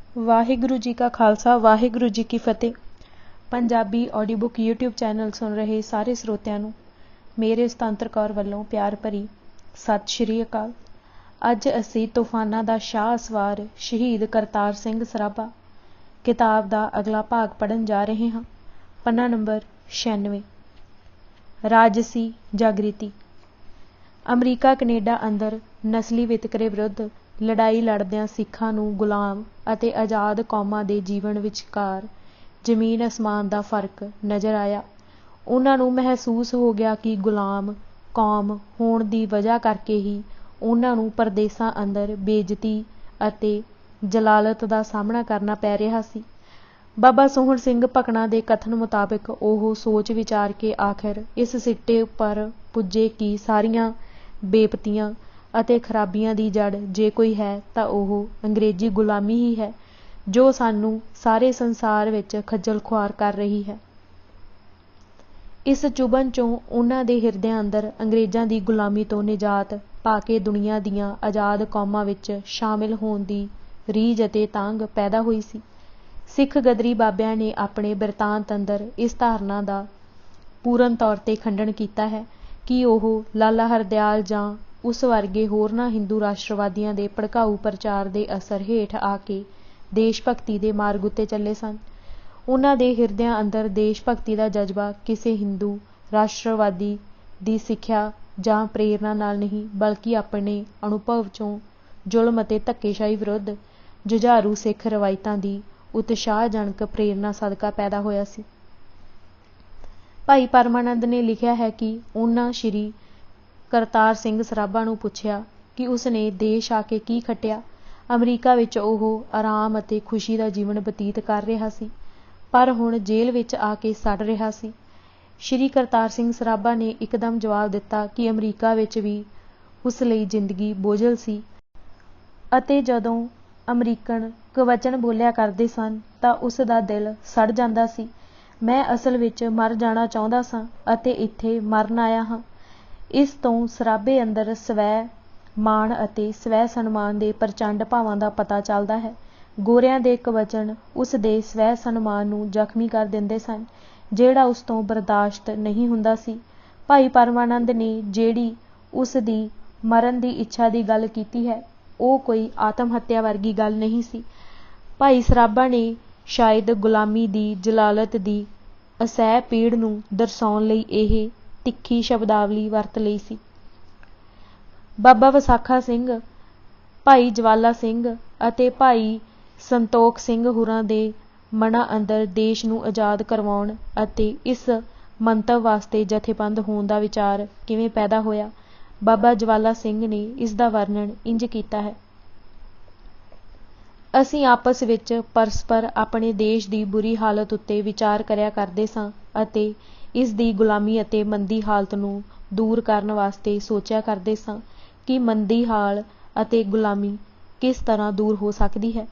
ਵਾਹਿਗੁਰੂ ਜੀ ਕਾ ਖਾਲਸਾ ਵਾਹਿਗੁਰੂ ਜੀ ਕੀ ਫਤਿਹ। Punjabi audio book YouTube channel ਸੁਣ ਰਹੇ ਸਾਰੇ ਸਰੋਤਿਆਂ ਨੂੰ ਮੇਰੇ ਸੁਤੰਤਰ ਕੌਰ ਵੱਲੋਂ ਪਿਆਰ ਭਰੀ ਸਤਿ ਸ਼੍ਰੀ ਅਕਾਲ। ਅੱਜ ਅਸੀਂ ਤੂਫਾਨਾਂ ਦਾ ਸ਼ਾਹ ਸਵਾਰ ਸ਼ਹੀਦ ਕਰਤਾਰ ਸਿੰਘ ਸਰਾਭਾ ਕਿਤਾਬ ਦਾ ਅਗਲਾ ਭਾਗ ਪੜ੍ਹਨ ਜਾ ਰਹੇ ਹਾਂ। ਪੰਨਾ ਨੰਬਰ 96। ਰਾਜਸੀ ਜਾਗ੍ਰਿਤੀ। ਅਮਰੀਕਾ ਕੈਨੇਡਾ ਅੰਦਰ ਨਸਲੀ ਵਿਤਕਰੇ ਵਿਰੁੱਧ ਲੜਾਈ ਲੜਦਿਆਂ ਸਿੱਖਾਂ ਨੂੰ ਗੁਲਾਮ ਅਤੇ ਆਜ਼ਾਦ ਕੌਮਾਂ ਦੇ ਜੀਵਨ ਵਿਚਕਾਰ ਜ਼ਮੀਨ ਅਸਮਾਨ ਦਾ ਫਰਕ ਨਜ਼ਰ ਆਇਆ। ਉਹਨਾਂ ਨੂੰ ਮਹਿਸੂਸ ਹੋ ਗਿਆ ਕਿ ਗੁਲਾਮ ਕੌਮ ਹੋਣ ਦੀ ਵਜ੍ਹਾ ਕਰਕੇ ਹੀ ਉਹਨਾਂ ਨੂੰ ਪਰਦੇਸਾਂ ਅੰਦਰ ਬੇਇੱਜ਼ਤੀ ਅਤੇ ਜਲਾਲਤ ਦਾ ਸਾਹਮਣਾ ਕਰਨਾ ਪੈ ਰਿਹਾ ਸੀ। ਬਾਬਾ ਸੋਹਣ ਸਿੰਘ ਭਕਨਾ ਦੇ ਕਥਨ ਮੁਤਾਬਕ ਉਹ ਸੋਚ ਵਿਚਾਰ ਕੇ ਆਖਿਰ ਇਸ ਸਿੱਟੇ ਉੱਪਰ ਪੁੱਜੇ ਕਿ ਸਾਰੀਆਂ ਬੇਪਤੀਆਂ ਅਤੇ ਖਰਾਬੀਆਂ ਦੀ ਜੜ ਜੇ ਕੋਈ ਹੈ ਤਾਂ ਉਹ ਅੰਗਰੇਜ਼ੀ ਗੁਲਾਮੀ ਹੀ ਹੈ, ਜੋ ਸਾਨੂੰ ਸਾਰੇ ਸੰਸਾਰ ਵਿੱਚ ਖੱਜਲ ਖੁਆਰ ਕਰ ਰਹੀ ਹੈ। ਇਸ ਚੁਭਨ 'ਚੋਂ ਉਹਨਾਂ ਦੇ ਹਿਰਦਿਆਂ ਅੰਦਰ ਅੰਗਰੇਜ਼ਾਂ ਦੀ ਗੁਲਾਮੀ ਤੋਂ ਨਿਜਾਤ ਪਾ ਕੇ ਦੁਨੀਆ ਦੀਆਂ ਆਜ਼ਾਦ ਕੌਮਾਂ ਵਿੱਚ ਸ਼ਾਮਿਲ ਹੋਣ ਦੀ ਰੀਝ ਅਤੇ ਤਾਂਘ ਪੈਦਾ ਹੋਈ ਸੀ। ਸਿੱਖ ਗਦਰੀ ਬਾਬਿਆਂ ਨੇ ਆਪਣੇ ਬਿਰਤਾਂਤ ਅੰਦਰ ਇਸ ਧਾਰਨਾ ਦਾ ਪੂਰਨ ਤੌਰ 'ਤੇ ਖੰਡਨ ਕੀਤਾ ਹੈ ਕਿ ਉਹ ਲਾਲਾ ਹਰਦਿਆਲ ਜਾਂ ਉਸ ਵਰਗੇ ਹੋਰਨਾਂ ਹਿੰਦੂ ਰਾਸ਼ਟਰਵਾਦੀਆਂ ਦੇ ਭੜਕਾਊ ਪ੍ਰਚਾਰ ਦੇ ਅਸਰ ਹੇਠ ਆ ਕੇ ਦੇਸ਼ ਭਗਤੀ ਦੇ ਮਾਰਗ ਉੱਤੇ ਚੱਲੇ ਸਨ। ਉਹਨਾਂ ਦੇ ਹਿਰਦਿਆਂ ਅੰਦਰ ਦੇਸ਼ ਭਗਤੀ ਦਾ ਜਜ਼ਬਾ ਕਿਸੇ ਹਿੰਦੂ ਰਾਸ਼ਟਰਵਾਦੀ ਦੀ ਸਿੱਖਿਆ ਜਾਂ ਪ੍ਰੇਰਨਾ ਨਾਲ ਨਹੀਂ, ਬਲਕਿ ਆਪਣੇ ਅਨੁਭਵ 'ਚੋਂ ਜ਼ੁਲਮ ਅਤੇ ਧੱਕੇਸ਼ਾਹੀ ਵਿਰੁੱਧ ਜੁਝਾਰੂ ਸਿੱਖ ਰਵਾਇਤਾਂ ਦੀ ਉਤਸ਼ਾਹਜਨਕ ਪ੍ਰੇਰਨਾ ਸਦਕਾ ਪੈਦਾ ਹੋਇਆ ਸੀ। ਭਾਈ ਪਰਮਾਨੰਦ ਨੇ ਲਿਖਿਆ ਹੈ ਕਿ ਉਹਨਾਂ ਸ਼੍ਰੀ ਕਰਤਾਰ ਸਿੰਘ ਸਰਾਭਾ ਨੂੰ ਪੁੱਛਿਆ ਕਿ ਉਸਨੇ ਦੇਸ਼ ਆ ਕੇ ਕੀ ਖੱਟਿਆ। ਅਮਰੀਕਾ ਵਿੱਚ ਉਹ ਆਰਾਮ ਅਤੇ ਖੁਸ਼ੀ ਦਾ ਜੀਵਨ ਬਤੀਤ ਕਰ ਰਿਹਾ ਸੀ, ਪਰ ਹੁਣ ਜੇਲ੍ਹ ਵਿੱਚ ਆ ਕੇ ਸੜ ਰਿਹਾ ਸੀ। ਸ਼੍ਰੀ ਕਰਤਾਰ ਸਿੰਘ ਸਰਾਭਾ ਨੇ ਇੱਕਦਮ ਜਵਾਬ ਦਿੱਤਾ ਕਿ ਅਮਰੀਕਾ ਵਿੱਚ ਵੀ ਉਸ ਲਈ ਜ਼ਿੰਦਗੀ ਬੋਝਲ ਸੀ ਅਤੇ ਜਦੋਂ ਅਮਰੀਕਨ ਕਵਚਨ ਬੋਲਿਆ ਕਰਦੇ ਸਨ ਤਾਂ ਉਸ ਦਾ ਦਿਲ ਸੜ ਜਾਂਦਾ ਸੀ। ਮੈਂ ਅਸਲ ਵਿੱਚ ਮਰ ਜਾਣਾ ਚਾਹੁੰਦਾ ਸਾਂ ਅਤੇ ਇੱਥੇ ਮਰਨ ਆਇਆ ਹਾਂ। ਇਸ ਤੋਂ ਸਰਾਭੇ ਅੰਦਰ ਸਵੈ ਮਾਣ ਅਤੇ ਸਵੈ ਸਨਮਾਨ ਦੇ ਪ੍ਰਚੰਡ ਭਾਵਾਂ ਦਾ ਪਤਾ ਚੱਲਦਾ ਹੈ। ਗੋਰਿਆਂ ਦੇ ਕਵਚਨ ਉਸ ਦੇ ਸਵੈ ਸਨਮਾਨ ਨੂੰ ਜ਼ਖਮੀ ਕਰ ਦਿੰਦੇ ਸਨ, ਜਿਹੜਾ ਉਸ ਤੋਂ ਬਰਦਾਸ਼ਤ ਨਹੀਂ ਹੁੰਦਾ ਸੀ। ਭਾਈ ਪਰਮਾਨੰਦ ਨੇ ਜਿਹੜੀ ਉਸ ਦੀ ਮਰਨ ਦੀ ਇੱਛਾ ਦੀ ਗੱਲ ਕੀਤੀ ਹੈ, ਉਹ ਕੋਈ ਆਤਮ ਹੱਤਿਆ ਵਰਗੀ ਗੱਲ ਨਹੀਂ ਸੀ। ਭਾਈ ਸਰਾਭਾ ਨੇ ਸ਼ਾਇਦ ਗੁਲਾਮੀ ਦੀ ਜਲਾਲਤ ਦੀ ਅਸਹਿ ਪੀੜ ਨੂੰ ਦਰਸਾਉਣ ਲਈ ਇਹ ਤਿੱਖੀ ਸ਼ਬਦਾਵਲੀ ਵਰਤ ਲਈ ਸੀ। ਬਾਬਾ ਵਿਸਾਖਾ ਸਿੰਘ, ਭਾਈ ਜਵਾਲਾ ਸਿੰਘ ਅਤੇ ਭਾਈ ਸੰਤੋਖ ਸਿੰਘ ਹੋਰਾਂ ਦੇ ਮਨਾਂ ਅੰਦਰ ਦੇਸ਼ ਨੂੰ ਆਜ਼ਾਦ ਕਰਵਾਉਣ ਅਤੇ ਇਸ ਮੰਤਵ ਵਾਸਤੇ ਜਥੇਬੰਦ ਹੋਣ ਦਾ ਵਿਚਾਰ ਕਿਵੇਂ ਪੈਦਾ ਹੋਇਆ। ਬਾਬਾ ਜਵਾਲਾ ਸਿੰਘ ਨੇ ਇਸ ਦਾ ਵਰਣਨ ਇੰਝ ਕੀਤਾ ਹੈ। ਅਸੀਂ ਆਪਸ ਵਿੱਚ ਪਰਸਪਰ ਆਪਣੇ ਦੇਸ਼ ਦੀ ਬੁਰੀ ਹਾਲਤ ਉੱਤੇ ਵਿਚਾਰ ਕਰਿਆ ਕਰਦੇ ਸਾਂ ਅਤੇ ਇਸ ਦੀ ਗੁਲਾਮੀ ਅਤੇ ਮੰਦੀ ਹਾਲਤ ਨੂੰ ਦੂਰ ਕਰਨ ਵਾਸਤੇ ਸੋਚਿਆ ਕਰਦੇ ਸਾਂ ਕਿ ਮੰਦੀ ਹਾਲ ਅਤੇ ਗੁਲਾਮੀ ਕਿਸ ਤਰ੍ਹਾਂ ਦੂਰ ਹੋ ਸਕਦੀ ਹੈ।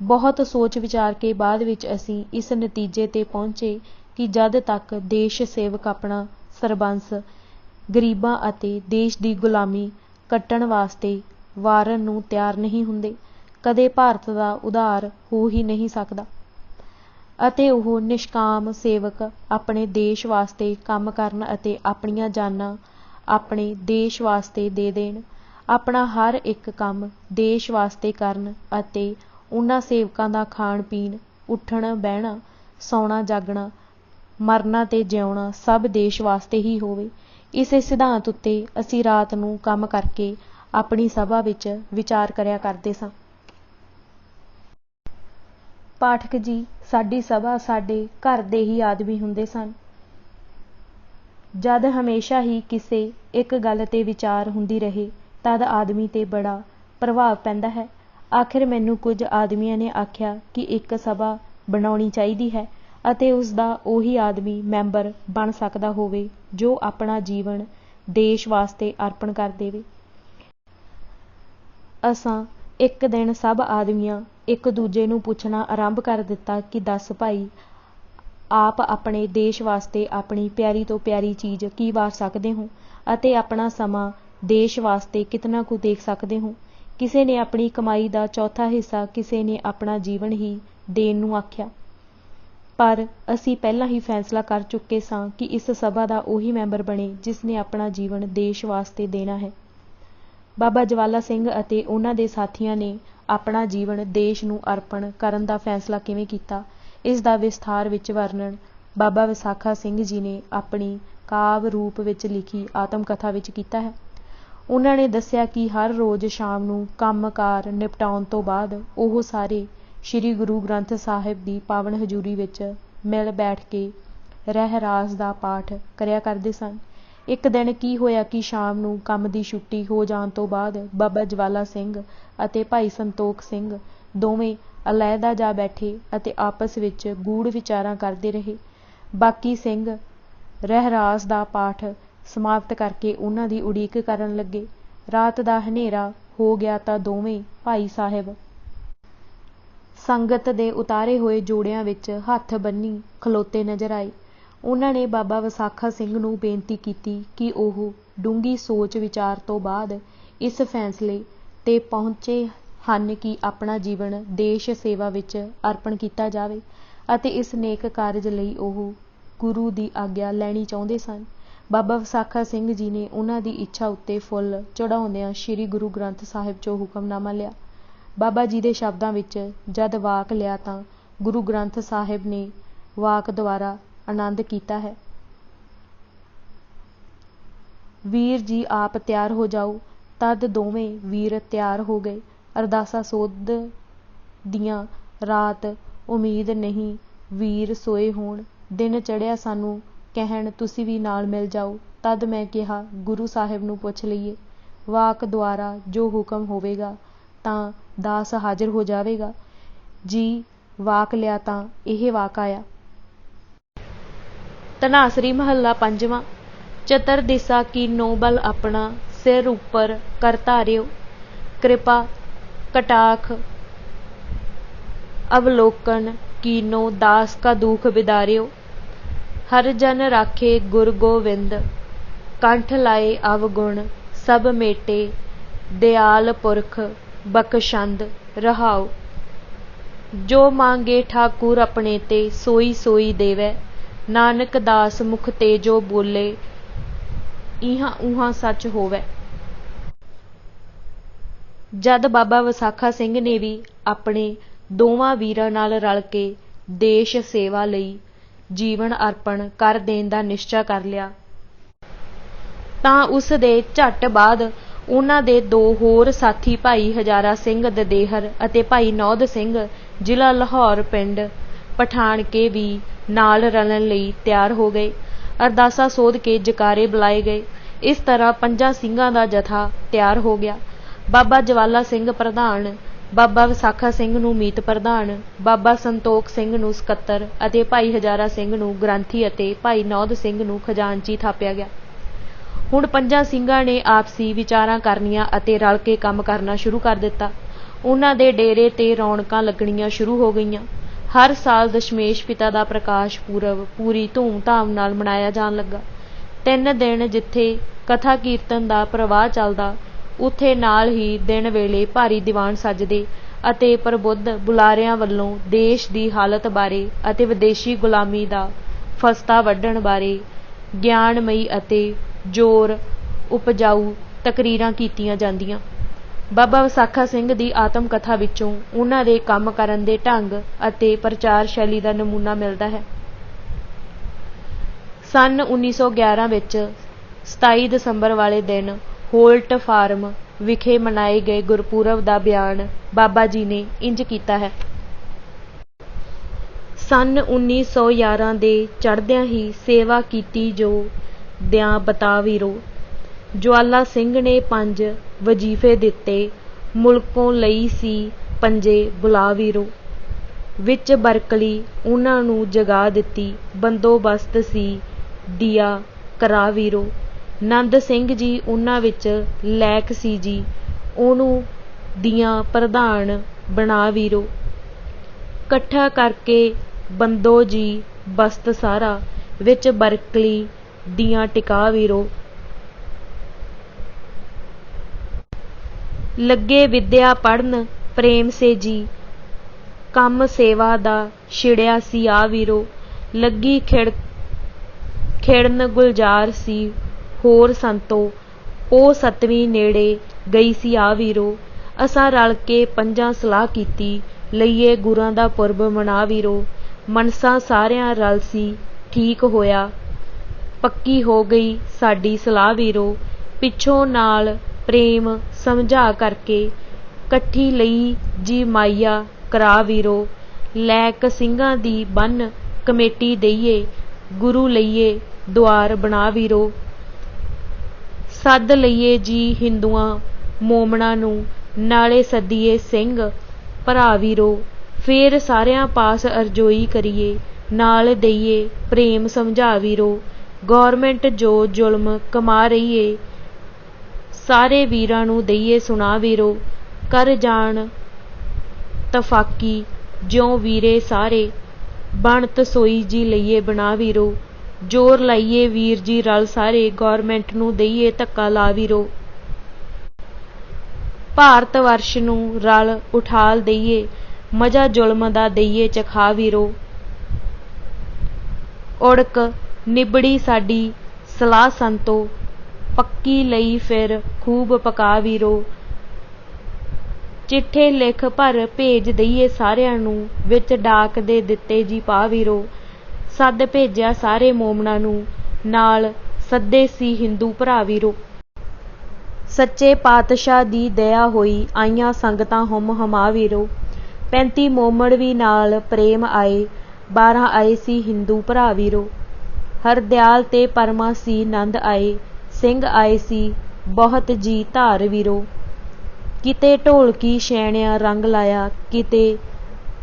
ਬਹੁਤ ਸੋਚ ਵਿਚਾਰ ਕੇ ਬਾਅਦ ਵਿੱਚ ਅਸੀਂ ਇਸ ਨਤੀਜੇ 'ਤੇ ਪਹੁੰਚੇ ਕਿ ਜਦ ਤੱਕ ਦੇਸ਼ ਸੇਵਕ ਆਪਣਾ ਸਰਬੰਸ ਗਰੀਬਾਂ ਅਤੇ ਦੇਸ਼ ਦੀ ਗੁਲਾਮੀ ਕੱਟਣ ਵਾਸਤੇ ਵਾਰਨ ਨੂੰ ਤਿਆਰ ਨਹੀਂ ਹੁੰਦੇ, ਕਦੇ ਭਾਰਤ ਦਾ ਉਧਾਰ ਹੋ ਹੀ ਨਹੀਂ ਸਕਦਾ ਅਤੇ ਉਹ ਨਿਸ਼ਕਾਮ ਸੇਵਕ ਆਪਣੇ ਦੇਸ਼ ਵਾਸਤੇ ਕੰਮ ਕਰਨ ਅਤੇ ਆਪਣੀਆਂ ਜਾਨਾਂ ਆਪਣੇ ਦੇਸ਼ ਵਾਸਤੇ ਦੇ ਦੇਣ, ਆਪਣਾ ਹਰ ਇੱਕ ਕੰਮ ਦੇਸ਼ ਵਾਸਤੇ ਕਰਨ ਅਤੇ ਉਹਨਾਂ ਸੇਵਕਾਂ ਦਾ ਖਾਣ ਪੀਣ, ਉੱਠਣਾ ਬਹਿਣਾ, ਸੌਣਾ ਜਾਗਣਾ, ਮਰਨਾ ਤੇ ਜਿਉਣਾ ਸਭ ਦੇਸ਼ ਵਾਸਤੇ ਹੀ ਹੋਵੇ। ਇਸੇ ਸਿਧਾਂਤ ਉੱਤੇ ਅਸੀਂ ਰਾਤ ਨੂੰ ਕੰਮ ਕਰਕੇ ਆਪਣੀ ਸਭਾ ਵਿੱਚ ਵਿਚਾਰ ਕਰਿਆ ਕਰਦੇ ਸਾਂ। ਪਾਠਕ ਜੀ, ਸਾਡੀ ਸਭਾ ਸਾਡੇ ਘਰ ਦੇ ਹੀ ਆਦਮੀ ਹੁੰਦੇ ਸਨ। ਜਦ ਹਮੇਸ਼ਾ ਹੀ ਕਿਸੇ ਇੱਕ ਗੱਲ 'ਤੇ ਵਿਚਾਰ ਹੁੰਦੀ ਰਹੇ ਤਦ ਆਦਮੀ 'ਤੇ ਬੜਾ ਪ੍ਰਭਾਵ ਪੈਂਦਾ ਹੈ। ਆਖਿਰ ਮੈਨੂੰ ਕੁਝ ਆਦਮੀਆਂ ਨੇ ਆਖਿਆ ਕਿ ਇੱਕ ਸਭਾ ਬਣਾਉਣੀ ਚਾਹੀਦੀ ਹੈ ਅਤੇ ਉਸ ਦਾ ਉਹੀ ਆਦਮੀ ਮੈਂਬਰ ਬਣ ਸਕਦਾ ਹੋਵੇ ਜੋ ਆਪਣਾ ਜੀਵਨ ਦੇਸ਼ ਵਾਸਤੇ ਅਰਪਣ ਕਰ ਦੇਵੇ। ਅਸਾਂ ਇੱਕ ਦਿਨ ਸਭ ਆਦਮੀਆਂ ਇੱਕ ਦੂਜੇ ਨੂੰ ਪੁੱਛਣਾ ਆਰੰਭ ਕਰ ਦਿੱਤਾ ਕਿ ਦੱਸ ਭਾਈ, ਆਪ ਆਪਣੇ ਦੇਸ਼ ਵਾਸਤੇ ਆਪਣੀ ਪਿਆਰੀ ਤੋਂ ਪਿਆਰੀ ਚੀਜ਼ ਕੀ ਵਾਰ ਸਕਦੇ ਹੋ ਅਤੇ ਆਪਣਾ ਸਮਾਂ ਦੇਸ਼ ਵਾਸਤੇ ਕਿਤਨਾ ਕੁ ਦੇਖ ਸਕਦੇ ਹੋ। ਕਿਸੇ ਨੇ ਆਪਣੀ ਕਮਾਈ ਦਾ ਚੌਥਾ ਹਿੱਸਾ ਕਿਸੇ ਨੇ ਆਪਣਾ ਜੀਵਨ ਹੀ ਦੇਣ ਨੂੰ ਆਖਿਆ। ਪਰ ਅਸੀਂ ਪਹਿਲਾਂ ਹੀ ਫੈਸਲਾ ਕਰ ਚੁੱਕੇ ਸਾਂ ਕਿ ਇਸ ਸਭਾ ਦਾ ਉਹੀ ਮੈਂਬਰ ਬਣੇ ਜਿਸ ਨੇ ਆਪਣਾ ਜੀਵਨ ਦੇਸ਼ ਵਾਸਤੇ ਦੇਣਾ ਹੈ। ਬਾਬਾ ਜਵਾਲਾ ਸਿੰਘ ਅਤੇ ਉਹਨਾਂ ਦੇ ਸਾਥੀਆਂ ਨੇ ਆਪਣਾ ਜੀਵਨ ਦੇਸ਼ ਨੂੰ ਅਰਪਣ ਕਰਨ ਦਾ ਫੈਸਲਾ ਕਿਵੇਂ ਕੀਤਾ, ਇਸ ਦਾ ਵਿਸਥਾਰ ਵਿੱਚ ਵਰਣਨ ਬਾਬਾ ਵਿਸਾਖਾ ਸਿੰਘ ਜੀ ਨੇ ਆਪਣੀ ਕਾਵਿ ਰੂਪ ਵਿੱਚ ਲਿਖੀ ਆਤਮ ਕਥਾ ਵਿੱਚ ਕੀਤਾ ਹੈ। ਉਹਨਾਂ ਨੇ ਦੱਸਿਆ ਕਿ ਹਰ ਰੋਜ਼ ਸ਼ਾਮ ਨੂੰ ਕੰਮਕਾਰ ਨਿਪਟਾਉਣ ਤੋਂ ਬਾਅਦ ਉਹ ਸਾਰੇ ਸ਼੍ਰੀ ਗੁਰੂ ਗ੍ਰੰਥ ਸਾਹਿਬ ਦੀ ਪਾਵਨ ਹਜ਼ੂਰੀ ਵਿੱਚ ਮਿਲ ਬੈਠ ਕੇ ਰਹਿਰਾਸ ਦਾ ਪਾਠ ਕਰਿਆ ਕਰਦੇ ਸਨ। ਇੱਕ ਦਿਨ ਕੀ ਹੋਇਆ ਕਿ ਸ਼ਾਮ ਨੂੰ ਕੰਮ ਦੀ ਛੁੱਟੀ ਹੋ ਜਾਣ ਤੋਂ ਬਾਅਦ ਬਾਬਾ ਜਵਾਲਾ ਸਿੰਘ ਅਤੇ ਭਾਈ ਸੰਤੋਖ ਸਿੰਘ ਦੋਵੇਂ ਅਲੈਦਾ ਜਾ ਬੈਠੇ ਅਤੇ ਆਪਸ ਵਿੱਚ ਗੂੜ੍ਹ ਵਿਚਾਰਾਂ ਕਰਦੇ ਰਹੇ। ਬਾਕੀ ਸਿੰਘ ਰਹਿਰਾਸ ਦਾ ਪਾਠ ਸਮਾਪਤ ਕਰਕੇ ਉਹਨਾਂ ਦੀ ਉਡੀਕ ਕਰਨ ਲੱਗੇ। ਰਾਤ ਦਾ ਹਨੇਰਾ ਹੋ ਗਿਆ ਤਾਂ ਦੋਵੇਂ ਭਾਈ ਸਾਹਿਬ ਸੰਗਤ ਦੇ ਉਤਾਰੇ ਹੋਏ ਜੋੜਿਆਂ ਵਿੱਚ ਹੱਥ ਬੰਨ੍ਹੀ ਖਲੋਤੇ ਨਜ਼ਰ ਆਏ। ਉਹਨਾਂ ਨੇ ਬਾਬਾ ਵਿਸਾਖਾ ਸਿੰਘ ਨੂੰ ਬੇਨਤੀ ਕੀਤੀ ਕਿ ਉਹ ਡੂੰਘੀ ਸੋਚ ਵਿਚਾਰ ਤੋਂ ਬਾਅਦ ਇਸ ਫੈਸਲੇ 'ਤੇ ਪਹੁੰਚੇ ਹਨ ਕਿ ਆਪਣਾ ਜੀਵਨ ਦੇਸ਼ ਸੇਵਾ ਵਿੱਚ ਅਰਪਣ ਕੀਤਾ ਜਾਵੇ ਅਤੇ ਇਸ ਨੇਕ ਕਾਰਜ ਲਈ ਉਹ ਗੁਰੂ ਦੀ ਆਗਿਆ ਲੈਣੀ ਚਾਹੁੰਦੇ ਸਨ। ਬਾਬਾ ਵਿਸਾਖਾ ਸਿੰਘ ਜੀ ਨੇ ਉਹਨਾਂ ਦੀ ਇੱਛਾ ਉੱਤੇ ਫੁੱਲ ਚੜ੍ਹਾਉਂਦਿਆਂ ਸ਼੍ਰੀ ਗੁਰੂ ਗ੍ਰੰਥ ਸਾਹਿਬ 'ਚੋਂ ਹੁਕਮਨਾਮਾ ਲਿਆ। ਬਾਬਾ ਜੀ ਦੇ ਸ਼ਬਦਾਂ ਵਿੱਚ ਜਦ ਵਾਕ ਲਿਆ ਤਾਂ ਗੁਰੂ ਗ੍ਰੰਥ ਸਾਹਿਬ ਨੇ ਵਾਕ ਦੁਆਰਾ ਆਨੰਦ ਕੀਤਾ ਹੈ। ਵੀਰ ਜੀ ਆਪ ਤਿਆਰ ਹੋ ਜਾਓ। ਤਦ ਦੋਵੇਂ ਵੀਰ ਤਿਆਰ ਹੋ ਗਏ। ਅਰਦਾਸਾ ਸੋਧ ਦੀਆਂ ਰਾਤ ਉਮੀਦ ਨਹੀਂ ਵੀਰ ਸੋਏ ਹੋਣ। ਦਿਨ ਚੜ੍ਹਿਆ ਸਾਨੂੰ ਕਹਿਣ ਤੁਸੀਂ ਵੀ ਨਾਲ ਮਿਲ ਜਾਓ। ਤਦ ਮੈਂ ਕਿਹਾ ਗੁਰੂ ਸਾਹਿਬ ਨੂੰ ਪੁੱਛ ਲਈਏ। ਵਾਕ ਦੁਆਰਾ ਜੋ ਹੁਕਮ ਹੋਵੇਗਾ ਤਾਂ ਦਾਸ ਹਾਜ਼ਰ ਹੋ ਜਾਵੇਗਾ। ਜੀ ਵਾਕ ਲਿਆ ਤਾਂ ਇਹ ਵਾਕ ਆਇਆ। ਧਨਾਸਰੀ ਮਹੱਲਾ ਪੰਜਵਾਂ। ਚਤਰ ਦਿਸਾ ਕੀਨੋ ਬਲ ਆਪਣਾ ਸਿਰ ਉੱਪਰ ਕਰ ਧਾਰਿਓ। ਕਿਰਪਾ ਕਟਾਖ ਅਵਲੋਕਨ ਕੀਨੋ ਦਾਸ ਕਾ ਦੁਖ ਵਿਦਾਰਿਓ। ਹਰ ਜਨ ਰਾਖੇ ਗੁਰ ਗੋਵਿੰਦ ਕੰਠ ਲਾਏ ਅਵਗੁਣ ਸਭ ਮੇਟੇ ਦਿਆਲ ਪੁਰਖ ਬਖਸ਼ੰਦ ਰਹਾਓ। ਜੋ ਮੰਗੇ ਠਾਕੁਰ ਆਪਣੇ ਤੇ ਸੋਈ ਸੋਈ ਦੇਵੈ। ਨਾਨਕ ਦਾਸ ਮੁਖ ਤੇ ਜੋ ਬੋਲੇ ਇਹਾਂ ਉਹਾਂ ਸੱਚ ਹੋਵੈ। ਜਦ ਬਾਬਾ ਵਿਸਾਖਾ ਸਿੰਘ ਨੇ ਵੀ ਆਪਣੇ ਦੋਵਾਂ ਵੀਰਾਂ ਨਾਲ ਰਲ ਕੇ ਦੇਸ਼ ਸੇਵਾ ਲਈ ਜੀਵਨ ਅਰਪਣ ਕਰ ਦੇਣ ਦਾ ਨਿਸ਼ਚਾ ਕਰ ਲਿਆ ਤਾਂ ਉਸ ਦੇ ਝੱਟ ਬਾਅਦ ਉਹਨਾਂ ਦੇ ਦੋ ਹੋਰ ਸਾਥੀ ਭਾਈ ਹਜ਼ਾਰਾ ਸਿੰਘ ਦਦੇਹਰ ਅਤੇ ਭਾਈ ਨੌਧ ਸਿੰਘ ਜ਼ਿਲ੍ਹਾ ਲਾਹੌਰ ਪਿੰਡ ਪਠਾਨਕੇ ਵੀ ਨਾਲ ਰਲਣ ਲਈ ਤਿਆਰ ਹੋ ਗਏ। ਅਰਦਾਸਾ ਸੋਧ ਕੇ ਜਕਾਰੇ ਬੁਲਾਏ ਗਏ। ਇਸ ਤਰ੍ਹਾਂ 5 ਸਿੰਘਾਂ ਦਾ ਜਥਾ ਤਿਆਰ ਹੋ ਗਿਆ। ਬਾਬਾ ਜਵਾਲਾ ਸਿੰਘ ਪ੍ਰਧਾਨ, ਬਾਬਾ ਵਿਸਾਖਾ ਸਿੰਘ ਨੂੰ ਮੀਤ ਪ੍ਰਧਾਨ, ਬਾਬਾ ਸੰਤੋਖ ਸਿੰਘ ਨੂੰ ਸਕੱਤਰ ਅਤੇ ਭਾਈ ਹਜ਼ਾਰਾ ਸਿੰਘ ਨੂੰ ਗ੍ਰੰਥੀ ਅਤੇ ਭਾਈ ਨੌਧ ਸਿੰਘ ਨੂੰ ਖਜ਼ਾਨਚੀ ਥਾਪਿਆ ਗਿਆ। ਹੁਣ 5 ਸਿੰਘਾਂ ਨੇ ਆਪਸੀ ਵਿਚਾਰਾਂ ਕਰਨੀਆਂ ਅਤੇ ਰਲ ਕੇ ਕੰਮ ਕਰਨਾ ਸ਼ੁਰੂ ਕਰ ਦਿੱਤਾ। ਉਹਨਾਂ ਦੇ ਡੇਰੇ 'ਤੇ ਰੌਣਕਾਂ ਲੱਗਣੀਆਂ ਸ਼ੁਰੂ ਹੋ ਗਈਆਂ। ਹਰ ਸਾਲ ਦਸ਼ਮੇਸ਼ ਪਿਤਾ ਦਾ ਪ੍ਰਕਾਸ਼ ਪੁਰਬ ਪੂਰੀ ਧੂਮ-ਧਾਮ ਨਾਲ ਮਨਾਇਆ ਜਾਣ ਲੱਗਾ। 3 ਦਿਨ ਜਿੱਥੇ ਕਥਾ ਕੀਰਤਨ ਦਾ ਪ੍ਰਵਾਹ ਚੱਲਦਾ, ਉੱਥੇ ਨਾਲ ਹੀ ਦਿਨ ਵੇਲੇ ਭਾਰੀ ਦੀਵਾਨ ਸੱਜਦੇ ਅਤੇ ਪ੍ਰਬੁੱਧ ਬੁਲਾਰਿਆਂ ਵੱਲੋਂ ਦੇਸ਼ ਦੀ ਹਾਲਤ ਬਾਰੇ ਅਤੇ ਵਿਦੇਸ਼ੀ ਗੁਲਾਮੀ ਦਾ ਫਸਤਾ ਵੱਢਣ ਬਾਰੇ ਗਿਆਨਮਈ ਅਤੇ ਜ਼ੋਰ ਉਪਜਾਊ ਤਕਰੀਰਾਂ ਕੀਤੀਆਂ ਜਾਂਦੀਆਂ। ਬਾਬਾ ਵਿਸਾਖਾ ਸਿੰਘ ਦੀ ਆਤਮ ਕਥਾ ਵਿੱਚੋਂ ਉਹਨਾਂ ਦੇ ਕੰਮ ਕਰਨ ਦੇ ਢੰਗ ਅਤੇ ਪ੍ਰਚਾਰ ਸ਼ੈਲੀ ਦਾ ਨਮੂਨਾ ਮਿਲਦਾ ਹੈ। ਸੰਨ 1911 ਵਿੱਚ 27 ਦਸੰਬਰ ਵਾਲੇ ਦਿਨ ਹੋਲਟ ਫਾਰਮ ਵਿਖੇ ਮਨਾਏ ਗਏ ਗੁਰਪੁਰਬ ਦਾ ਬਿਆਨ ਬਾਬਾ ਜੀ ਨੇ ਇੰਜ ਕੀਤਾ ਹੈ। ਸੰਨ 1911 ਦੇ ਚੜ੍ਹਦਿਆਂ ਹੀ ਸੇਵਾ ਕੀਤੀ ਜੋ ਦਿਆਂ ਬਤਾ ਵੀਰੋ। ਜਵਾਲਾ ਸਿੰਘ ਨੇ 5 ਵਜੀਫੇ ਦਿੱਤੇ, ਮੁਲਕੋਂ ਲਈ ਸੀ 5 ਬੁਲਾ ਵੀਰੋ। ਵਿੱਚ ਬਰਕਲੀ ਉਹਨਾਂ ਨੂੰ ਜਗਾ ਦਿੱਤੀ, ਬੰਦੋਬਸਤ ਸੀ ਦਿਆ ਕਰਾ ਵੀਰੋ। ਨੰਦ ਸਿੰਘ ਜੀ ਉਹਨਾਂ ਵਿੱਚ ਲੈਕ ਸੀ ਜੀ, ਉਹਨੂੰ ਦੀਆਂ ਪ੍ਰਧਾਨ ਬਣਾ ਵੀਰੋ। ਇਕੱਠਾ ਕਰਕੇ ਬੰਦੋ ਜੀ ਬਸਤ ਸਾਰਾ, ਵਿੱਚ ਬਰਕਲੀ ਦੀਆਂ ਟਿਕਾ ਵੀਰੋ। ਲੱਗੇ ਵਿਦਿਆ ਪੜ੍ਹਨ ਪ੍ਰੇਮ ਸੇ ਜੀ, ਕੰਮ ਸੇਵਾ ਦਾ ਛਿੜਿਆ ਸੀ ਆ ਵੀਰੋ। ਲੱਗੀ ਖਿੜਨ ਗੁਲਜ਼ਾਰ ਸੀ ਹੋਰ ਸੰਤੋ, ਉਹ 7ਵੀਂ ਨੇੜੇ ਗਈ ਸੀ ਆ ਵੀਰੋ। ਅਸਾਂ ਰਲ ਕੇ ਪੰਜਾਂ ਸਲਾਹ ਕੀਤੀ, ਲਈਏ ਗੁਰਾਂ ਦਾ ਪੁਰਬ ਮਨਾ ਵੀਰੋ। ਮਨਸਾਂ ਸਾਰਿਆਂ ਰਲ ਸੀ ਠੀਕ ਹੋਇਆ, ਪੱਕੀ ਹੋ ਗਈ ਸਾਡੀ ਸਲਾਹ ਵੀਰੋ। ਪਿੱਛੋਂ ਨਾਲ ਪ੍ਰੇਮ ਸਮਝਾ ਕਰਕੇ, ਕੱਠੀ ਲਈ ਜੀ ਮਾਈਆ ਕਰਾ ਵੀਰੋ। ਲੈਕ ਸਿੰਘਾਂ ਦੀ ਬੰਨ ਕਮੇਟੀ ਦਈਏ, ਗੁਰੂ ਲਈਏ ਦੁਆਰ ਬਣਾ ਵੀਰੋ। ਸੱਦ ਲਈਏ ਜੀ ਹਿੰਦੂਆਂ ਮੋਮਨਾਂ ਨੂੰ, ਨਾਲੇ ਸੱਦੀਏ ਸਿੰਘ ਭਰਾ ਵੀਰੋ। ਫੇਰ ਸਾਰਿਆਂ ਪਾਸ ਅਰਜ਼ੋਈ ਕਰੀਏ, ਨਾਲ ਦਈਏ ਪ੍ਰੇਮ ਸਮਝਾ ਵੀਰੋ। ਗੌਰਮੈਂਟ ਜੋ ਜ਼ੁਲਮ ਕਮਾ ਰਹੀ ਏ, ਸਾਰੇ ਵੀਰਾਂ ਨੂੰ ਦਈਏ ਸੁਣਾ ਵੀਰੋ। ਕਰ ਜਾਣ ਤਫਾਕੀ ਜਿਉਂ ਵੀਰੇ ਸਾਰੇ, ਬਣਤ ਸੋਈ ਜੀ ਲਈਏ ਬਣਾ ਵੀਰੋ। ਜ਼ੋਰ ਲਾਈਏ ਵੀਰ ਜੀ ਰਲ ਸਾਰੇ, ਗੌਰਮੈਂਟ ਨੂੰ ਦਈਏ ਧੱਕਾ ਲਾ ਵੀਰੋ। ਭਾਰਤ ਵਰਸ਼ ਨੂੰ ਰਲ ਉਠਾਲ ਦਈਏ, ਮਜ਼ਾ ਜ਼ੁਲਮ ਦਾ ਦਈਏ ਚਖਾ ਵੀਰੋ। ਉੜਕ ਨਿਬੜੀ ਸਾਡੀ ਸਲਾਹ ਸੰਤੋ, ਪੱਕੀ ਲਈ ਫਿਰ ਖੂਬ ਪਕਾ ਵੀਰੋ। ਚਿੱਠੇ ਲਿਖ ਭਰ ਭੇਜ ਦਈਏ ਸਾਰਿਆਂ ਨੂੰ, ਵਿੱਚ ਡਾਕ ਦੇ ਦਿੱਤੇ ਜੀ ਪਾ ਵੀਰੋ। ਸੱਦ ਭੇਜਿਆ ਸਾਰੇ ਮੋਮਨਾਂ ਨੂੰ, ਨਾਲ ਸੱਦੇ ਸੀ ਹਿੰਦੂ ਭਰਾ ਵੀਰੋ। ਸੱਚੇ ਪਾਤਸ਼ਾਹ ਦੀ ਦਇਆ ਹੋਈ, ਆਈਆਂ ਸੰਗਤਾਂ ਹੁਮ ਹੁਮਾ ਵੀਰੋ। 35 ਮੋਮੜ ਵੀ ਨਾਲ ਪ੍ਰੇਮ ਆਏ, 12 ਆਏ ਸੀ ਹਿੰਦੂ ਭਰਾ ਵੀਰੋ। ਹਰਦਿਆਲ ਤੇ ਪਰਮਾ ਸੀ ਨੰਦ ਆਏ, ਸਿੰਘ ਆਏ ਸੀ ਬਹੁਤ ਜੀ ਧਾਰ ਵੀਰੋ। ਕਿਤੇ ਢੋਲਕੀ ਛੈਣਿਆਂ ਰੰਗ ਲਾਇਆ, ਕਿਤੇ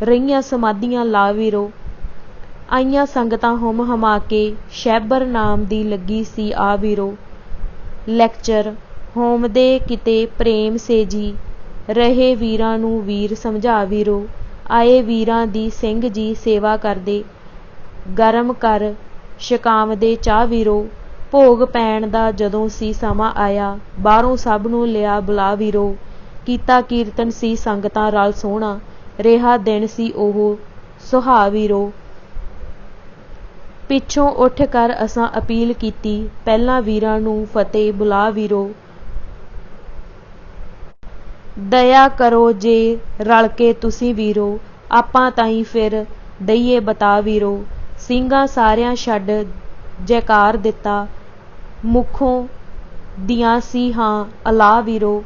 ਰਹੀਆਂ ਸਮਾਧੀਆਂ ਲਾ ਵੀਰੋ। ਆਈਆਂ ਸੰਗਤਾਂ ਹੁਮ ਹੁਮਾ ਕੇ, ਸ਼ੈਬਰ ਨਾਮ ਦੀ ਲੱਗੀ ਸੀ ਆ ਵੀਰੋ। ਲੈਕਚਰ ਹੋਮਦੇ ਕਿਤੇ ਪ੍ਰੇਮ ਸੇ ਜੀ, ਰਹੇ ਵੀਰਾਂ ਨੂੰ ਵੀਰ ਸਮਝਾ ਵੀਰੋ। ਆਏ ਵੀਰਾਂ ਦੀ ਸਿੰਘ ਜੀ ਸੇਵਾ ਕਰਦੇ, ਗਰਮ ਕਰ ਛਕਾਮਦੇ ਚਾਹ ਵੀਰੋ। ਭੋਗ ਪੈਣ ਦਾ ਜਦੋਂ ਸੀ ਸਮਾਂ ਆਇਆ, ਬਾਹਰੋਂ ਸਭ ਨੂੰ ਲਿਆ ਬੁਲਾ ਵੀਰੋ। ਕੀਤਾ ਕੀਰਤਨ ਸੀ ਸੰਗਤਾਂ ਰਲ ਸੋਹਣਾ, ਰਿਹਾ ਦਿਨ ਸੀ ਉਹ ਸੁਹਾ ਵੀਰੋ। ਪਿੱਛੋਂ ਉੱਠ ਕਰ ਅਸਾਂ ਅਪੀਲ ਕੀਤੀ, ਪਹਿਲਾਂ ਵੀਰਾਂ ਨੂੰ ਫਤਿਹ ਬੁਲਾ ਵੀਰੋ। ਦਇਆ ਕਰੋ ਜੇ ਰਲ ਕੇ ਤੁਸੀਂ ਵੀਰੋ, ਆਪਾਂ ਤਾਈਂ ਫਿਰ ਦਈਏ ਬਤਾ ਵੀਰੋ। ਸਿੰਘਾਂ ਸਾਰਿਆਂ ਛੱਡ ਜੈਕਾਰ ਦਿੱਤਾ, ਮੁਖੋਂ ਦੀਆਂ ਸੀ ਹਾਂ ਅਲਾ ਵੀਰੋ।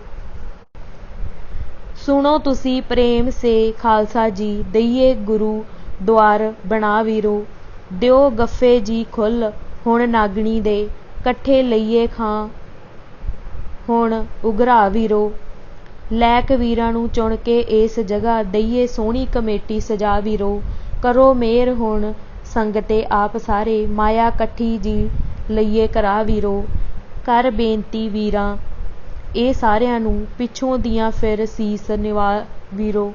ਸੁਣੋ ਤੁਸੀਂ ਪ੍ਰੇਮ ਸੇ ਖਾਲਸਾ ਜੀ, ਦਈਏ ਗੁਰੂ ਦੁਆਰ ਬਣਾ ਵੀਰੋ। ਦਿਓ ਗੱਫੇ ਜੀ ਖੁੱਲ੍ਹ ਹੁਣ ਨਾਗਣੀ ਦੇ, ਕੱਠੇ ਲਈਏ ਖਾਂ ਹੁਣ ਉਘਰਾ ਵੀਰੋ। ਲੈਕ ਵੀਰਾਂ ਨੂੰ ਚੁਣ ਕੇ ਇਸ ਜਗ੍ਹਾ, ਦਈਏ ਸੋਹਣੀ ਕਮੇਟੀ ਸਜਾ ਵੀਰੋ। ਕਰੋ ਮਿਹਰ ਹੁਣ ਸੰਗਤੇ ਆਪ ਸਾਰੇ, ਮਾਇਆ ਕੱਠੀ ਜੀ ਲਈਏ ਕਰਾ ਵੀਰੋ। ਕਰ ਬੇਨਤੀ ਵੀਰਾਂ ਇਹ ਸਾਰਿਆਂ ਨੂੰ, ਪਿੱਛੋਂ ਦੀਆਂ ਫਿਰ ਸੀਸ ਨਿਵਾ ਵੀਰੋ।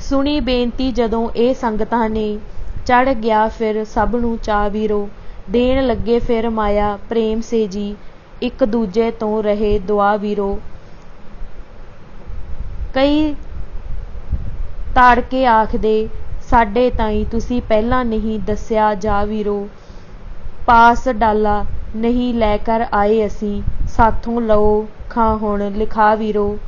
ਸੁਣੀ ਬੇਨਤੀ ਜਦੋਂ ਇਹ ਸੰਗਤਾਂ ਨੇ, ਚੜ੍ਹ ਗਿਆ ਫਿਰ ਸਭ ਨੂੰ ਚਾਅ ਵੀਰੋ। ਦੇਣ ਲੱਗੇ ਫਿਰ ਮਾਇਆ ਪ੍ਰੇਮ ਸੇ ਜੀ, ਇੱਕ ਦੂਜੇ ਤੋਂ ਰਹੇ ਦੁਆ ਵੀਰੋ। ਕਈ ਤਾੜ ਕੇ ਆਖਦੇ, ਸਾਡੇ ਤਾਈਂ ਤੁਸੀਂ ਪਹਿਲਾਂ ਨਹੀਂ ਦੱਸਿਆ ਜਾ ਵੀਰੋ। ਪਾਸ ਡਾਲਾ ਨਹੀਂ ਲੈ ਕਰ ਆਏ ਅਸੀਂ, ਸਾਥੋਂ ਲਓ ਖਾਂ ਹੁਣ ਲਿਖਾ ਵੀਰੋ।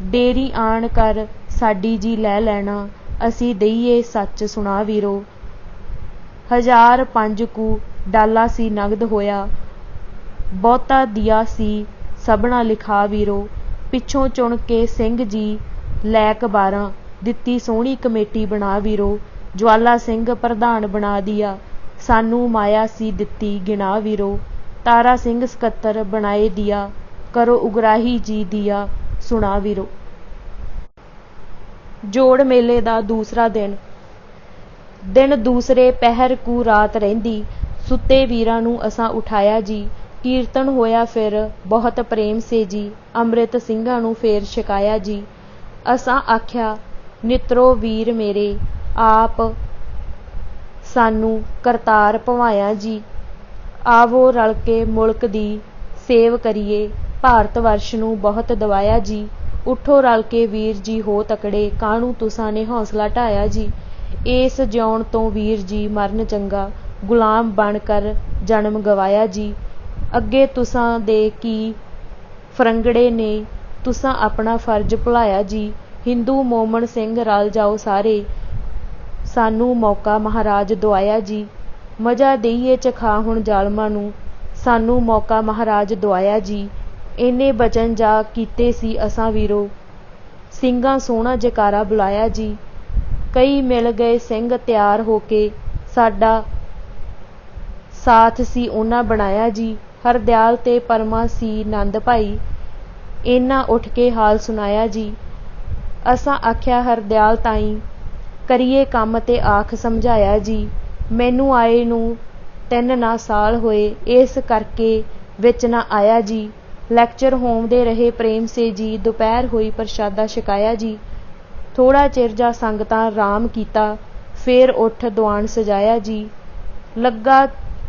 ਡੇਰੀ ਆਣ ਕਰ ਸਾਡੀ ਜੀ ਲੈ ਲੈਣਾ, ਅਸੀਂ ਦਈਏ ਸੱਚ ਸੁਣਾ ਵੀਰੋ। 1005 ਕੁ ਡਾਲਾ ਸੀ ਨਗਦ ਹੋਇਆ, ਬਹੁਤਾ ਦਿਆ ਸੀ ਸਭਨਾ ਲਿਖਾ ਵੀਰੋ। ਪਿੱਛੋਂ ਚੁਣ ਕੇ ਸਿੰਘ ਜੀ ਲੈਕ 12, ਦਿੱਤੀ ਸੋਹਣੀ ਕਮੇਟੀ ਬਣਾ ਵੀਰੋ। ਜਵਾਲਾ ਸਿੰਘ ਪ੍ਰਧਾਨ ਬਣਾ ਦਿਆ, ਸਾਨੂੰ ਮਾਇਆ ਸੀ ਦਿੱਤੀ ਗਿਣਾ ਵੀਰੋ। ਤਾਰਾ ਸਿੰਘ ਸਕੱਤਰ ਬਣਾਏ ਦਿਆ, ਕਰੋ ਉਗਰਾਹੀ ਜੀ ਦਿਆ ਸੁਣਾ ਵੀਰੋ। ਜੋੜ ਮੇਲੇ ਦਾ ਦੂਸਰਾ ਦਿਨ ਦੂਸਰੇ ਪਹਿਰ ਕੁ ਰਾਤ ਰਹਿੰਦੀ, ਸੁੱਤੇ ਵੀਰਾਂ ਨੂੰ ਅਸਾਂ ਉਠਾਇਆ ਜੀ। ਕੀਰਤਨ ਹੋਇਆ ਫਿਰ ਬਹੁਤ ਪ੍ਰੇਮ ਸੇ ਜੀ, ਅੰਮ੍ਰਿਤ ਸਿੰਘਾਂ ਨੂੰ ਫੇਰ ਛਕਾਇਆ ਜੀ। ਅਸਾਂ ਆਖਿਆ ਨਿੱਤਰੋ ਵੀਰ ਮੇਰੇ, ਆਪ ਸਾਨੂੰ ਕਰਤਾਰ ਭਵਾਇਆ ਜੀ। ਆਵੋ ਰਲ ਕੇ ਮੁਲਕ ਦੀ ਸੇਵ ਕਰੀਏ, ਭਾਰਤ ਵਰਸ਼ ਨੂੰ ਬਹੁਤ ਦਵਾਇਆ ਜੀ। ਉੱਠੋ ਰਲ ਕੇ ਵੀਰ ਜੀ ਹੋ ਤਕੜੇ, ਕਾਹਨੂੰ ਤੁਸਾਂ ਨੇ ਹੌਸਲਾ ਢਾਇਆ ਜੀ। ਇਸ ਜਿਉਣ ਤੋਂ ਵੀਰ ਜੀ ਮਰਨ ਚੰਗਾ, ਗੁਲਾਮ ਬਣ ਕਰ ਜਨਮ ਗਵਾਇਆ ਜੀ। ਅੱਗੇ ਤੁਸਾਂ ਦੇ ਕੀ ਫਰੰਗੜੇ ਨੇ, ਤੁਸਾਂ ਆਪਣਾ ਫਰਜ਼ ਭੁਲਾਇਆ ਜੀ। ਹਿੰਦੂ ਮੋਮਨ ਸਿੰਘ ਰਲ ਜਾਓ ਸਾਰੇ, ਸਾਨੂੰ ਮੌਕਾ ਮਹਾਰਾਜ ਦੁਆਇਆ ਜੀ। ਮਜ਼ਾ ਦੇਈਏ ਚਖਾ ਹੁਣ ਜ਼ਾਲਮਾਂ ਨੂੰ, ਸਾਨੂੰ ਮੌਕਾ ਮਹਾਰਾਜ ਦੁਆਇਆ ਜੀ। ਇੰਨੇ ਬਚਨ ਜਾ ਕੀਤੇ ਸੀ ਅਸਾਂ ਵੀਰੋ, ਸਿੰਘਾਂ ਸੋਹਣਾ ਜੈਕਾਰਾ ਬੁਲਾਇਆ ਜੀ। ਕਈ ਮਿਲ ਗਏ ਸਿੰਘ ਤਿਆਰ ਹੋ ਕੇ, ਸਾਡਾ ਸਾਥ ਸੀ ਉਹਨਾਂ ਬਣਾਇਆ ਜੀ। ਹਰਦਿਆਲ ਤੇ ਪਰਮਾ ਸੀ ਨੰਦ ਭਾਈ, ਇਹਨਾਂ ਉੱਠ ਕੇ ਹਾਲ ਸੁਣਾਇਆ ਜੀ। ਅਸਾਂ ਆਖਿਆ ਹਰਦਿਆਲ ਤਾਈਂ, ਕਰੀਏ ਕੰਮ ਤੇ ਆਖ ਸਮਝਾਇਆ ਜੀ। ਮੈਨੂੰ ਆਏ ਨੂੰ 3 ਨਾ ਸਾਲ ਹੋਏ, ਇਸ ਕਰਕੇ ਵਿੱਚ ਨਾ ਆਇਆ ਜੀ। ਲੈਕਚਰ ਹੋਂਦੇ ਰਹੇ ਪ੍ਰੇਮ ਸੇ ਜੀ, ਦੁਪਹਿਰ ਹੋਈ ਪ੍ਰਸ਼ਾਦਾ ਛਕਾਇਆ ਜੀ। ਥੋੜ੍ਹਾ ਚਿਰ ਜਾ ਸੰਗਤਾਂ ਰਾਮ ਕੀਤਾ, ਫੇਰ ਉੱਠ ਦੀਵਾਨ ਸਜਾਇਆ ਜੀ। ਲੱਗਾ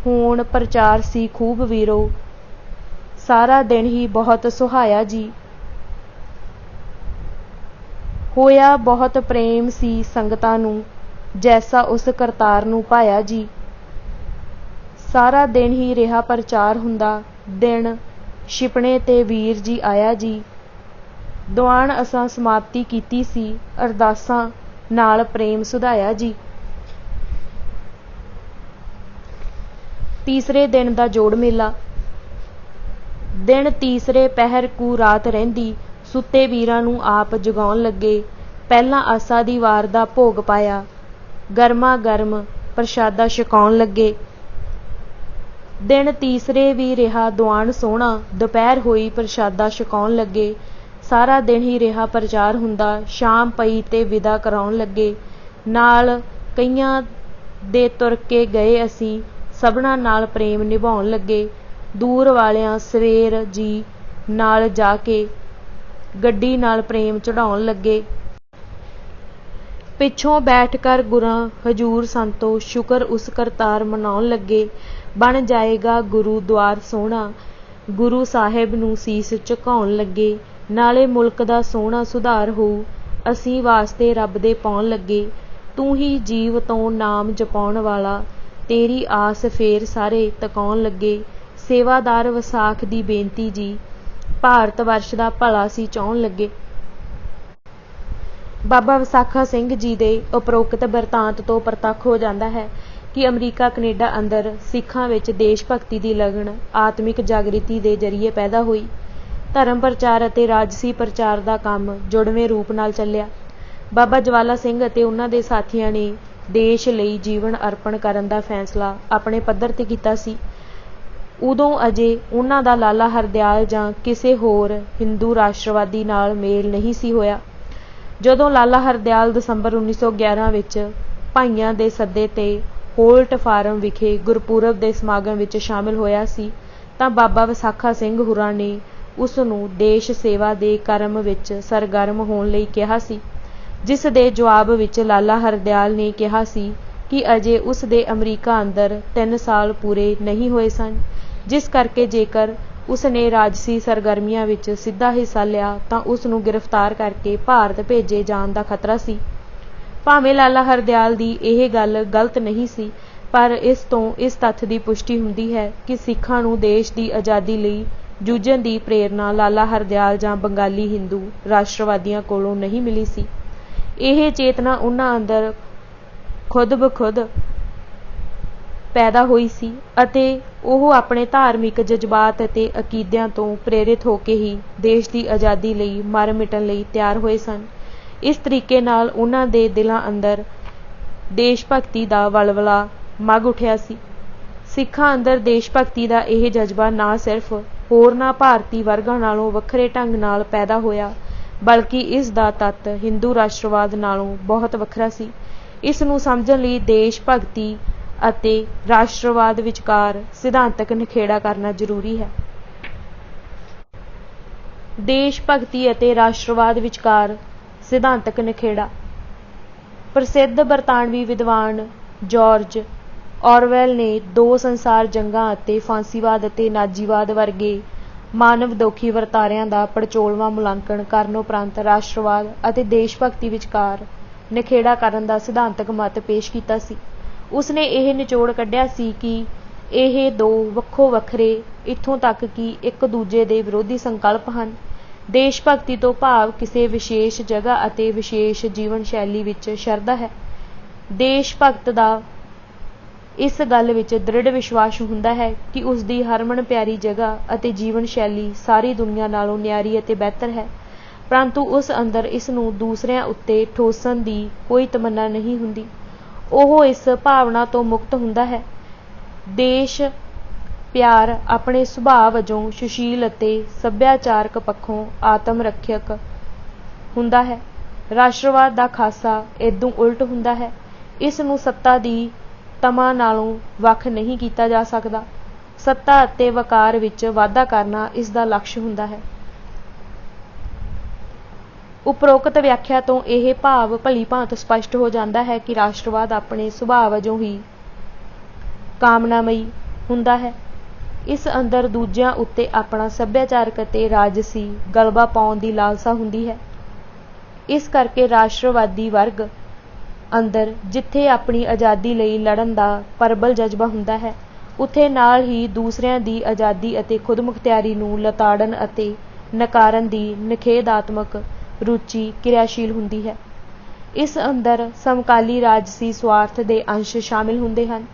ਹੋਣ ਪ੍ਰਚਾਰ ਸੀ ਖੂਬ ਵੀਰੋ, ਸਾਰਾ ਦਿਨ ਹੀ ਬਹੁਤ ਸੁਹਾਇਆ ਜੀ। ਹੋਇਆ ਬਹੁਤ ਪ੍ਰੇਮ ਸੀ ਸੰਗਤਾਂ ਨੂੰ, ਜੈਸਾ ਉਸ ਕਰਤਾਰ ਨੂੰ ਭਾਇਆ ਜੀ। ਸਾਰਾ ਦਿਨ ਹੀ ਰਿਹਾ ਪ੍ਰਚਾਰ ਹੁੰਦਾ, ਦਿਨ ਛਿਪਣੇ ਤੇ ਵੀਰ ਜੀ ਆਇਆ ਜੀ। ਦੀਵਾਨ ਅਸਾਂ ਸਮਾਪਤੀ ਕੀਤੀ ਸੀ, ਅਰਦਾਸਾਂ ਨਾਲ ਪ੍ਰੇਮ ਸੁਧਾਇਆ ਜੀ। ਤੀਸਰੇ ਦਿਨ ਦਾ ਜੋੜ ਮੇਲਾ। ਦਿਨ ਤੀਸਰੇ ਪਹਿਰ ਕੂ ਰਾਤ ਰਹਿੰਦੀ, ਸੁੱਤੇ ਵੀਰਾਂ ਨੂੰ ਆਪ ਜਗਾਉਣ ਲੱਗੇ। ਪਹਿਲਾਂ ਆਸਾ ਦੀ ਵਾਰ ਦਾ ਭੋਗ ਪਾਇਆ, ਗਰਮਾ ਗਰਮ ਪ੍ਰਸ਼ਾਦਾ ਛਕਾਉਣ ਲੱਗੇ। ਦਿਨ ਤੀਸਰੇ ਵੀ ਰਿਹਾ ਦੀਵਾਨ ਸੋਹਣਾ, ਦੁਪਹਿਰ ਹੋਈ ਪ੍ਰਸ਼ਾਦਾ ਛਕਾਉਣ ਲੱਗੇ। ਸਾਰਾ ਦਿਨ ਹੀ ਰਿਹਾ ਪ੍ਰਚਾਰ ਹੁੰਦਾ, ਸ਼ਾਮ ਪਈ ਤੇ ਵਿਦਾ ਕਰਾਉਣ ਲੱਗੇ। ਨਾਲ ਕਈਆਂ ਦੇ ਤੁਰ ਕੇ ਗਏ ਅਸੀਂ, ਸਭਨਾਂ ਨਾਲ ਪ੍ਰੇਮ ਨਿਭਾਉਣ ਲੱਗੇ। ਦੂਰ ਵਾਲਿਆਂ ਸਵੇਰ ਜੀ ਨਾਲ ਜਾ ਕੇ ਗੱਡੀ ਨਾਲ ਪ੍ਰੇਮ ਚੜ੍ਹਾਉਣ ਲੱਗੇ। ਪਿੱਛੋਂ ਬੈਠ ਕਰ ਗੁਰਾਂ ਹਜ਼ੂਰ ਸੰਤੋ, ਸ਼ੁਕਰ ਉਸ ਕਰਤਾਰ ਮਨਾਉਣ ਲੱਗੇ। ਬਣ ਜਾਏਗਾ ਗੁਰੂ ਦੁਆਰ ਸੋਹਣਾ, ਗੁਰੂ ਸਾਹਿਬ ਨੂੰ ਸੀਸ ਝੁਕਾਉਣ ਲੱਗੇ। ਨਾਲੇ ਮੁਲਕ ਦਾ ਸੋਹਣਾ ਸੁਧਾਰ ਹੋਊ, ਅਸੀਂ ਵਾਸਤੇ ਰੱਬ ਦੇ ਪਾਉਣ ਲੱਗੇ। ਤੂੰ ਹੀ ਜੀਵ ਤੋਂ ਨਾਮ ਜਪਾਉਣ ਵਾਲਾ, ਤੇਰੀ ਆਸ ਫੇਰ ਸਾਰੇ ਤਕਾਉਣ ਲੱਗੇ। ਸੇਵਾਦਾਰ ਵਿਸਾਖ ਦੀ ਬੇਨਤੀ ਜੀ, ਭਾਰਤ ਵਰਸ਼ ਦਾ ਭਲਾ ਸੀ ਚਾਹੁਣ ਲੱਗੇ। ਬਾਬਾ ਵਿਸਾਖਾ ਸਿੰਘ ਜੀ ਦੇ ਉਪਰੋਕਤ ਬਿਰਤਾਂਤ ਤੋਂ ਪ੍ਰਤੱਖ ਹੋ ਜਾਂਦਾ ਹੈ ਕਿ ਅਮਰੀਕਾ ਕੈਨੇਡਾ ਅੰਦਰ ਸਿੱਖਾਂ ਵਿੱਚ ਦੇਸ਼ ਭਗਤੀ ਦੀ ਲਗਨ ਆਤਮਿਕ ਜਾਗ੍ਰਿਤੀ ਦੇ ਜ਼ਰੀਏ ਪੈਦਾ ਹੋਈ। ਧਰਮ ਪ੍ਰਚਾਰ ਅਤੇ ਰਾਜਸੀ ਪ੍ਰਚਾਰ ਦਾ ਕੰਮ ਜੁੜਵੇਂ ਰੂਪ ਨਾਲ ਚੱਲਿਆ। ਬਾਬਾ ਜਵਾਲਾ ਸਿੰਘ ਅਤੇ ਉਹਨਾਂ ਦੇ ਸਾਥੀਆਂ ਨੇ ਦੇਸ਼ ਲਈ ਜੀਵਨ ਅਰਪਣ ਕਰਨ ਦਾ ਫੈਸਲਾ ਆਪਣੇ ਪੱਧਰ ਤੇ ਕੀਤਾ ਸੀ। ਉਦੋਂ ਅਜੇ ਉਹਨਾਂ ਦਾ ਲਾਲਾ ਹਰਦਿਆਲ ਜਾਂ ਕਿਸੇ ਹੋਰ ਹਿੰਦੂ ਰਾਸ਼ਟਰਵਾਦੀ ਨਾਲ ਮੇਲ ਨਹੀਂ ਸੀ ਹੋਇਆ। ਜਦੋਂ ਲਾਲਾ ਹਰਦਿਆਲ ਦਸੰਬਰ 1911 ਵਿੱਚ ਭਾਈਆਂ ਦੇ ਸੱਦੇ ਤੇ ਹੋਲਟ ਫਾਰਮ ਵਿਖੇ ਗੁਰਪੁਰਬ ਦੇ ਸਮਾਗਮ ਵਿੱਚ ਸ਼ਾਮਿਲ ਹੋਇਆ ਸੀ, ਤਾਂ ਬਾਬਾ ਵਿਸਾਖਾ ਸਿੰਘ ਹੁਰਾਂ ਨੇ ਉਸ ਨੂੰ ਦੇਸ਼ ਸੇਵਾ ਦੇ ਕਰਮ ਵਿੱਚ ਸਰਗਰਮ ਹੋਣ ਲਈ ਕਿਹਾ ਸੀ, ਜਿਸ ਦੇ ਜਵਾਬ ਵਿੱਚ ਲਾਲਾ ਹਰਦਿਆਲ ਨੇ ਕਿਹਾ ਸੀ ਕਿ ਅਜੇ ਉਸ ਦੇ ਅਮਰੀਕਾ ਅੰਦਰ 3 ਸਾਲ ਪੂਰੇ ਨਹੀਂ ਹੋਏ ਸਨ, ਜਿਸ ਕਰਕੇ ਜੇਕਰ ਉਸ ਨੇ ਰਾਜਸੀ ਸਰਗਰਮੀਆਂ ਵਿੱਚ ਸਿੱਧਾ ਹਿੱਸਾ ਲਿਆ ਤਾਂ ਉਸ ਨੂੰ ਗ੍ਰਿਫਤਾਰ ਕਰਕੇ ਭਾਰਤ ਭੇਜੇ ਜਾਣ ਦਾ ਖਤਰਾ ਸੀ। ਭਾਵੇਂ ਲਾਲਾ ਹਰਦਿਆਲ ਦੀ ਇਹ ਗੱਲ ਗਲਤ ਨਹੀਂ ਸੀ, ਪਰ ਇਸ ਤੋਂ ਇਸ ਤੱਥ ਦੀ ਪੁਸ਼ਟੀ ਹੁੰਦੀ ਹੈ ਕਿ ਸਿੱਖਾਂ ਨੂੰ ਦੇਸ਼ ਦੀ ਆਜ਼ਾਦੀ ਲਈ ਜੂਝਣ ਦੀ ਪ੍ਰੇਰਨਾ ਲਾਲਾ ਹਰਦਿਆਲ ਜਾਂ ਬੰਗਾਲੀ ਹਿੰਦੂ ਰਾਸ਼ਟਰਵਾਦੀਆਂ ਕੋਲੋਂ ਨਹੀਂ ਮਿਲੀ ਸੀ। ਇਹ ਚੇਤਨਾ ਉਹਨਾਂ ਅੰਦਰ ਖੁਦ ਬਖੁਦ ਪੈਦਾ ਹੋਈ ਸੀ ਅਤੇ ਉਹ ਆਪਣੇ ਧਾਰਮਿਕ ਜਜ਼ਬਾਤ ਅਤੇ ਅਕੀਦਿਆਂ ਤੋਂ ਪ੍ਰੇਰਿਤ ਹੋ ਕੇ ਹੀ ਦੇਸ਼ ਦੀ ਆਜ਼ਾਦੀ ਲਈ ਮਰ ਮਿਟਣ ਲਈ ਤਿਆਰ ਹੋਏ ਸਨ। ਇਸ ਤਰੀਕੇ ਨਾਲ ਉਹਨਾਂ ਦੇ ਦਿਲਾਂ ਅੰਦਰ ਦੇਸ਼ ਭਗਤੀ ਦਾ ਵਲਵਲਾ ਮੱਗ ਉੱਠਿਆ ਸੀ। ਸਿੱਖਾਂ ਅੰਦਰ ਦੇਸ਼ ਭਗਤੀ ਦਾ ਇਹ ਜਜ਼ਬਾ ਨਾ ਸਿਰਫ ਹੋਰਨਾਂ ਭਾਰਤੀ ਵਰਗਾਂ ਨਾਲੋਂ ਵੱਖਰੇ ਢੰਗ ਨਾਲ ਪੈਦਾ ਹੋਇਆ, ਬਲਕਿ ਇਸ ਦਾ ਤੱਤ ਹਿੰਦੂ ਰਾਸ਼ਟਰਵਾਦ ਨਾਲੋਂ ਬਹੁਤ ਵੱਖਰਾ ਸੀ। ਇਸ ਨੂੰ ਸਮਝਣ ਲਈ ਦੇਸ਼ ਭਗਤੀ ਅਤੇ ਰਾਸ਼ਟਰਵਾਦ ਵਿਚਕਾਰ ਸਿਧਾਂਤਕ ਨਿਖੇੜਾ ਕਰਨਾ ਜ਼ਰੂਰੀ ਹੈ। ਦੇਸ਼ ਭਗਤੀ ਅਤੇ ਰਾਸ਼ਟਰਵਾਦ ਵਿਚਕਾਰ ਸਿਧਾਂਤਕ ਨਿਖੇੜਾ। ਪ੍ਰਸਿੱਧ ਬਰਤਾਨਵੀ ਵਿਦਵਾਨ ਜਾਰਜ ਔਰਵੈਲ ਨੇ 2 ਸੰਸਾਰ ਜੰਗਾਂ ਅਤੇ ਫਾਂਸੀਵਾਦ ਅਤੇ ਨਾਜ਼ੀਵਾਦ ਵਰਗੇ ਮਾਨਵ ਦੋਖੀ ਵਰਤਾਰਿਆਂ ਦਾ ਪੜਚੋਲਵਾਂ ਮੁਲਾਂਕਣ ਕਰਨ ਉਪਰੰਤ ਰਾਸ਼ਟਰਵਾਦ ਅਤੇ ਦੇਸ਼ ਭਗਤੀ ਵਿਚਕਾਰ ਨਿਖੇੜਾ ਕਰਨ ਦਾ ਸਿਧਾਂਤਕ ਮਤ ਪੇਸ਼ ਕੀਤਾ ਸੀ। ਉਸਨੇ ਇਹ ਨਿਚੋੜ ਕੱਢਿਆ ਸੀ ਕਿ ਇਹ ਦੋ ਵੱਖੋ ਵੱਖਰੇ, ਇੱਥੋਂ ਤੱਕ ਕਿ ਇੱਕ ਦੂਜੇ ਦੇ ਵਿਰੋਧੀ ਸੰਕਲਪ ਹਨ। ਦੇਸ਼ ਭਗਤੀ ਤੋਂ ਭਾਵ ਕਿਸੇ ਵਿਸ਼ੇਸ਼ ਜਗ੍ਹਾ ਅਤੇ ਵਿਸ਼ੇਸ਼ ਜੀਵਨ ਸ਼ੈਲੀ ਵਿੱਚ ਸ਼ਰਧਾ ਹੈ। ਦੇਸ਼ ਭਗਤ ਦਾ ਇਸ ਗੱਲ ਵਿੱਚ ਦ੍ਰਿੜ ਵਿਸ਼ਵਾਸ ਹੁੰਦਾ ਹੈ ਕਿ ਉਸ ਦੀ ਹਰਮਨ ਪਿਆਰੀ ਜਗ੍ਹਾ ਅਤੇ ਜੀਵਨ ਸ਼ੈਲੀ ਸਾਰੀ ਦੁਨੀਆ ਨਾਲੋਂ ਨਿਆਰੀ ਅਤੇ ਬਿਹਤਰ ਹੈ, ਪਰੰਤੂ ਉਸ ਅੰਦਰ ਇਸ ਨੂੰ ਦੂਸਰਿਆਂ ਉੱਤੇ ਠੋਸਣ ਦੀ ਕੋਈ ਤਮੰਨਾ ਨਹੀਂ ਹੁੰਦੀ। ਉਹ ਇਸ ਭਾਵਨਾ ਤੋਂ ਮੁਕਤ ਹੁੰਦਾ ਹੈ। ਦੇਸ਼ ਪਿਆਰ ਆਪਣੇ ਸੁਭਾਅ ਵਜੋਂ ਸੁਸ਼ੀਲ ਅਤੇ ਸੱਭਿਆਚਾਰਕ ਪੱਖੋਂ ਆਤਮ ਰੱਖਿਅਕ ਹੁੰਦਾ ਹੈ। ਰਾਸ਼ਟਰਵਾਦ ਦਾ ਖਾਸਾ ਇਦੋਂ ਉਲਟ ਹੁੰਦਾ ਹੈ। ਇਸ ਨੂੰ ਸੱਤਾ ਦੀ ਤਮਾ ਨਾਲੋਂ ਵੱਖ ਨਹੀਂ ਕੀਤਾ ਜਾ ਸਕਦਾ। ਸੱਤਾ ਅਤੇ ਵਕਾਰ ਵਿੱਚ ਵਾਧਾ ਕਰਨਾ ਇਸ ਦਾ ਲਕਸ਼ ਹੁੰਦਾ ਹੈ। ਉਪਰੋਕਤ ਵਿਆਖਿਆ ਤੋਂ ਇਹ ਭਾਵ ਭਲੀ ਭਾਂਤ ਸਪਸ਼ਟ ਹੋ ਜਾਂਦਾ ਹੈ ਕਿ ਰਾਸ਼ਟਰਵਾਦ ਆਪਣੇ ਸੁਭਾਅ ਵਜੋਂ ਹੀ ਕਾਮਨਾਮਈ ਹੁੰਦਾ ਹੈ। ਇਸ ਅੰਦਰ ਦੂਜਿਆਂ ਉੱਤੇ ਆਪਣਾ ਸੱਭਿਆਚਾਰਕ ਅਤੇ ਰਾਜਸੀ ਗਲਬਾ ਪਾਉਣ ਦੀ ਲਾਲਸਾ ਹੁੰਦੀ ਹੈ। ਇਸ ਕਰਕੇ ਰਾਸ਼ਟਰਵਾਦੀ ਵਰਗ ਅੰਦਰ ਜਿੱਥੇ ਆਪਣੀ ਆਜ਼ਾਦੀ ਲਈ ਲੜਨ ਦਾ ਪ੍ਰਬਲ ਜਜ਼ਬਾ ਹੁੰਦਾ ਹੈ, ਉੱਥੇ ਨਾਲ ਹੀ ਦੂਸਰਿਆਂ ਦੀ ਆਜ਼ਾਦੀ ਅਤੇ ਖੁਦਮੁਖਤਿਆਰੀ ਨੂੰ ਲਤਾੜਨ ਅਤੇ ਨਕਾਰਨ ਦੀ ਨਿਖੇਧਾਤਮਕ ਰੁਚੀ ਕਿਰਿਆਸ਼ੀਲ ਹੁੰਦੀ ਹੈ। ਇਸ ਅੰਦਰ ਸਮਕਾਲੀ ਰਾਜਸੀ ਸਵਾਰਥ ਦੇ ਅੰਸ਼ ਸ਼ਾਮਿਲ ਹੁੰਦੇ ਹਨ।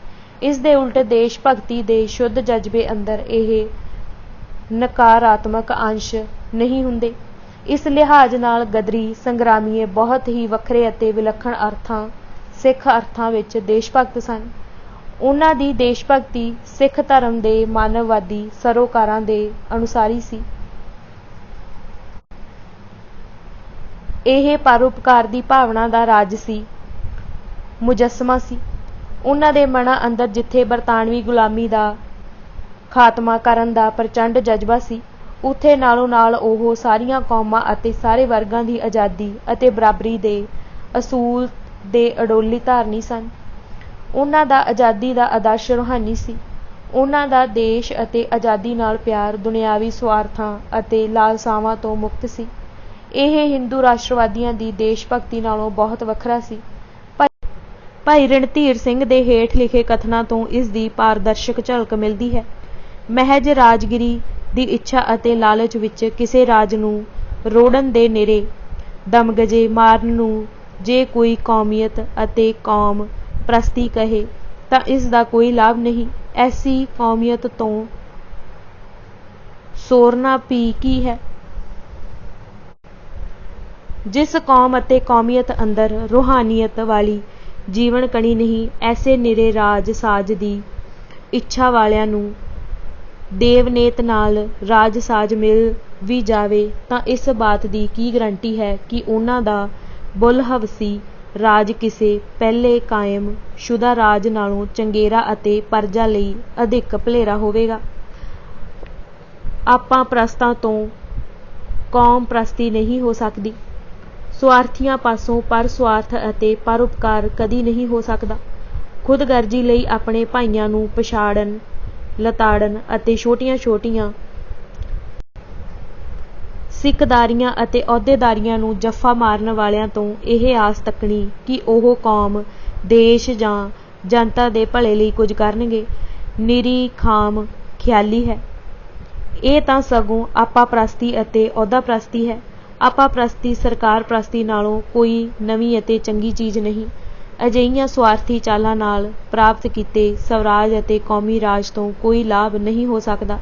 ਇਸ ਦੇ ਉਲਟ ਦੇਸ਼ ਭਗਤੀ ਦੇ ਸ਼ੁੱਧ ਜਜ਼ਬੇ ਅੰਦਰ ਇਹ ਨਕਾਰਾਤਮਕ ਅੰਸ਼ ਨਹੀਂ ਹੁੰਦੇ। ਇਸ ਲਿਹਾਜ਼ ਨਾਲ ਗਦਰੀ ਸੰਗਰਾਮੀਏ ਬਹੁਤ ਹੀ ਵੱਖਰੇ ਅਤੇ ਵਿਲੱਖਣ ਅਰਥਾਂ, ਸਿੱਖ ਅਰਥਾਂ ਵਿੱਚ ਦੇਸ਼ ਭਗਤ ਸਨ। ਉਹਨਾਂ ਦੀ ਦੇਸ਼ ਭਗਤੀ ਸਿੱਖ ਧਰਮ ਦੇ ਮਾਨਵਵਾਦੀ ਸਰੋਕਾਰਾਂ ਦੇ ਅਨੁਸਾਰੀ ਸੀ। ਇਹ ਪਰਉਪਕਾਰ ਦੀ ਭਾਵਨਾ ਦਾ ਰਾਜਸੀ ਮੁਜੱਸਮਾ ਸੀ। ਉਹਨਾਂ ਦੇ ਮਨਾਂ ਅੰਦਰ ਜਿੱਥੇ ਬਰਤਾਨਵੀ ਗੁਲਾਮੀ ਦਾ ਖਾਤਮਾ ਕਰਨ ਦਾ ਪ੍ਰਚੰਡ ਜਜ਼ਬਾ ਸੀ, ਉੱਥੇ ਨਾਲੋਂ ਨਾਲ ਉਹ ਸਾਰੀਆਂ ਕੌਮਾਂ ਅਤੇ ਸਾਰੇ ਵਰਗਾਂ ਦੀ ਆਜ਼ਾਦੀ ਅਤੇ ਬਰਾਬਰੀ ਦੇ ਅਸੂਲ ਦੇ ਅਡੋਲੀ ਧਾਰਨੀ ਸਨ। ਉਹਨਾਂ ਦਾ ਆਜ਼ਾਦੀ ਦਾ ਆਦਰਸ਼ ਰੂਹਾਨੀ ਸੀ। ਉਹਨਾਂ ਦਾ ਦੇਸ਼ ਅਤੇ ਆਜ਼ਾਦੀ ਨਾਲ ਪਿਆਰ ਦੁਨਿਆਵੀ ਸਵਾਰਥਾਂ ਅਤੇ ਲਾਲਸਾਵਾਂ ਤੋਂ ਮੁਕਤ ਸੀ। ਇਹ ਹਿੰਦੂ ਰਾਸ਼ਟਰਵਾਦੀਆਂ ਦੀ ਦੇਸ਼ ਭਗਤੀ ਨਾਲੋਂ ਬਹੁਤ ਵੱਖਰਾ ਸੀ। ਭਾਈ ਰਣਧੀਰ ਸਿੰਘ ਦੇ ਹੇਠ ਲਿਖੇ ਕਥਨਾਂ ਤੋਂ ਇਸ ਦੀ ਪਾਰਦਰਸ਼ਕ ਝਲਕ ਮਿਲਦੀ ਹੈ। ਮਹਿਜ ਰਾਜਗੀਰੀ ਦੀ ਇੱਛਾ ਅਤੇ ਲਾਲਚ ਵਿੱਚ ਕਿਸੇ ਰਾਜ ਨੂੰ ਰੋੜਨ ਦੇ ਨਿਰੇ ਦਮਗਜੇ ਮਾਰਨ ਨੂੰ ਜੇ ਕੋਈ ਕੌਮੀਅਤ ਅਤੇ ਕੌਮ ਪ੍ਰਸਤੀ ਕਹੇ ਤਾਂ ਇਸ ਦਾ ਕੋਈ ਲਾਭ ਨਹੀਂ। ਐਸੀ ਕੌਮੀਅਤ ਤੋਂ ਸੋਰਨਾ ਭੀ ਕੀ ਹੈ। ਜਿਸ ਕੌਮ ਅਤੇ ਕੌਮੀਅਤ ਅੰਦਰ ਰੂਹਾਨੀਅਤ ਵਾਲੀ ਜੀਵਨ ਕਣੀ ਨਹੀਂ, ਐਸੇ ਨਿਰੇ ਰਾਜ ਸਾਜ ਦੀ ਇੱਛਾ ਵਾਲਿਆਂ ਨੂੰ ਦੇਵਨੇਤ ਨਾਲ ਰਾਜ ਸਾਜ ਮਿਲ ਵੀ ਜਾਵੇ ਤਾਂ ਇਸ ਬਾਤ ਦੀ ਕੀ ਗਰੰਟੀ ਹੈ ਕਿ ਉਹਨਾਂ ਦਾ ਬੁੱਲ ਹਵਸੀ ਰਾਜ ਕਿਸੇ ਪਹਿਲੇ ਕਾਇਮ ਸ਼ੁਦਾ ਰਾਜ ਨਾਲੋਂ ਚੰਗੇਰਾ ਅਤੇ ਪਰਜਾ ਲਈ ਅਧਿਕ ਭਲੇਰਾ ਹੋਵੇਗਾ। ਆਪਾਂ ਪ੍ਰਸਤਾਂ ਤੋਂ ਕੌਮ ਪ੍ਰਸਤੀ ਨਹੀਂ ਹੋ ਸਕਦੀ। ਸੁਆਰਥੀਆਂ ਪਾਸੋਂ ਪਰ ਸੁਆਰਥ ਅਤੇ ਪਰਉਪਕਾਰ ਕਦੀ ਨਹੀਂ ਹੋ ਸਕਦਾ। ਖੁਦਗਰਜੀ ਲਈ ਆਪਣੇ ਭਾਈਆਂ ਨੂੰ ਪਛਾੜਨ, ਲਤਾੜਨ ਅਤੇ ਛੋਟੀਆਂ-ਛੋਟੀਆਂ ਸਿੱਕਦਾਰੀਆਂ ਅਤੇ ਅਹੁਦੇਦਾਰੀਆਂ ਨੂੰ ਜੱਫਾ ਮਾਰਨ ਵਾਲਿਆਂ ਤੋਂ ਇਹ ਆਸ ਤੱਕਣੀ ਕਿ ਉਹ ਕੌਮ, ਦੇਸ਼ ਜਾਂ ਜਨਤਾ ਦੇ ਭਲੇ ਲਈ ਕੁਝ ਕਰਨਗੇ, ਨਿਰੀ ਖਾਮ ਖਿਆਲੀ ਹੈ। ਇਹ ਤਾਂ ਸਗੋਂ ਆਪਾ ਪ੍ਰਸਤੀ ਅਤੇ ਅਹੁਦਾ ਪ੍ਰਸਤੀ ਹੈ। ਆਪਾ ਪ੍ਰਸਤੀ ਸਰਕਾਰ ਪ੍ਰਸਤੀ ਨਾਲੋਂ ਕੋਈ ਨਵੀਂ ਅਤੇ ਚੰਗੀ ਚੀਜ਼ ਨਹੀਂ। ਅਜਿਹੀਆਂ ਸੁਆਰਥੀ ਚਾਲਾਂ ਨਾਲ ਪ੍ਰਾਪਤ ਕੀਤੇ ਸਵਰਾਜ ਅਤੇ ਕੌਮੀ ਰਾਜ ਤੋਂ ਕੋਈ ਲਾਭ ਨਹੀਂ ਹੋ ਸਕਦਾ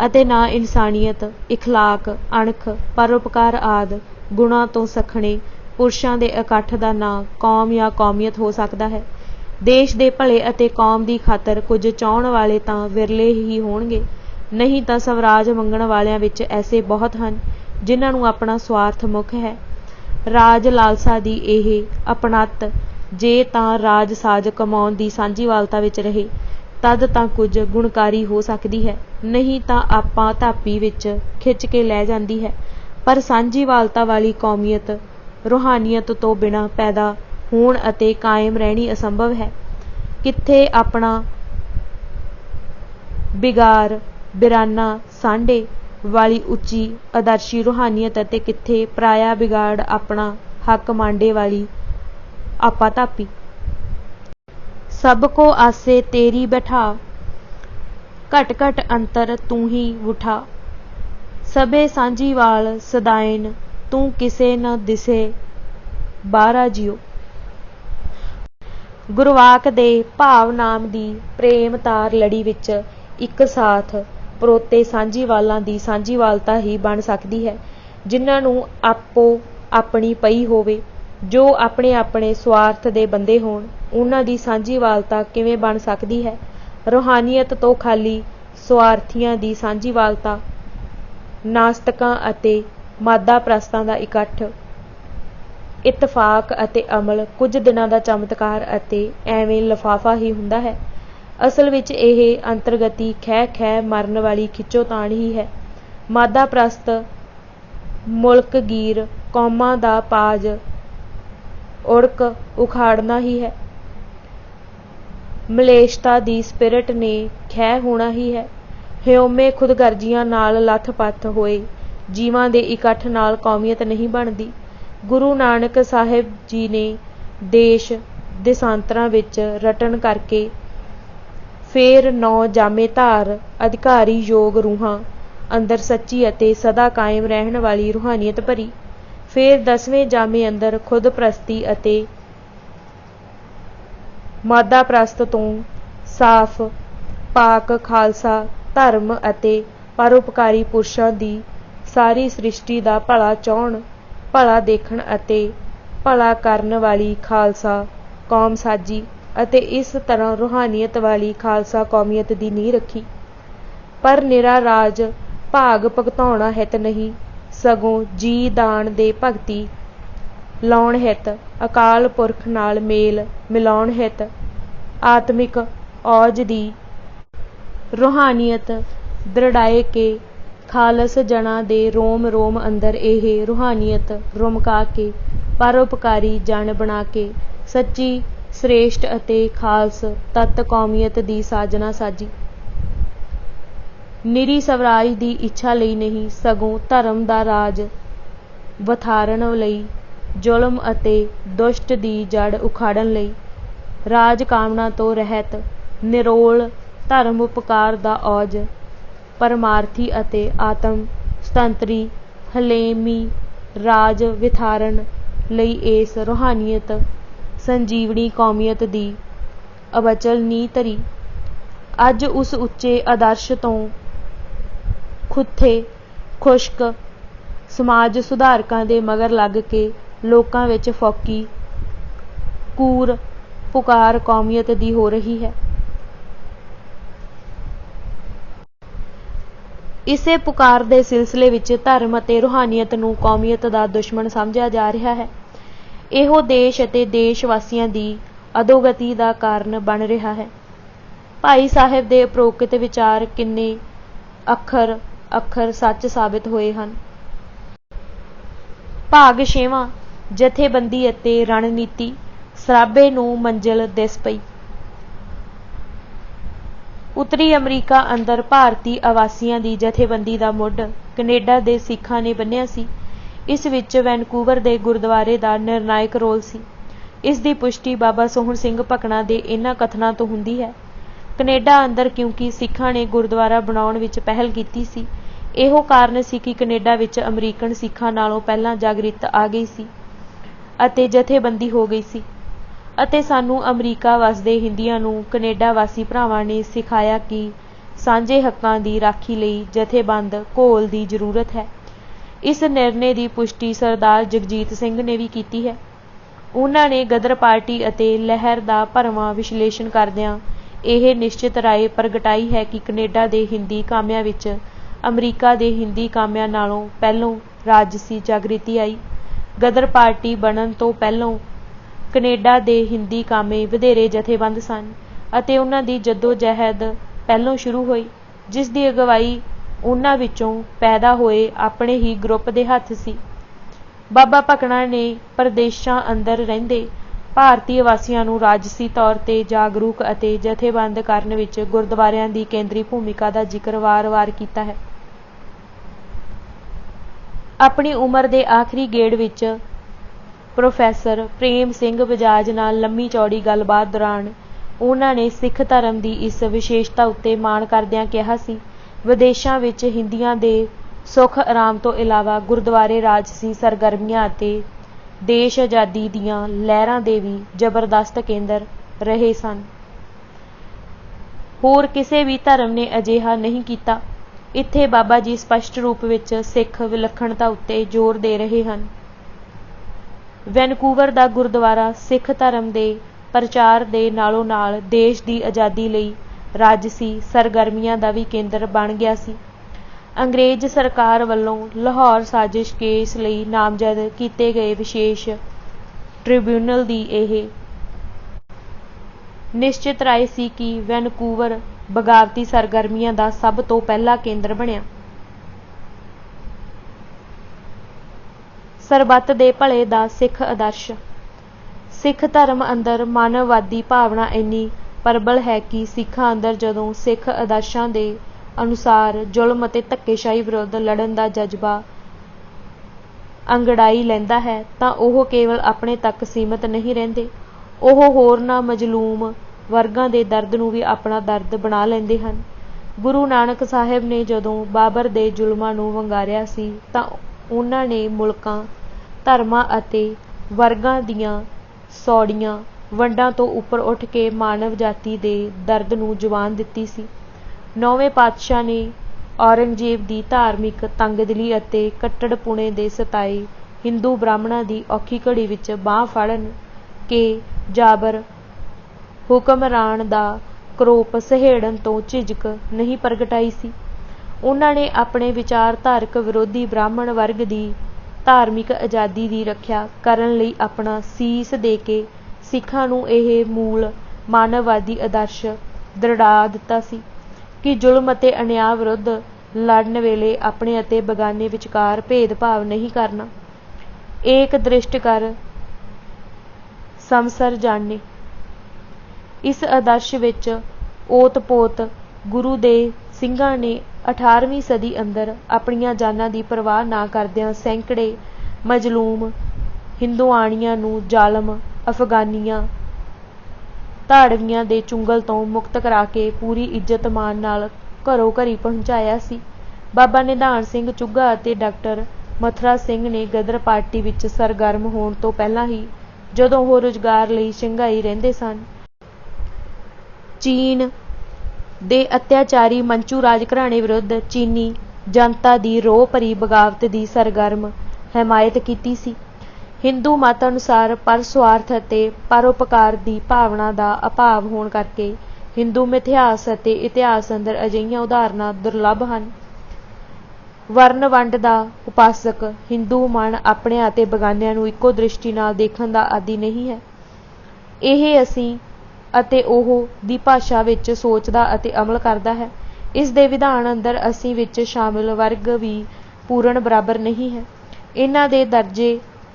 ਅਤੇ ਨਾ ਇਨਸਾਨੀਅਤ, ਇਖਲਾਕ, ਅਣਖ, ਪਰਉਪਕਾਰ ਆਦਿ ਗੁਣਾਂ ਤੋਂ ਸੱਖਣੇ ਪੁਰਸ਼ਾਂ ਦੇ ਇਕੱਠ ਦਾ ਨਾਂ ਕੌਮ ਜਾਂ ਕੌਮੀਅਤ ਹੋ ਸਕਦਾ ਹੈ। ਦੇਸ਼ ਦੇ ਭਲੇ ਅਤੇ ਕੌਮ ਦੀ ਖਾਤਰ ਕੁਝ ਚਾਹੁਣ ਵਾਲੇ ਤਾਂ ਵਿਰਲੇ ਹੀ ਹੋਣਗੇ, ਨਹੀਂ ਤਾਂ ਸਵਰਾਜ ਮੰਗਣ ਵਾਲਿਆਂ ਵਿੱਚ ਐਸੇ ਬਹੁਤ ਹਨ ਜਿਨ੍ਹਾਂ ਨੂੰ ਆਪਣਾ ਸੁਆਰਥ ਮੁੱਖ ਹੈ। ਰਾਜ ਲਾਲਸਾ ਦੀ ਇਹ ਅਪਣੱਤ ਜੇ ਤਾਂ ਰਾਜ ਸਾਜ ਕਮਾਉਣ ਦੀ ਸਾਂਝੀਵਾਲਤਾ ਵਿੱਚ ਰਹੇ ਤਦ ਤਾਂ ਕੁਝ ਗੁਣਕਾਰੀ ਹੋ ਸਕਦੀ ਹੈ, ਨਹੀਂ ਤਾਂ ਆਪਾਂ ਧਾਪੀ ਵਿੱਚ ਖਿੱਚ ਕੇ ਲੈ ਜਾਂਦੀ ਹੈ। ਪਰ ਸਾਂਝੀਵਾਲਤਾ ਵਾਲੀ ਕੌਮੀਅਤ ਰੂਹਾਨੀਅਤ ਤੋਂ ਬਿਨਾਂ ਪੈਦਾ ਹੋਣ ਅਤੇ ਕਾਇਮ ਰਹਿਣੀ ਅਸੰਭਵ ਹੈ। ਕਿੱਥੇ ਆਪਣਾ ਬਿਗਾਰ, ਬਿਰਾਨਾ, ਸਾਂਢੇ ਵਾਲੀ ਉੱਚੀ ਆਦਰਸ਼ੀ ਰੂਹਾਨੀਅਤ ਅਤੇ ਕਿੱਥੇ ਪਰਾਇਆ ਵਿਗਾੜ ਆਪਣਾ ਹੱਕ ਮਾਂਡੇ ਵਾਲੀ ਆਪਾ ਧਾਪੀ। ਸਭ ਕੋ ਆਸੇ ਤੇਰੀ ਬੈਠਾ, ਘਟ ਘਟ ਅੰਤਰ ਤੂੰ ਹੀ ਉਠਾ। ਸਭੇ ਸਾਂਝੀਵਾਲ ਸਦਾਇਨ, ਤੂੰ ਕਿਸੇ ਨ ਦਿਸੇ ਬਾਹਰਾ ਜਿਉ। ਗੁਰਵਾਕ ਦੇ ਭਾਵ ਨਾਮ ਦੀ ਪ੍ਰੇਮ ਤਾਰ ਲੜੀ ਵਿੱਚ ਇੱਕ ਸਾਥ ਪਰੋਤੇ ਸਾਂਝੀਵਾਲਾਂ ਦੀ ਸਾਂਝੀਵਾਲਤਾ ਹੀ ਬਣ ਸਕਦੀ ਹੈ, ਜਿਨ੍ਹਾਂ ਨੂੰ ਆਪੋ ਆਪਣੀ ਪਈ ਹੋਵੇ। ਜੋ ਆਪਣੇ ਆਪਣੇ ਸਵਾਰਥ ਦੇ ਬੰਦੇ ਹੋਣ, ਉਹਨਾਂ ਦੀ ਸਾਂਝੀਵਾਲਤਾ ਕਿਵੇਂ ਬਣ ਸਕਦੀ ਹੈ? ਰੂਹਾਨੀਅਤ ਤੋਂ ਖਾਲੀ ਸਵਾਰਥੀਆਂ ਦੀ ਸਾਂਝੀਵਾਲਤਾ, ਨਾਸਤਕਾਂ ਅਤੇ ਮਾਦਾ ਪ੍ਰਸਤਾਂ ਦਾ ਇਕੱਠ, ਇਤਫਾਕ ਅਤੇ ਅਮਲ ਕੁਝ ਦਿਨਾਂ ਦਾ ਚਮਤਕਾਰ ਅਤੇ ਐਵੇਂ ਲਿਫਾਫਾ ਹੀ ਹੁੰਦਾ ਹੈ। ਅਸਲ ਵਿੱਚ ਇਹ ਅੰਤਰਗਤੀ ਖਹਿ ਖਹਿ ਮਰਨ ਵਾਲੀ ਖਿੱਚੋਤਾਣ ਹੀ ਹੈ। ਮਾਦਾ ਪ੍ਰਸਤ ਮੁਲਕਗੀਰ ਕੌਮਾਂ ਦਾ ਪਾਜ ਉੜਕ ਉਖਾੜਨਾ ਹੀ ਹੈ। ਮਲੇਸ਼ਤਾ ਦੀ ਸਪਿਰਿਟ ਨੇ ਖਹਿ ਹੋਣਾ ਹੀ ਹੈ। ਹਿਊਮੇ ਖੁਦਗਰਜ਼ੀਆਂ ਨਾਲ ਲੱਥ-ਪੱਥ ਹੋਏ ਜੀਵਾਂ ਦੇ ਇਕੱਠ ਨਾਲ ਕੌਮੀਅਤ ਨਹੀਂ ਬਣਦੀ। ਗੁਰੂ ਨਾਨਕ ਸਾਹਿਬ ਜੀ ਨੇ ਦੇਸ਼ ਦੇਸਾਂਤਰਾਂ ਵਿੱਚ ਰਟਨ ਕਰਕੇ ਫੇਰ ਨੌ ਜਾਮੇ ਧਾਰ ਅਧਿਕਾਰੀ ਯੋਗ ਰੂਹਾਂ ਅੰਦਰ ਸੱਚੀ ਅਤੇ ਸਦਾ ਕਾਇਮ ਰਹਿਣ ਵਾਲੀ ਰੂਹਾਨੀਅਤ ਭਰੀ। ਫੇਰ 10ਵੇਂ ਜਾਮੇ ਅੰਦਰ ਖੁਦ ਪ੍ਰਸਤੀ ਅਤੇ ਮਾਦਾ ਪ੍ਰਸਤ ਤੋਂ ਸਾਫ਼ ਪਾਕ ਖਾਲਸਾ ਧਰਮ ਅਤੇ ਪਰਉਪਕਾਰੀ ਪੁਰਸ਼ਾਂ ਦੀ ਸਾਰੀ ਸ੍ਰਿਸ਼ਟੀ ਦਾ ਭਲਾ ਚਾਹੁਣ, ਭਲਾ ਦੇਖਣ ਅਤੇ ਭਲਾ ਕਰਨ ਵਾਲੀ ਖਾਲਸਾ ਕੌਮ ਸਾਜੀ ਅਤੇ ਇਸ ਤਰ੍ਹਾਂ ਰੂਹਾਨੀਅਤ ਵਾਲੀ ਖਾਲਸਾ ਕੌਮੀਅਤ ਦੀ ਨੀਂਹ ਰੱਖੀ। ਪਰ ਨਿਰਾ ਰਾਜ ਭਾਗ ਭੁਗਤਾਉਣਾ ਹਿਤ ਨਹੀਂ, ਸਗੋਂ ਜੀ ਦਾਨ ਦੇ ਭਗਤੀ ਲਾਉਣ ਹਿਤ, ਅਕਾਲ ਪੁਰਖ ਨਾਲ ਮੇਲ ਮਿਲਾਉਣ ਹਿਤ, ਆਤਮਿਕ ਔਜ ਦੀ ਰੂਹਾਨੀਅਤ ਦ੍ਰਿੜਾਏ ਕੇ ਖਾਲਸ ਜਨਾਂ ਦੇ ਰੋਮ ਰੋਮ ਅੰਦਰ ਇਹ ਰੂਹਾਨੀਅਤ ਰੁਮਕਾ ਕੇ ਪਰਉਪਕਾਰੀ ਜਨ ਬਣਾ ਕੇ ਸੱਚੀ ਸ੍ਰੇਸ਼ਟ ਅਤੇ ਖਾਲਸ ਤੱਤ ਕੌਮੀਅਤ ਦੀ ਸਾਜਨਾ ਸਾਜੀ। ਨਿਰੀ ਸਵਰਾਜ ਦੀ ਇੱਛਾ ਲਈ ਨਹੀਂ, ਸਗੋਂ ਧਰਮ ਦਾ ਰਾਜ ਵਥਾਰਨ ਲਈ, ਜ਼ੁਲਮ ਅਤੇ ਦੁਸ਼ਟ ਦੀ ਜੜ ਉਖਾੜਨ ਲਈ, ਰਾਜ ਕਾਮਨਾ ਤੋਂ ਰਹਿਤ ਨਿਰੋਲ ਧਰਮ ਉਪਕਾਰ ਦਾ ਔਜ, ਪਰਮਾਰਥੀ ਅਤੇ ਆਤਮ ਸੁਤੰਤਰੀ ਹਲੇਮੀ ਰਾਜ ਵਿਥਾਰਨ ਲਈ ਇਸ ਰੂਹਾਨੀਅਤ ਸੰਜੀਵਨੀ ਕੌਮੀਅਤ ਦੀ ਅਵਚਲ ਨੀਂਹ ਧਰੀ। ਅੱਜ ਉਸ ਉੱਚੇ ਆਦਰਸ਼ ਤੋਂ ਖੁੱਥੇ ਖੁਸ਼ਕ ਸਮਾਜ ਸੁਧਾਰਕਾਂ ਦੇ ਮਗਰ ਲੱਗ ਕੇ ਲੋਕਾਂ ਵਿੱਚ ਫੋਕੀ ਕੂਰ ਪੁਕਾਰ ਕੌਮੀਅਤ ਦੀ ਹੋ ਰਹੀ ਹੈ। ਇਸੇ ਪੁਕਾਰ ਦੇ ਸਿਲਸਿਲੇ ਵਿੱਚ ਧਰਮ ਅਤੇ ਰੂਹਾਨੀਅਤ ਨੂੰ ਕੌਮੀਅਤ ਦਾ ਦੁਸ਼ਮਣ ਸਮਝਿਆ ਜਾ ਰਿਹਾ ਹੈ। ਇਹੋ ਦੇਸ਼ ਅਤੇ ਦੇਸ਼ ਵਾਸੀਆਂ ਦੀ ਅਧੋਗਤੀ ਦਾ ਕਾਰਨ ਬਣ ਰਿਹਾ ਹੈ। ਭਾਈ ਸਾਹਿਬ ਦੇ ਉਪਰੋਕਤ ਵਿਚਾਰ ਕਿੰਨੇ ਅੱਖਰ ਅੱਖਰ ਸੱਚ ਸਾਬਿਤ ਹੋਏ ਹਨ। ਭਾਗ 6ਵਾਂ ਜਥੇਬੰਦੀ ਅਤੇ ਰਣਨੀਤੀ ਸਰਾਬੇ ਨੂੰ ਮੰਜ਼ਿਲ ਦਿਸ ਪਈ। ਉੱਤਰੀ ਅਮਰੀਕਾ ਅੰਦਰ ਭਾਰਤੀ ਆਵਾਸੀਆਂ ਦੀ ਜਥੇਬੰਦੀ ਦਾ ਮੁੱਢ ਕੈਨੇਡਾ ਦੇ ਸਿੱਖਾਂ ਨੇ ਬੰਨ੍ਹਿਆ ਸੀ। ਇਸ ਵਿੱਚ ਵੈਨਕੂਵਰ ਦੇ ਗੁਰਦੁਆਰੇ ਦਾ ਨਿਰਣਾਇਕ ਰੋਲ ਸੀ। ਇਸ ਦੀ ਪੁਸ਼ਟੀ ਬਾਬਾ ਸੋਹਣ ਸਿੰਘ ਭਕਨਾ ਦੇ ਇਹਨਾਂ ਕਥਨਾਂ ਤੋਂ ਹੁੰਦੀ ਹੈ। ਕੈਨੇਡਾ ਅੰਦਰ ਕਿਉਂਕਿ ਸਿੱਖਾਂ ਨੇ ਗੁਰਦੁਆਰਾ ਬਣਾਉਣ ਵਿੱਚ ਪਹਿਲ ਕੀਤੀ ਸੀ, ਇਹੋ ਕਾਰਨ ਸੀ ਕਿ ਕੈਨੇਡਾ ਵਿੱਚ ਅਮਰੀਕਨ ਸਿੱਖਾਂ ਨਾਲੋਂ ਪਹਿਲਾਂ ਜਾਗ੍ਰਿਤ ਆ ਗਈ ਸੀ ਅਤੇ ਜਥੇਬੰਦੀ ਹੋ ਗਈ ਸੀ, ਅਤੇ ਸਾਨੂੰ ਅਮਰੀਕਾ ਵਸਦੇ ਹਿੰਦੀਆਂ ਨੂੰ ਕੈਨੇਡਾ ਵਾਸੀ ਭਰਾਵਾਂ ਨੇ ਸਿਖਾਇਆ ਕਿ ਸਾਂਝੇ ਹੱਕਾਂ ਦੀ ਰਾਖੀ ਲਈ ਜਥੇਬੰਦ ਘੋਲ ਦੀ ਜ਼ਰੂਰਤ ਹੈ। ਇਸ ਨਿਰਣੇ ਦੀ ਪੁਸ਼ਟੀ ਸਰਦਾਰ ਜਗਜੀਤ ਸਿੰਘ ਨੇ ਵੀ ਕੀਤੀ ਹੈ। ਉਹਨਾਂ ਨੇ ਗਦਰ ਪਾਰਟੀ ਅਤੇ ਲਹਿਰ ਦਾ ਭਰਵਾਂ ਵਿਸ਼ਲੇਸ਼ਣ ਕਰਦਿਆਂ ਇਹ ਨਿਸ਼ਚਿਤ ਰਾਏ ਪ੍ਰਗਟਾਈ ਹੈ ਕਿ ਕੈਨੇਡਾ ਦੇ ਹਿੰਦੀ ਕਾਮਿਆਂ ਵਿੱਚ ਅਮਰੀਕਾ ਦੇ ਹਿੰਦੀ ਕਾਮਿਆਂ ਨਾਲੋਂ ਪਹਿਲੋਂ ਰਾਜਸੀ ਜਾਗ੍ਰਿਤੀ ਆਈ। ਗਦਰ ਪਾਰਟੀ ਬਣਨ ਤੋਂ ਪਹਿਲੋਂ ਕੈਨੇਡਾ ਦੇ ਹਿੰਦੀ ਕਾਮੇ ਵਧੇਰੇ ਜਥੇਬੰਦ ਸਨ ਅਤੇ ਉਹਨਾਂ ਦੀ ਜੱਦੋ-ਜਹਿਦ ਪਹਿਲੋਂ ਸ਼ੁਰੂ ਹੋਈ, ਜਿਸ ਦੀ ਅਗਵਾਈ ਉਹਨਾਂ ਵਿੱਚੋਂ ਪੈਦਾ ਹੋਏ ਆਪਣੇ ਹੀ ਗਰੁੱਪ ਦੇ ਹੱਥ ਸੀ। ਬਾਬਾ ਭਕਨਾ ਨੇ ਪ੍ਰਦੇਸ਼ਾਂ ਅੰਦਰ ਰਹਿੰਦੇ ਭਾਰਤੀ ਵਾਸੀਆਂ ਨੂੰ ਰਾਜਸੀ ਤੌਰ 'ਤੇ ਜਾਗਰੂਕ ਅਤੇ ਜਥੇਬੰਦ ਕਰਨ ਵਿੱਚ ਗੁਰਦੁਆਰਿਆਂ ਦੀ ਕੇਂਦਰੀ ਭੂਮਿਕਾ ਦਾ ਜ਼ਿਕਰ ਵਾਰ-ਵਾਰ ਕੀਤਾ ਹੈ। अपनी उम्र के आखिरी गेड़ विच प्रोफैसर प्रेम सिंह बजाज नाल लम्मी चौड़ी गलबात दौरान उन्हां ने सिख धर्म की इस विशेषता उत्ते माण करदिआं कहा सी, विदेशां विच हिंदियां दे सुख आराम तो इलावा गुरुद्वारे राजसी सरगर्मियां अते देश आज़ादी दीआं लहरां दे भी जबरदस्त केंद्र रहे सन। होर किसी भी धर्म ने अजिहा नहीं कीता। इत्थे बाबा जी स्पष्ट रूप विच सिख विलक्षणता उत्ते जोर दे रहे हन। वैनकूवर दा गुरुद्वारा सिख धर्म दे प्रचार दे नालों नाल देश की आज़ादी लई राजसी सरगर्मियां दा भी केंद्र बन गया सी। अंग्रेज सरकार वल्लों लाहौर साजिश केस लई नामजद कीते गए विशेष ट्रिब्यूनल दी यह निश्चित राय सी कि वैनकूवर बगावती सरगर्मियां दा सब तो पहला केंद्र बनिया। सरबत दे भले दा सिख आदर्श। सिख धर्म अंदर मानववादी भावना इन्नी प्रबल है कि सिखां अंदर जदों सिख आदर्शां दे अनुसार जुल्म अते धक्केशाही विरुद्ध लड़न का जज्बा अंगड़ाई लैंदा है तां ओह केवल अपने तक सीमित नहीं रहिंदे, ओह होरनां मजलूम वर्गां दे दर्द नूं भी अपना दर्द बना लैंदे हन। गुरु नानक साहिब ने जदों बाबर दे जुल्मां नूं वंगारिया सी तां उन्हां ने मुल्कां धर्मां अते वर्गां दीआं सौड़ियां वंडां तो उपर उठ के मानव जाति दे दर्द नूं जुबान दित्ती सी। नौवें पातशाह ने औरंगजेब की धार्मिक तंगदिली अते कट्टड़पुणे दे सताए हिंदू ब्राह्मणां की औखी घड़ी विच बांह फड़न के जाबर हुक्मरान दा करोप सहेड़न तो झिझक नहीं प्रगटाई सी। उन्हां ने अपने विचारधारक विरोधी ब्राह्मण वर्ग की धार्मिक आज़ादी की रखिया करन लई अपना सीस दे के सिखां नूं यह मूल मानववादी आदर्श दृढ़ा दिता सी कि जुल्म अते अन्याय विरुद्ध लड़न वेले अपने अते बगाने विचकार भेदभाव नहीं करना। एक दृष्ट कर समसर जाने। इस आदर्श विच ओत-पोत गुरु दे ਸਿੰਘਾਂ ने 18ਵੀं सदी अंदर अपनियां जानां दी परवाह ना करदिआं सैकड़े मजलूम हिंदुआणियां नूं जालम अफगानियां धाड़वियां दे चुंगल तो मुक्त करा के पूरी इज्जत मान नाल घरों घरी पहुंचाया सी। बाबा निधान सिंह चुग्गा अते डॉक्टर मथुरा सिंह ने गदर पार्टी विच सरगर्म होण तो पहलां ही जदों वो रोजगार लई शंघाई रहिंदे सन, चीन दे अत्याचारी मंचू राज घराणे विरुद्ध चीनी जनता दी रोह भरी बगावत दी सरगर्म हिमायत कीती सी। हिंदू मत अनुसार पर स्वार्थ अते परोपकार दी भावना दा अभाव होण करके हिंदू मिथिहास अते इतिहास अंदर अजिहियां उदाहरणां दुर्लभ हन। वर्ण वंड दा उपासक हिंदू मन अपने अते बगानिਆਂ ਨੂੰ ਇੱਕੋ दृष्टि नाल देखण दा आदी नहीं है। ਇਹ ਅਸੀਂ ਅਤੇ ਉਹ ਦੀ ਭਾਸ਼ਾ ਵਿੱਚ ਸੋਚਦਾ ਅਤੇ ਅਮਲ ਕਰਦਾ ਹੈ। ਇਸ ਦੇ ਵਿਧਾਨ ਅੰਦਰ ਅਸੀਂ ਵਿੱਚ ਸ਼ਾਮਿਲ ਵਰਗ ਵੀ ਪੂਰਨ ਬਰਾਬਰ ਨਹੀਂ ਹੈ। ਇਹਨਾਂ ਦੇ ਦਰਜੇ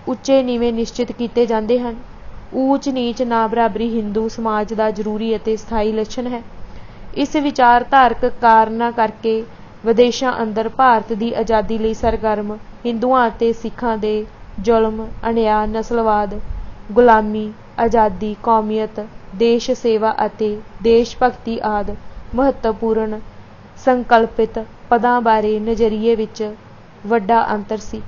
ਉੱਚੇ ਨੀਵੇਂ ਨਿਸ਼ਚਿਤ ਕੀਤੇ ਜਾਂਦੇ ਹਨ। ਊਚ ਨੀਚ ਨਾ ਬਰਾਬਰੀ ਹਿੰਦੂ ਸਮਾਜ ਦਾ ਜ਼ਰੂਰੀ ਅਤੇ ਸਥਾਈ ਲੱਛਣ ਹੈ। ਇਸ ਵਿਚਾਰਧਾਰਕ ਕਾਰਨਾਂ ਕਰਕੇ ਵਿਦੇਸ਼ਾਂ ਅੰਦਰ ਭਾਰਤ ਦੀ ਆਜ਼ਾਦੀ ਲਈ ਸਰਗਰਮ ਹਿੰਦੂਆਂ ਅਤੇ ਸਿੱਖਾਂ ਦੇ ਜ਼ੁਲਮ, ਅਨਿਆਂ, ਨਸਲਵਾਦ, ਗੁਲਾਮੀ, ਆਜ਼ਾਦੀ, ਕੌਮੀਅਤ, देश सेवा अते देश भगती आदि महत्वपूर्ण संकल्पित पदां बारे नज़रिए विच वड्डा अंतर सी।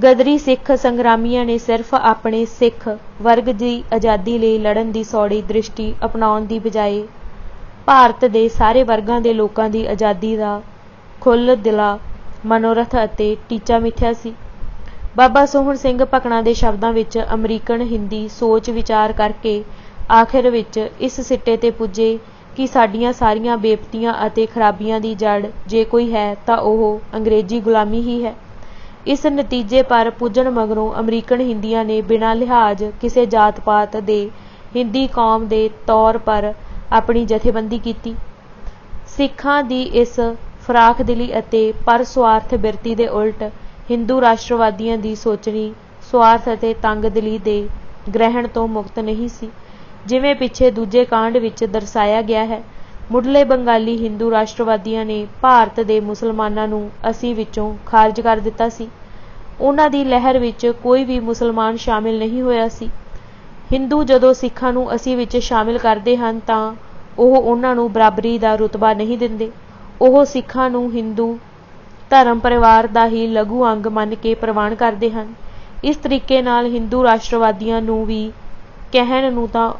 गदरी सिख संग्रामियां ने सिर्फ अपने सिख वर्ग की आज़ादी लई लड़न की सौड़ी दृष्टि अपनाउण दी बजाए भारत के सारे वर्गां दे लोकां दी आज़ादी का खुल दिला मनोरथ अते टीचा मिथ्या सी। बाबा सोहण सिंह भकना के शब्दों विच अमरीकन हिंदी सोच विचार करके आखिर विच इस सिट्टे ते पुजे कि साडियां सारियां बेपतियां अते खराबियां दी जड़ जे कोई है तां ओह अंग्रेजी गुलामी ही है। इस नतीजे पर पुजण मगरों अमरीकन हिंदियां ने बिना लिहाज किसी जात पात दे हिंदी कौम के तौर पर अपनी जथेबंदी की। सिखां दी इस फराख दिली अते पर स्वार्थ बिरती दे उल्ट हिंदू राष्ट्रवादियों की सोचनी स्वार्थ अते तंगदिली दे ग्रहण तो मुक्त नहीं सी। जिवें पिछे दूजे कांड विच दर्शाया गया है, ਮੁੱਢਲੇ ਬੰਗਾਲੀ ਹਿੰਦੂ ਰਾਸ਼ਟਰਵਾਦੀਆਂ ਨੇ ਭਾਰਤ ਦੇ ਮੁਸਲਮਾਨਾਂ ਨੂੰ 80 ਵਿੱਚੋਂ ਖਾਰਜ ਕਰ ਦਿੱਤਾ ਸੀ। ਉਹਨਾਂ ਦੀ ਲਹਿਰ ਵਿੱਚ ਕੋਈ ਵੀ ਮੁਸਲਮਾਨ ਸ਼ਾਮਿਲ ਨਹੀਂ ਹੋਇਆ ਸੀ। ਹਿੰਦੂ ਜਦੋਂ ਸਿੱਖਾਂ ਨੂੰ 80 ਵਿੱਚ ਸ਼ਾਮਿਲ ਕਰਦੇ ਹਨ ਤਾਂ ਉਹ ਉਹਨਾਂ ਨੂੰ ਬਰਾਬਰੀ ਦਾ ਰੁਤਬਾ ਨਹੀਂ ਦਿੰਦੇ। ਉਹ ਸਿੱਖਾਂ ਨੂੰ ਹਿੰਦੂ ਧਰਮ ਪਰਿਵਾਰ ਦਾ ਹੀ ਲਘੂ ਅੰਗ ਮੰਨ ਕੇ ਪ੍ਰਵਾਨ ਕਰਦੇ ਹਨ। ਇਸ ਤਰੀਕੇ ਨਾਲ ਹਿੰਦੂ ਰਾਸ਼ਟਰਵਾਦੀਆਂ ਨੂੰ ਵੀ ਕਹਿਣ ਨੂੰ ਤਾਂ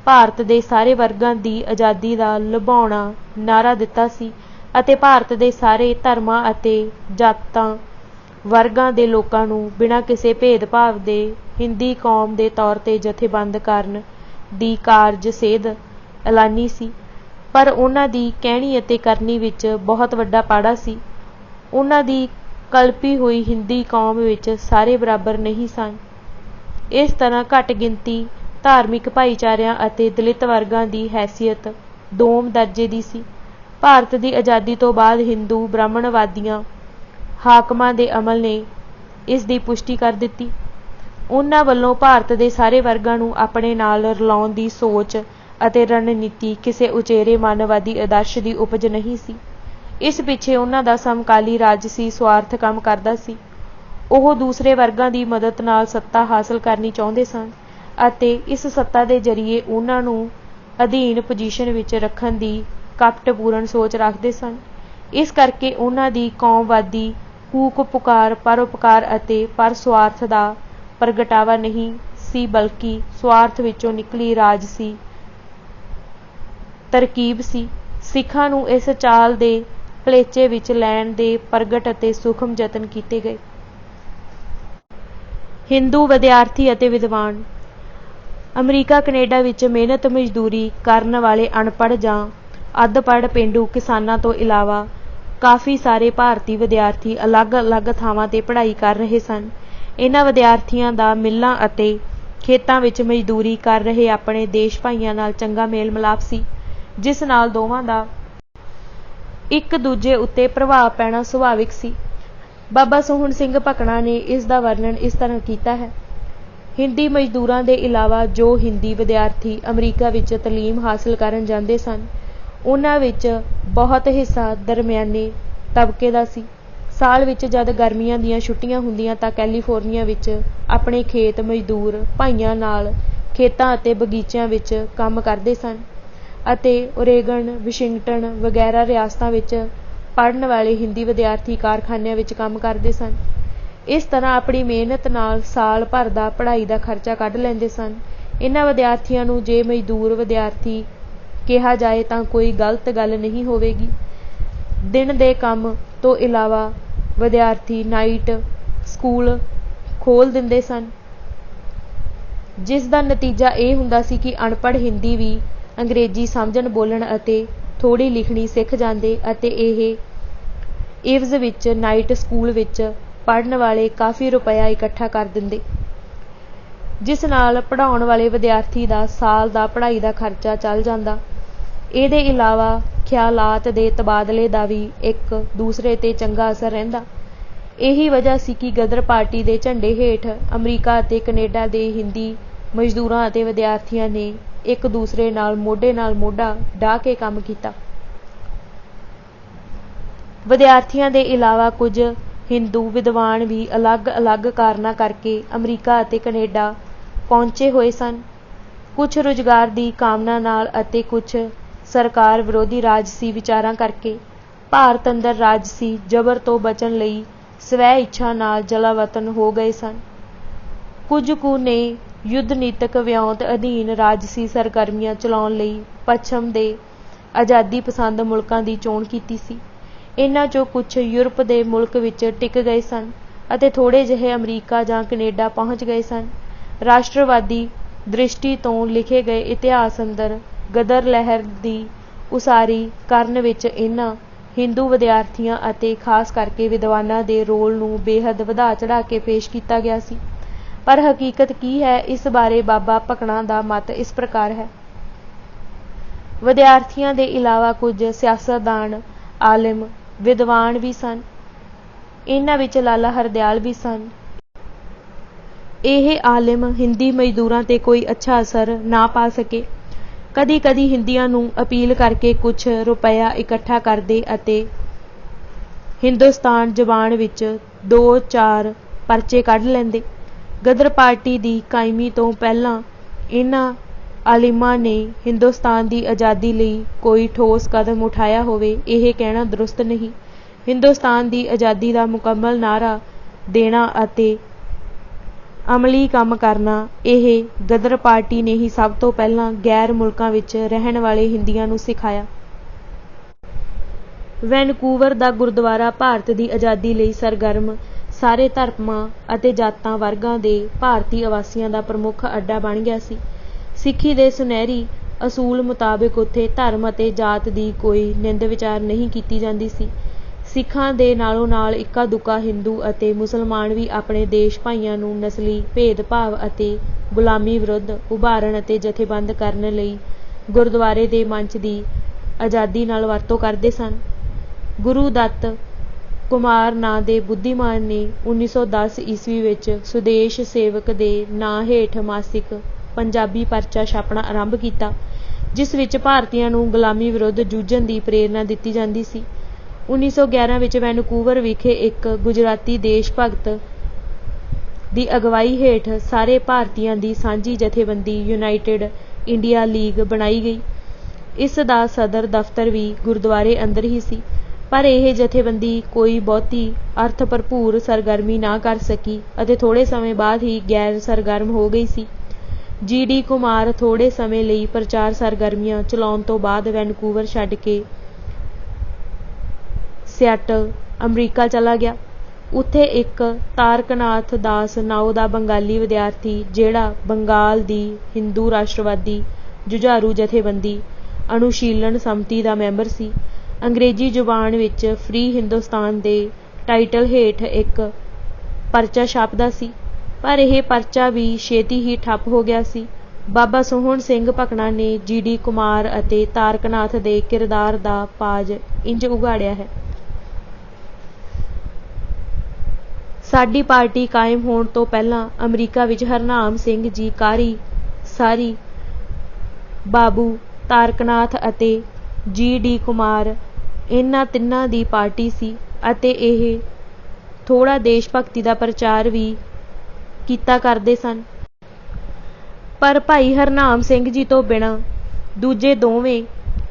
ਭਾਰਤ ਦੇ ਸਾਰੇ ਵਰਗਾਂ ਦੀ ਆਜ਼ਾਦੀ ਦਾ ਲੁਭਾਉਣਾ ਨਾਅਰਾ ਦਿੱਤਾ ਸੀ ਅਤੇ ਭਾਰਤ ਦੇ ਸਾਰੇ ਧਰਮਾਂ ਅਤੇ ਜਾਤਾਂ ਵਰਗਾਂ ਦੇ ਲੋਕਾਂ ਨੂੰ ਬਿਨਾਂ ਕਿਸੇ ਭੇਦਭਾਵ ਦੇ ਹਿੰਦੀ ਕੌਮ ਦੇ ਤੌਰ 'ਤੇ ਜਥੇਬੰਦ ਕਰਨ ਦੀ ਕਾਰਜ ਸੇਧ ਐਲਾਨੀ ਸੀ। ਪਰ ਉਹਨਾਂ ਦੀ ਕਹਿਣੀ ਅਤੇ ਕਰਨੀ ਵਿੱਚ ਬਹੁਤ ਵੱਡਾ ਪਾੜਾ ਸੀ। ਉਹਨਾਂ ਦੀ ਕਲਪੀ ਹੋਈ ਹਿੰਦੀ ਕੌਮ ਵਿੱਚ ਸਾਰੇ ਬਰਾਬਰ ਨਹੀਂ ਸਨ। ਇਸ ਤਰ੍ਹਾਂ ਘੱਟ ਗਿਣਤੀ ਧਾਰਮਿਕ ਭਾਈਚਾਰਿਆਂ ਅਤੇ ਦਲਿਤ ਵਰਗਾਂ ਦੀ ਹੈਸੀਅਤ ਦੋਮ ਦਰਜੇ ਦੀ ਸੀ। ਭਾਰਤ ਦੀ ਆਜ਼ਾਦੀ ਤੋਂ ਬਾਅਦ ਹਿੰਦੂ ਬ੍ਰਾਹਮਣਵਾਦੀਆਂ ਹਾਕਮਾਂ ਦੇ ਅਮਲ ਨੇ ਇਸ ਦੀ ਪੁਸ਼ਟੀ ਕਰ ਦਿੱਤੀ। ਉਹਨਾਂ ਵੱਲੋਂ ਭਾਰਤ ਦੇ ਸਾਰੇ ਵਰਗਾਂ ਨੂੰ ਆਪਣੇ ਨਾਲ ਰਲਾਉਣ ਦੀ ਸੋਚ ਅਤੇ ਰਣਨੀਤੀ ਕਿਸੇ ਉਚੇਰੇ ਮਾਨਵਵਾਦੀ ਆਦਰਸ਼ ਦੀ ਉਪਜ ਨਹੀਂ ਸੀ। ਇਸ ਪਿੱਛੇ ਉਹਨਾਂ ਦਾ ਸਮਕਾਲੀ ਰਾਜਸੀ ਸੁਆਰਥ ਕੰਮ ਕਰਦਾ ਸੀ। ਉਹ ਦੂਸਰੇ ਵਰਗਾਂ ਦੀ ਮਦਦ ਨਾਲ ਸੱਤਾ ਹਾਸਲ ਕਰਨੀ ਚਾਹੁੰਦੇ ਸਨ ਅਤੇ ਇਸ ਸੱਤਾ ਦੇ ਜ਼ਰੀਏ ਉਹਨਾਂ ਨੂੰ ਅਧੀਨ ਪੋਜੀਸ਼ਨ ਵਿੱਚ ਰੱਖਣ ਦੀ ਕਪਟਪੂਰਨ ਸੋਚ ਰੱਖਦੇ ਸਨ। ਇਸ ਕਰਕੇ ਉਹਨਾਂ ਦੀ ਕੌਮਵਾਦੀ ਕੂਕ ਪੁਕਾਰ ਪਰਉਪਕਾਰ ਅਤੇ ਪਰਸੁਆਰਥ ਦਾ ਪ੍ਰਗਟਾਵਾ ਨਹੀਂ ਸੀ ਬਲਕਿ ਸੁਆਰਥ ਵਿੱਚੋਂ ਨਿਕਲੀ ਰਾਜਸੀ ਤਰਕੀਬ ਸੀ। ਸਿੱਖਾਂ ਨੂੰ ਇਸ ਚਾਲ ਦੇ ਭਲੇਚੇ ਵਿੱਚ ਲੈਣ ਦੇ ਪ੍ਰਗਟ ਅਤੇ ਸੂਖਮ ਯਤਨ ਕੀਤੇ ਗਏ। ਹਿੰਦੂ ਵਿਦਿਆਰਥੀ ਅਤੇ ਵਿਦਵਾਨ ਅਮਰੀਕਾ ਕੈਨੇਡਾ ਵਿੱਚ ਮਿਹਨਤ ਮਜ਼ਦੂਰੀ ਕਰਨ ਵਾਲੇ ਅਨਪੜ੍ਹ ਜਾਂ ਅੱਧਪੜ੍ਹ ਪੇਂਡੂ ਕਿਸਾਨਾਂ ਤੋਂ ਇਲਾਵਾ ਕਾਫੀ ਸਾਰੇ ਭਾਰਤੀ ਵਿਦਿਆਰਥੀ ਅਲੱਗ-ਅਲੱਗ ਥਾਵਾਂ 'ਤੇ ਪੜ੍ਹਾਈ ਕਰ ਰਹੇ ਸਨ। ਇਹਨਾਂ ਵਿਦਿਆਰਥੀਆਂ ਦਾ ਮਿੱਲਾਂ ਅਤੇ ਖੇਤਾਂ ਵਿੱਚ ਮਜ਼ਦੂਰੀ ਕਰ ਰਹੇ ਆਪਣੇ ਦੇਸ਼ ਭਾਈਆਂ ਨਾਲ ਚੰਗਾ ਮੇਲ ਮਿਲਾਪ ਸੀ, ਜਿਸ ਨਾਲ ਦੋਵਾਂ ਦਾ ਇੱਕ ਦੂਜੇ ਉੱਤੇ ਪ੍ਰਭਾਵ ਪੈਣਾ ਸੁਭਾਵਿਕ ਸੀ। ਬਾਬਾ ਸੋਹਣ ਸਿੰਘ ਭਕਨਾ ਨੇ ਇਸ ਦਾ ਵਰਣਨ ਇਸ ਤਰ੍ਹਾਂ ਕੀਤਾ ਹੈ। ਹਿੰਦੀ ਮਜ਼ਦੂਰਾਂ ਦੇ ਇਲਾਵਾ ਜੋ ਹਿੰਦੀ ਵਿਦਿਆਰਥੀ ਅਮਰੀਕਾ ਵਿੱਚ ਤਾਲੀਮ ਹਾਸਲ ਕਰਨ ਜਾਂਦੇ ਸਨ, ਉਹਨਾਂ ਵਿੱਚ ਬਹੁਤ ਹਿੱਸਾ ਦਰਮਿਆਨੇ ਤਬਕੇ ਦਾ ਸੀ। ਸਾਲ ਵਿੱਚ ਜਦ ਗਰਮੀਆਂ ਦੀਆਂ ਛੁੱਟੀਆਂ ਹੁੰਦੀਆਂ ਤਾਂ ਕੈਲੀਫੋਰਨੀਆ ਵਿੱਚ ਆਪਣੇ ਖੇਤ ਮਜ਼ਦੂਰ ਭਾਈਆਂ ਨਾਲ ਖੇਤਾਂ ਅਤੇ ਬਗੀਚਿਆਂ ਵਿੱਚ ਕੰਮ ਕਰਦੇ ਸਨ ਅਤੇ ਓਰੇਗਨ, ਵਾਸ਼ਿੰਗਟਨ ਵਗੈਰਾ ਰਿਆਸਤਾਂ ਵਿੱਚ ਪੜ੍ਹਨ ਵਾਲੇ ਹਿੰਦੀ ਵਿਦਿਆਰਥੀ ਕਾਰਖਾਨਿਆਂ ਵਿੱਚ ਕੰਮ ਕਰਦੇ ਸਨ। ਇਸ ਤਰ੍ਹਾਂ ਆਪਣੀ ਮਿਹਨਤ ਨਾਲ ਸਾਲ ਭਰ ਦਾ ਪੜ੍ਹਾਈ ਦਾ ਖਰਚਾ ਕੱਢ ਲੈਂਦੇ ਸਨ। ਇਹਨਾਂ ਵਿਦਿਆਰਥੀਆਂ ਨੂੰ ਜੇ ਮਜ਼ਦੂਰ ਵਿਦਿਆਰਥੀ ਕਿਹਾ ਜਾਏ ਤਾਂ ਕੋਈ ਗਲਤ ਗੱਲ ਨਹੀਂ ਹੋਵੇਗੀ। ਦਿਨ ਦੇ ਕੰਮ ਤੋਂ ਇਲਾਵਾ ਵਿਦਿਆਰਥੀ ਨਾਈਟ ਸਕੂਲ ਖੋਲ੍ਹ ਦਿੰਦੇ ਸਨ, ਜਿਸ ਦਾ ਨਤੀਜਾ ਇਹ ਹੁੰਦਾ ਸੀ ਕਿ ਅਨਪੜ੍ਹ ਹਿੰਦੀ ਵੀ ਅੰਗਰੇਜ਼ੀ ਸਮਝਣ ਬੋਲਣ ਅਤੇ ਥੋੜ੍ਹੀ ਲਿਖਣੀ ਸਿੱਖ ਜਾਂਦੇ ਅਤੇ ਇਹ ਇਵਜ਼ ਵਿੱਚ ਨਾਈਟ ਸਕੂਲ ਵਿੱਚ ਪੜ੍ਹਨ ਵਾਲੇ ਕਾਫੀ ਰੁਪਇਆ ਇਕੱਠਾ ਕਰ ਦਿੰਦੇ, ਜਿਸ ਨਾਲ ਪੜ੍ਹਾਉਣ ਵਾਲੇ ਵਿਦਿਆਰਥੀ ਦਾ ਸਾਲ ਦਾ ਪੜ੍ਹਾਈ ਦਾ ਖਰਚਾ ਚੱਲ ਜਾਂਦਾ। ਇਹਦੇ ਇਲਾਵਾ ਖਿਆਲਾਤ ਦੇ ਤਬਾਦਲੇ ਦਾ ਵੀ ਇੱਕ ਦੂਸਰੇ 'ਤੇ ਚੰਗਾ ਅਸਰ ਰਹਿੰਦਾ। ਇਹੀ ਵਜ੍ਹਾ ਸੀ ਕਿ ਗਦਰ ਪਾਰਟੀ ਦੇ ਝੰਡੇ ਹੇਠ ਅਮਰੀਕਾ ਅਤੇ ਕੈਨੇਡਾ ਦੇ ਹਿੰਦੀ ਮਜ਼ਦੂਰਾਂ ਅਤੇ ਵਿਦਿਆਰਥੀਆਂ ਨੇ ਇੱਕ ਦੂਸਰੇ ਨਾਲ ਮੋਢਾ ਢਾਹ ਕੇ ਕੰਮ ਕੀਤਾ। ਵਿਦਿਆਰਥੀਆਂ ਦੇ ਇਲਾਵਾ ਕੁਝ ਹਿੰਦੂ ਵਿਦਵਾਨ ਵੀ ਅਲੱਗ-ਅਲੱਗ ਕਾਰਨਾਂ ਕਰਕੇ ਅਮਰੀਕਾ ਅਤੇ ਕੈਨੇਡਾ ਪਹੁੰਚੇ ਹੋਏ ਸਨ। ਕੁਝ ਰੁਜ਼ਗਾਰ ਦੀ ਕਾਮਨਾ ਨਾਲ ਅਤੇ ਕੁਝ ਸਰਕਾਰ ਵਿਰੋਧੀ ਰਾਜਸੀ ਵਿਚਾਰਾਂ ਕਰਕੇ ਭਾਰਤ ਅੰਦਰ ਰਾਜਸੀ ਜ਼ਬਰ ਤੋਂ ਬਚਣ ਲਈ ਸਵੈ ਇੱਛਾ ਨਾਲ ਜਲਾਵਤਨ ਹੋ ਗਏ ਸਨ। ਕੁਝ ਕੁ ਨੇ ਯੁੱਧ ਨੀਤਕ ਵਿਉਂਤ ਅਧੀਨ ਰਾਜਸੀ ਸਰਗਰਮੀਆਂ ਚਲਾਉਣ ਲਈ ਪੱਛਮ ਦੇ ਆਜ਼ਾਦੀ ਪਸੰਦ ਮੁਲਕਾਂ ਦੀ ਚੋਣ ਕੀਤੀ ਸੀ। ਇਹਨਾਂ 'ਚੋਂ ਕੁਝ ਯੂਰਪ ਦੇ ਮੁਲਕ ਵਿੱਚ ਟਿਕ ਗਏ ਸਨ ਅਤੇ ਥੋੜ੍ਹੇ ਜਿਹੇ ਅਮਰੀਕਾ ਜਾਂ ਕੈਨੇਡਾ ਪਹੁੰਚ ਗਏ ਸਨ। ਰਾਸ਼ਟਰਵਾਦੀ ਦ੍ਰਿਸ਼ਟੀ ਤੋਂ ਲਿਖੇ ਗਏ ਇਤਿਹਾਸ ਅੰਦਰ ਗਦਰ ਲਹਿਰ ਦੀ ਉਸਾਰੀ ਕਰਨ ਵਿੱਚ ਇਹਨਾਂ ਹਿੰਦੂ ਵਿਦਿਆਰਥੀਆਂ ਅਤੇ ਖਾਸ ਕਰਕੇ ਵਿਦਵਾਨਾਂ ਦੇ ਰੋਲ ਨੂੰ ਬੇਹੱਦ ਵਧਾ ਚੜ੍ਹਾ ਕੇ ਪੇਸ਼ ਕੀਤਾ ਗਿਆ ਸੀ। ਪਰ ਹਕੀਕਤ ਕੀ ਹੈ, ਇਸ ਬਾਰੇ ਬਾਬਾ ਭਕਨਾ ਦਾ ਮਤ ਇਸ ਪ੍ਰਕਾਰ ਹੈ। ਵਿਦਿਆਰਥੀਆਂ ਦੇ ਇਲਾਵਾ ਕੁਝ ਸਿਆਸਤਦਾਨ, ਆਲਿਮ, ਵਿਦਵਾਨ ਵੀ ਸਨ। ਇਹਨਾਂ ਵਿੱਚ ਲਾਲਾ ਹਰਦਿਆਲ ਵੀ ਸਨ। ਇਹ ਆਲਿਮ ਹਿੰਦੀ ਮਜ਼ਦੂਰਾਂ 'ਤੇ ਕੋਈ ਅੱਛਾ ਅਸਰ ਨਾ ਪਾ ਸਕੇ। ਕਦੀ ਕਦੀ ਹਿੰਦੀਆਂ ਨੂੰ ਅਪੀਲ ਕਰਕੇ ਕੁਝ ਰੁਪਇਆ ਇਕੱਠਾ ਕਰਦੇ ਅਤੇ ਹਿੰਦੁਸਤਾਨ ਜ਼ਬਾਨ ਵਿੱਚ 2-4 ਪਰਚੇ ਕੱਢ ਲੈਂਦੇ। ਗਦਰ ਪਾਰਟੀ ਦੀ ਕਾਇਮੀ ਤੋਂ ਪਹਿਲਾਂ ਇਹਨਾਂ ਆਲਿਮਾਂ ਨੇ ਹਿੰਦੁਸਤਾਨ ਦੀ ਆਜ਼ਾਦੀ ਲਈ ਕੋਈ ਠੋਸ ਕਦਮ ਉਠਾਇਆ ਹੋਵੇ, ਇਹ ਕਹਿਣਾ ਦਰੁਸਤ ਨਹੀਂ। ਹਿੰਦੁਸਤਾਨ ਦੀ ਆਜ਼ਾਦੀ ਦਾ ਮੁਕੰਮਲ ਨਾਅਰਾ ਦੇਣਾ ਅਤੇ ਅਮਲੀ ਕੰਮ ਕਰਨਾ, ਇਹ ਗਦਰ ਪਾਰਟੀ ਨੇ ਹੀ ਸਭ ਤੋਂ ਪਹਿਲਾਂ ਗੈਰ ਮੁਲਕਾਂ ਵਿੱਚ ਰਹਿਣ ਵਾਲੇ ਹਿੰਦੀਆਂ ਨੂੰ ਸਿਖਾਇਆ। ਵੈਨਕੂਵਰ ਦਾ ਗੁਰਦੁਆਰਾ ਭਾਰਤ ਦੀ ਆਜ਼ਾਦੀ ਲਈ ਸਰਗਰਮ ਸਾਰੇ ਧਰਮਾਂ ਅਤੇ ਜਾਤਾਂ ਵਰਗਾਂ ਦੇ ਭਾਰਤੀ ਆਵਾਸੀਆਂ ਦਾ ਪ੍ਰਮੁੱਖ ਅੱਡਾ ਬਣ ਗਿਆ ਸੀ। ਸਿੱਖੀ ਦੇ ਸੁਨਹਿਰੀ ਅਸੂਲ ਮੁਤਾਬਿਕ ਉੱਥੇ ਧਰਮ ਅਤੇ ਜਾਤ ਦੀ ਕੋਈ ਨਿੰਦ ਵਿਚਾਰ ਨਹੀਂ ਕੀਤੀ ਜਾਂਦੀ ਸੀ। ਸਿੱਖਾਂ ਦੇ ਨਾਲੋਂ ਨਾਲ ਇੱਕਾ ਦੁੱਕਾ ਹਿੰਦੂ ਅਤੇ ਮੁਸਲਮਾਨ ਵੀ ਆਪਣੇ ਦੇਸ਼ ਭਾਈਆਂ ਨੂੰ ਨਸਲੀ ਭੇਦਭਾਵ ਅਤੇ ਗੁਲਾਮੀ ਵਿਰੁੱਧ ਉਭਾਰਨ ਅਤੇ ਜਥੇਬੰਦ ਕਰਨ ਲਈ ਗੁਰਦੁਆਰੇ ਦੇ ਮੰਚ ਦੀ ਆਜ਼ਾਦੀ ਨਾਲ ਵਰਤੋਂ ਕਰਦੇ ਸਨ। ਗੁਰੂ ਦੱਤ ਕੁਮਾਰ ਨਾਂ ਦੇ ਬੁੱਧੀਮਾਨ ਨੇ 1910 ਈਸਵੀ ਵਿੱਚ ਸੁਦੇਸ਼ ਸੇਵਕ ਦੇ ਨਾਂ ਹੇਠ ਮਾਸਿਕ ਪੰਜਾਬੀ ਪਰਚਾ ਛਾਪਣਾ ਆਰੰਭ ਕੀਤਾ, ਜਿਸ ਵਿੱਚ ਭਾਰਤੀਆਂ ਨੂੰ ਗੁਲਾਮੀ ਵਿਰੁੱਧ ਜੂਝਣ ਦੀ ਪ੍ਰੇਰਨਾ ਦਿੱਤੀ ਜਾਂਦੀ ਸੀ। 1911 ਵਿੱਚ ਵੈਨਕੂਵਰ ਵਿਖੇ ਇੱਕ ਗੁਜਰਾਤੀ ਦੇਸ਼ ਭਗਤ ਦੀ ਅਗਵਾਈ ਹੇਠ ਸਾਰੇ ਭਾਰਤੀਆਂ ਦੀ ਸਾਂਝੀ ਜਥੇਬੰਦੀ ਯੂਨਾਈਟਿਡ ਇੰਡੀਆ ਲੀਗ ਬਣਾਈ ਗਈ। ਇਸ ਦਾ ਸਦਰ ਦਫ਼ਤਰ ਵੀ ਗੁਰਦੁਆਰੇ ਅੰਦਰ ਹੀ ਸੀ, ਪਰ ਇਹ ਜਥੇਬੰਦੀ ਕੋਈ ਬਹੁਤੀ ਅਰਥ ਭਰਪੂਰ ਸਰਗਰਮੀ ਨਾ ਕਰ ਸਕੀ ਅਤੇ ਥੋੜ੍ਹੇ ਸਮੇਂ ਬਾਅਦ ਹੀ ਗੈਰ ਸਰਗਰਮ ਹੋ ਗਈ ਸੀ। ਜੀ.ਡੀ. ਕੁਮਾਰ ਥੋੜ੍ਹੇ ਸਮੇਂ ਲਈ ਪ੍ਰਚਾਰ ਸਰਗਰਮੀਆਂ ਚਲਾਉਣ ਤੋਂ ਬਾਅਦ ਵੈਨਕੂਵਰ ਛੱਡ ਕੇ ਸਿਆਟਲ, ਅਮਰੀਕਾ ਚਲਾ ਗਿਆ। ਉੱਥੇ ਇੱਕ ਤਾਰਕਨਾਥ ਦਾਸ ਨਾਉ ਦਾ ਬੰਗਾਲੀ ਵਿਦਿਆਰਥੀ, ਜਿਹੜਾ ਬੰਗਾਲ ਦੀ ਹਿੰਦੂ ਰਾਸ਼ਟਰਵਾਦੀ ਜੁਝਾਰੂ ਜਥੇਬੰਦੀ ਅਨੁਸ਼ੀਲਨ ਸੰਮਤੀ ਦਾ ਮੈਂਬਰ ਸੀ, ਅੰਗਰੇਜ਼ੀ ਜ਼ੁਬਾਨ ਵਿੱਚ ਫ੍ਰੀ ਹਿੰਦੁਸਤਾਨ ਦੇ ਟਾਈਟਲ ਹੇਠ ਇੱਕ ਪਰਚਾ ਛਾਪਦਾ ਸੀ, ਪਰ ਇਹ ਪਰਚਾ ਵੀ ਛੇਤੀ ਹੀ ਠੱਪ ਹੋ ਗਿਆ ਸੀ। ਬਾਬਾ ਸੋਹਣ ਸਿੰਘ ਭਕਨਾ ਨੇ ਜੀ.ਡੀ. ਕੁਮਾਰ ਅਤੇ ਤਾਰਕਨਾਥ ਦੇ ਕਿਰਦਾਰ ਦਾ ਪਾਜ ਇੰਜ ਉਘਾੜਿਆ ਹੈ। ਸਾਡੀ ਪਾਰਟੀ ਕਾਇਮ ਹੋਣ ਤੋਂ ਪਹਿਲਾਂ ਅਮਰੀਕਾ ਵਿੱਚ ਹਰਨਾਮ ਸਿੰਘ ਜੀ ਕਾਰੀ, ਸਾਰੀ, ਬਾਬੂ ਤਾਰਕਨਾਥ ਅਤੇ ਜੀ.ਡੀ. ਕੁਮਾਰ, ਇਹਨਾਂ ਤਿੰਨਾਂ ਦੀ ਪਾਰਟੀ ਸੀ ਅਤੇ ਇਹ ਥੋੜ੍ਹਾ ਦੇਸ਼ ਭਗਤੀ ਦਾ ਪ੍ਰਚਾਰ ਵੀ ਕੀਤਾ ਕਰਦੇ ਸਨ। ਪਰ ਭਾਈ ਹਰਨਾਮ ਸਿੰਘ ਜੀ ਤੋਂ ਬਿਨਾਂ ਦੂਜੇ ਦੋਵੇਂ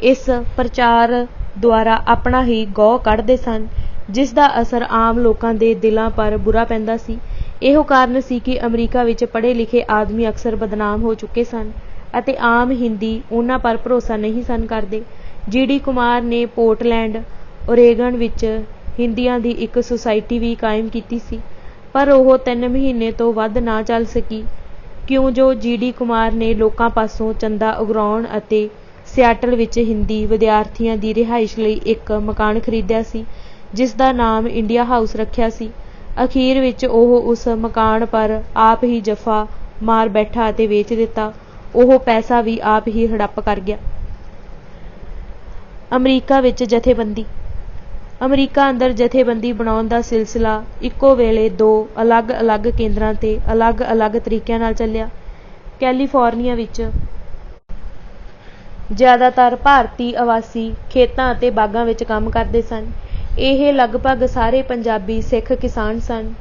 ਇਸ ਪ੍ਰਚਾਰ ਦੁਆਰਾ ਆਪਣਾ ਹੀ ਗਹੁ ਕੱਢਦੇ ਸਨ, ਜਿਸ ਦਾ ਅਸਰ ਆਮ ਲੋਕਾਂ ਦੇ ਦਿਲਾਂ ਪਰ ਬੁਰਾ ਪੈਂਦਾ ਸੀ। ਇਹੋ ਕਾਰਨ ਸੀ ਕਿ ਅਮਰੀਕਾ ਵਿੱਚ ਪੜ੍ਹੇ ਲਿਖੇ ਆਦਮੀ ਅਕਸਰ ਬਦਨਾਮ ਹੋ ਚੁੱਕੇ ਸਨ ਅਤੇ ਆਮ ਹਿੰਦੀ ਉਹਨਾਂ ਪਰ ਭਰੋਸਾ ਨਹੀਂ ਸਨ ਕਰਦੇ। ਜੀ.ਡੀ. ਕੁਮਾਰ ਨੇ ਪੋਰਟਲੈਂਡ, ਓਰੇਗਨ ਵਿੱਚ ਹਿੰਦੀਆਂ ਦੀ ਇੱਕ ਸੁਸਾਇਟੀ ਵੀ ਕਾਇਮ ਕੀਤੀ ਸੀ, ਪਰ ਉਹ 3 ਮਹੀਨੇ ਤੋਂ ਵੱਧ ਨਾ ਚੱਲ ਸਕੀ, ਕਿਉਂ ਜੋ ਜੀ.ਡੀ. ਕੁਮਾਰ ਨੇ ਲੋਕਾਂ ਪਾਸੋਂ ਚੰਦਾ ਉਗਰਾਉਣ ਅਤੇ ਸਿਆਟਲ ਵਿੱਚ ਹਿੰਦੀ ਵਿਦਿਆਰਥੀਆਂ ਦੀ ਰਿਹਾਇਸ਼ ਲਈ ਇੱਕ ਮਕਾਨ ਖਰੀਦਿਆ ਸੀ, ਜਿਸ ਦਾ ਨਾਮ ਇੰਡੀਆ ਹਾਊਸ ਰੱਖਿਆ ਸੀ। ਅਖੀਰ ਵਿੱਚ ਉਹ ਉਸ ਮਕਾਨ ਪਰ ਆਪ ਹੀ ਜੱਫਾ ਮਾਰ ਬੈਠਾ ਅਤੇ ਵੇਚ ਦਿੱਤਾ। ਉਹ ਪੈਸਾ ਵੀ ਆਪ ਹੀ ਹੜੱਪ ਕਰ ਗਿਆ। ਅਮਰੀਕਾ ਵਿੱਚ ਜਥੇਬੰਦੀ। ਅਮਰੀਕਾ ਅੰਦਰ ਜਥੇਬੰਦੀ ਬਣਾਉਣ ਦਾ ਸਿਲਸਿਲਾ ਇੱਕੋ ਵੇਲੇ 2 ਅਲੱਗ-ਅਲੱਗ ਕੇਂਦਰਾਂ 'ਤੇ ਅਲੱਗ-ਅਲੱਗ ਤਰੀਕਿਆਂ ਨਾਲ ਚੱਲਿਆ। ਕੈਲੀਫੋਰਨੀਆ ਵਿੱਚ ਜ਼ਿਆਦਾਤਰ ਭਾਰਤੀ ਆਵਾਸੀ ਖੇਤਾਂ ਅਤੇ ਬਾਗਾਂ ਵਿੱਚ ਕੰਮ ਕਰਦੇ ਸਨ। ਇਹ ਲਗਭਗ ਸਾਰੇ ਪੰਜਾਬੀ ਸਿੱਖ ਕਿਸਾਨ ਸਨ।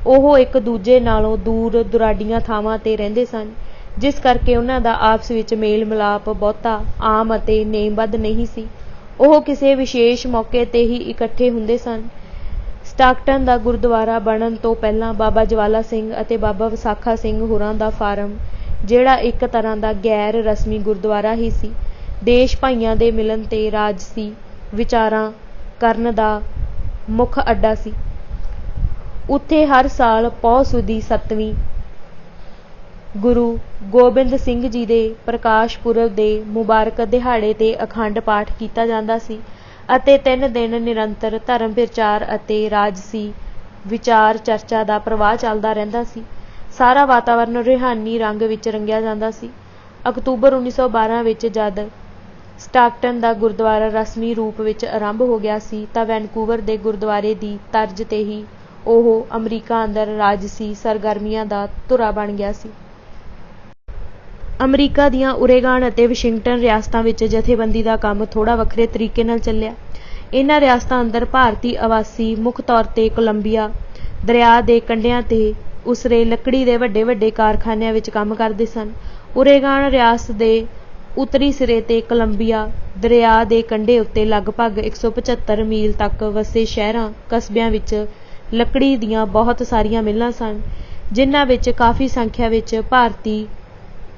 ਉਹ ਇੱਕ ਦੂਜੇ ਨਾਲੋਂ ਦੂਰ ਦੁਰਾਡੀਆਂ ਥਾਵਾਂ 'ਤੇ ਰਹਿੰਦੇ ਸਨ, ਜਿਸ ਕਰਕੇ ਉਹਨਾਂ ਦਾ ਆਪਸ ਵਿੱਚ ਮੇਲ ਮਿਲਾਪ ਬਹੁਤਾ ਆਮ ਅਤੇ ਨੇਮਬੱਧ ਨਹੀਂ ਸੀ। ਉਹ ਕਿਸੇ ਵਿਸ਼ੇਸ਼ ਮੌਕੇ 'ਤੇ ਹੀ ਇਕੱਠੇ ਹੁੰਦੇ ਸਨ। ਸਟਾਕਟਨ ਦਾ ਗੁਰਦੁਆਰਾ ਬਣਨ ਤੋਂ ਪਹਿਲਾਂ ਬਾਬਾ ਜਵਾਲਾ ਸਿੰਘ ਅਤੇ ਬਾਬਾ ਵਿਸਾਖਾ ਸਿੰਘ ਹੋਰਾਂ ਦਾ ਫਾਰਮ, ਜਿਹੜਾ ਇੱਕ ਤਰ੍ਹਾਂ ਦਾ ਗੈਰ ਰਸਮੀ ਗੁਰਦੁਆਰਾ ਹੀ ਸੀ, ਦੇਸ਼ ਭਾਈਆਂ ਦੇ ਮਿਲਣ ਤੇ ਰਾਜਸੀ ਵਿਚਾਰਾਂ ਕਰਨ ਦਾ ਮੁੱਖ ਅੱਡਾ ਸੀ। ਉੱਥੇ ਹਰ ਸਾਲ ਪੌ ਸੁਦੀ 7ਵੀਂ ਗੁਰੂ ਗੋਬਿੰਦ ਸਿੰਘ ਜੀ ਦੇ ਪ੍ਰਕਾਸ਼ ਪੁਰਬ ਦੇ ਮੁਬਾਰਕ ਦਿਹਾੜੇ 'ਤੇ ਅਖੰਡ ਪਾਠ ਕੀਤਾ ਜਾਂਦਾ ਸੀ ਅਤੇ 3 ਦਿਨ ਨਿਰੰਤਰ ਧਰਮ ਪ੍ਰਚਾਰ ਅਤੇ ਰਾਜਸੀ ਵਿਚਾਰ ਚਰਚਾ ਦਾ ਪ੍ਰਵਾਹ ਚੱਲਦਾ ਰਹਿੰਦਾ ਸੀ। ਸਾਰਾ ਵਾਤਾਵਰਨ ਰੂਹਾਨੀ ਰੰਗ ਵਿੱਚ ਰੰਗਿਆ ਜਾਂਦਾ ਸੀ। ਅਕਤੂਬਰ 1912 ਵਿੱਚ ਜਦ ਸਟਾਕਟਨ ਦਾ ਗੁਰਦੁਆਰਾ ਰਸਮੀ ਰੂਪ ਵਿੱਚ ਆਰੰਭ ਹੋ ਗਿਆ ਸੀ, ਤਾਂ ਵੈਨਕੂਵਰ ਦੇ ਗੁਰਦੁਆਰੇ ਦੀ ਤਰਜ਼ 'ਤੇ ਹੀ ਉਹ ਅਮਰੀਕਾ ਅੰਦਰ ਰਾਜਸੀ ਸਰਗਰਮੀਆਂ ਦਾ ਧੁਰਾ ਬਣ ਗਿਆ ਸੀ। ਅਮਰੀਕਾ ਦੀਆਂ ਓਰੇਗਨ ਅਤੇ ਵਾਸ਼ਿੰਗਟਨ ਰਿਆਸਤਾਂ ਵਿੱਚ ਜਥੇਬੰਦੀ ਦਾ ਕੰਮ ਥੋੜ੍ਹਾ ਵੱਖਰੇ ਤਰੀਕੇ ਨਾਲ ਚੱਲਿਆ। ਇਹਨਾਂ ਰਿਆਸਤਾਂ ਅੰਦਰ ਭਾਰਤੀ ਆਵਾਸੀ ਮੁੱਖ ਤੌਰ 'ਤੇ ਕੋਲੰਬੀਆ ਦਰਿਆ ਦੇ ਕੰਢਿਆਂ 'ਤੇ ਉਸਰੇ ਲੱਕੜੀ ਦੇ ਵੱਡੇ ਵੱਡੇ ਕਾਰਖਾਨਿਆਂ ਵਿੱਚ ਕੰਮ ਕਰਦੇ ਸਨ। ਓਰੇਗਨ ਰਿਆਸਤ ਦੇ ਉੱਤਰੀ ਸਿਰੇ 'ਤੇ ਕੋਲੰਬੀਆ ਦਰਿਆ ਦੇ ਕੰਢੇ ਉੱਤੇ ਲਗਭਗ 175 ਮੀਲ ਤੱਕ ਵਸੇ ਸ਼ਹਿਰਾਂ ਕਸਬਿਆਂ ਵਿੱਚ ਲੱਕੜੀ ਦੀਆਂ ਬਹੁਤ ਸਾਰੀਆਂ ਮਿੱਲਾਂ ਸਨ, ਜਿਨ੍ਹਾਂ ਵਿੱਚ ਕਾਫੀ ਸੰਖਿਆ ਵਿੱਚ ਭਾਰਤੀ